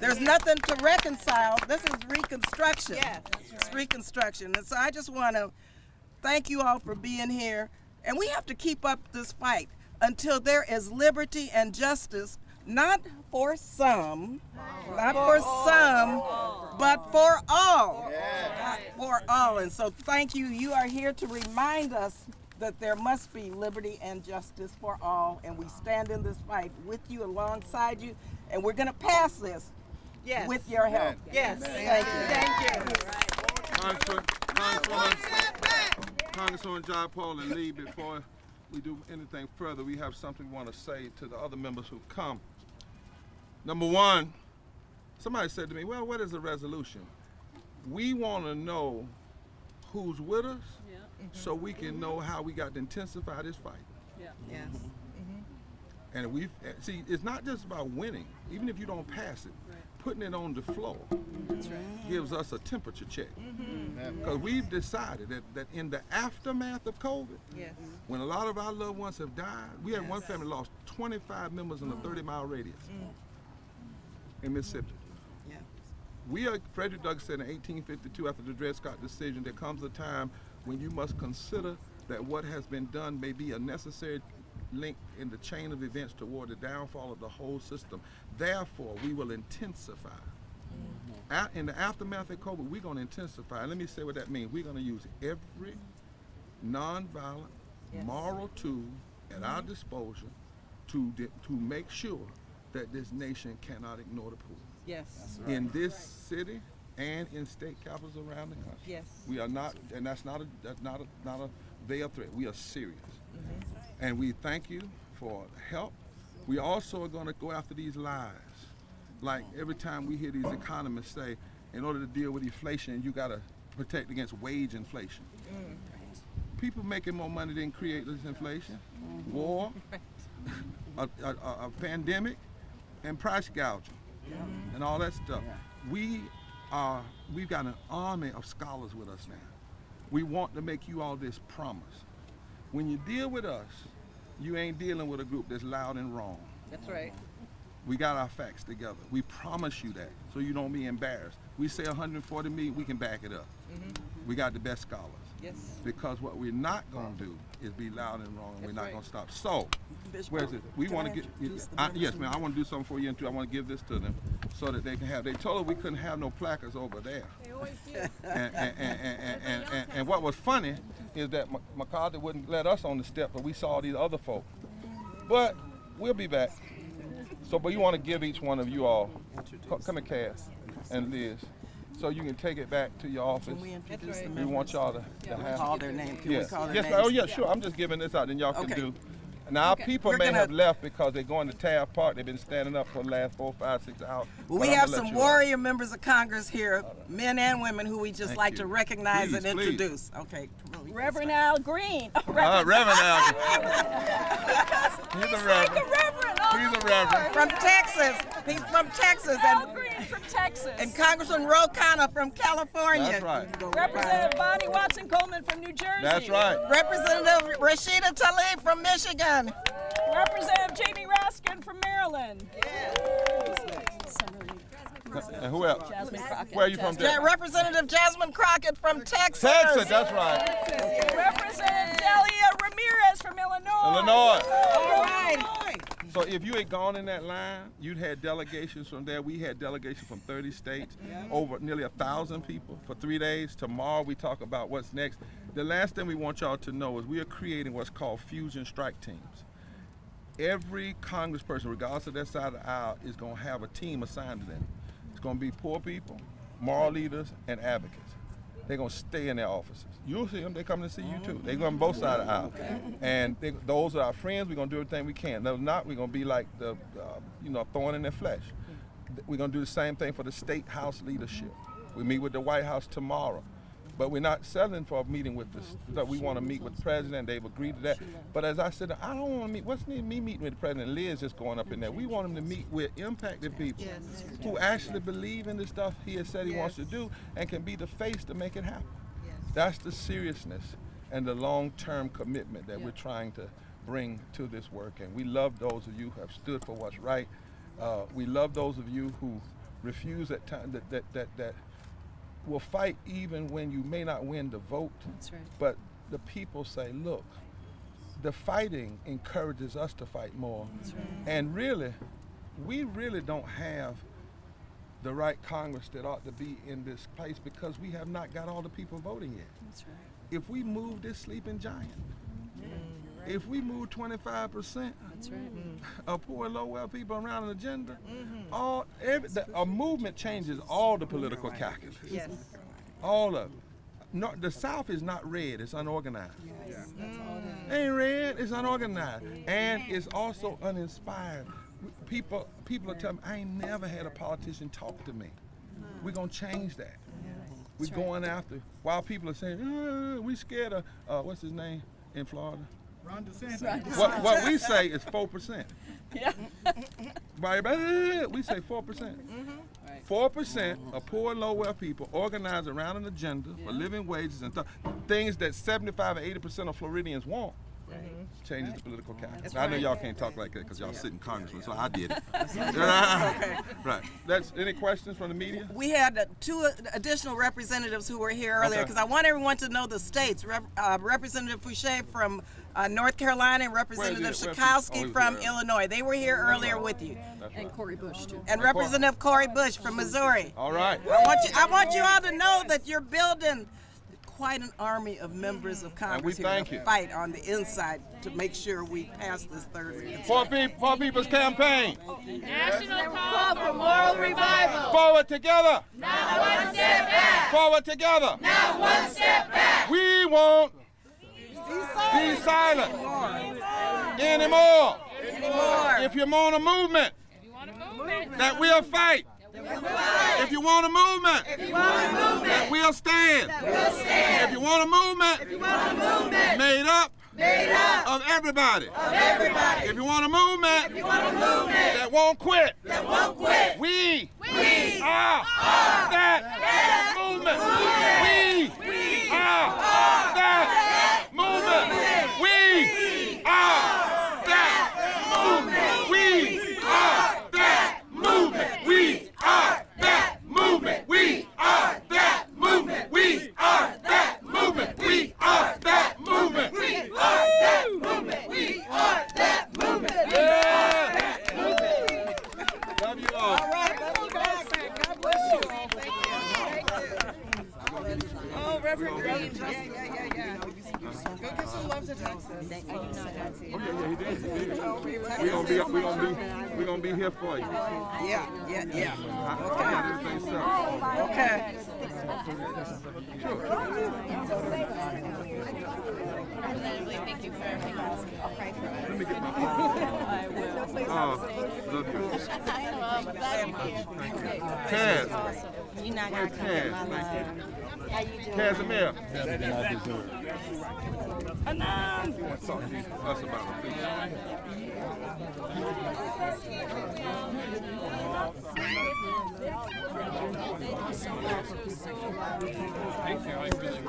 There's nothing to reconcile. This is Reconstruction. It's Reconstruction. And so I just want to thank you all for being here. And we have to keep up this fight until there is liberty and justice, not for some, but for all. For all. And so thank you. You are here to remind us that there must be liberty and justice for all, and we stand in this fight with you, alongside you, and we're going to pass this with your help. Yes. Thank you. Congresswoman John Paul and Lee, before we do anything further, we have something we want to say to the other members who come. Number one, somebody said to me, well, what is a resolution? We want to know who's with us so we can know how we got to intensify this fight. Yes. And see, it's not just about winning. Even if you don't pass it, putting it on the floor gives us a temperature check. Because we've decided that in the aftermath of COVID, when a lot of our loved ones have died, we had one family lost 25 members in a 30-mile radius in Mississippi. Frederick Douglass said in 1852, after the Dred Scott decision, there comes a time when you must consider that what has been done may be a necessary link in the chain of events toward the downfall of the whole system. Therefore, we will intensify. In the aftermath of COVID, we're going to intensify. And let me say what that means. We're going to use every nonviolent, moral tool at our disposal to make sure that this nation cannot ignore the poor. Yes. In this city and in state capitals around the country. Yes. We are not, and that's not a veiled threat. We are serious. And we thank you for help. We also are going to go after these lies. Like every time we hear these economists say, in order to deal with inflation, you got to protect against wage inflation. People making more money didn't create this inflation. War, a pandemic, and price gouging, and all that stuff. We've got an army of scholars with us now. We want to make you all this promise. When you deal with us, you ain't dealing with a group that's loud and wrong. That's right. We got our facts together. We promise you that, so you don't be embarrassed. We say 140 million, we can back it up. We got the best scholars. Yes. Because what we're not going to do is be loud and wrong, and we're not going to stop. So, where's it? We want to get, yes ma'am, I want to do something for you, and I want to give this to them so that they can have, they told us we couldn't have no placards over there. They always do. And what was funny is that McCarthy wouldn't let us on the step, but we saw these other folk. But we'll be back. So, but you want to give each one of you all, come here, Cass and Liz, so you can take it back to your office. Can we introduce them? We want y'all to have. Call their name. Can we call their yes, names? oh yeah, sure. I'm just giving this out, then y'all can do. Now, our people may have left because they're going to Taft Park. They've been standing up for the last 4, 5, 6 hours. Well, we have some warrior members of Congress here, men and women, who we just like to recognize and introduce. Okay. Reverend Al Green. Reverend Al Green. He's a reverend. He's a reverend. From Texas. He's from Texas. Al Green from Texas. And Congressman Ro Khanna from California. That's right. Representative Bonnie Watson Coleman from New Jersey. That's right. Representative Rashida Tlaib from Michigan. Representative Jamie Raskin from Maryland. And who else? Jasmine Crockett. Where are you from? Representative Jasmine Crockett from Texas. Texas, that's right. Representative Delia Ramirez from Illinois. Illinois. All right. So if you had gone in that line, you'd had delegations from there. We had delegations from 30 states, over nearly 1,000 people for 3 days. Tomorrow we talk about what's next. The last thing we want y'all to know is we are creating what's called fusion strike teams. Every congressperson, regardless of their side of the aisle, is going to have a team assigned to them. It's going to be poor people, moral leaders, and advocates. They're going to stay in their offices. You'll see them. They're coming to see you too. They're going to both sides of the aisle. And those are our friends. We're going to do everything we can. If not, we're going to be like the, thorn in their flesh. We're going to do the same thing for the state house leadership. We meet with the White House tomorrow. But we're not settling for a meeting with this. We want to meet with the president. They've agreed to that. But as I said, I don't want to meet. What's me meeting with the president? Liz just going up in there. We want him to meet with impacted people who actually believe in the stuff he has said he wants to do and can be the face to make it happen. That's the seriousness and the long-term commitment that we're trying to bring to this work. And we love those of you who have stood for what's right. We love those of you who refuse at times that will fight even when you may not win the vote. That's right. But the people say, look, the fighting encourages us to fight more. That's right. And really, we really don't have the right Congress that ought to be in this place because we have not got all the people voting yet. That's right. If we move this sleeping giant, If we move 25% of poor and low-wealth people around an agenda, a movement changes all the political calculus. Yes. All of it. No, the South is not red, it's unorganized. Ain't red, it's unorganized. And it's also uninspired. People are telling me, I ain't never had a politician talk to me. We're gonna change that. We're going after, while people are saying, we scared of, what's his name in Florida? Ron DeSantis. What we say is 4%. Yeah. We say 4%. 4% of poor and low-wealth people organized around an agenda for living wages and things that 75 or 80% of Floridians want. Changes the political calculus. I know y'all can't talk like that because y'all sit in Congressman, so I did it. Okay. Right. Any questions from the media? We had 2 additional representatives who were here earlier because I want everyone to know the states. Representative Fouché from North Carolina and Representative Schakowsky from Illinois. They were here earlier with you. And Corey Bush, too. And Representative Corey Bush from Missouri. All right. I want you all to know that you're building quite an army of members of Congress who will fight on the inside to make sure we pass this third reading. Poor People's Campaign. National call for moral revival. Forward together. Not one step back. Forward together. Not one step back. We won't be silent anymore. If you want a movement, that we'll fight. If you want a movement, that we'll stand. If you want a movement, made up of everybody. If you want a movement, that won't quit. We are that movement. We are that movement. We are that movement. We are that movement. We are that movement. We are that movement. We are that movement. We are that movement. We are that movement. We are that movement. Yeah. Love you all. All right, love you guys. God bless you. Thank you. Oh, Reverend Green. Yeah. Go give some love to Texas. We're gonna be here for you. Yeah. Okay. Thank you for everything. I'll pray for us. Let me get my I will. love you. I know, I'm glad you're here. Kaz. You're not gonna come get my love. How you doing? Casimir. Anam. That's about it. Thank you. I really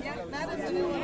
Yeah, that is a new one.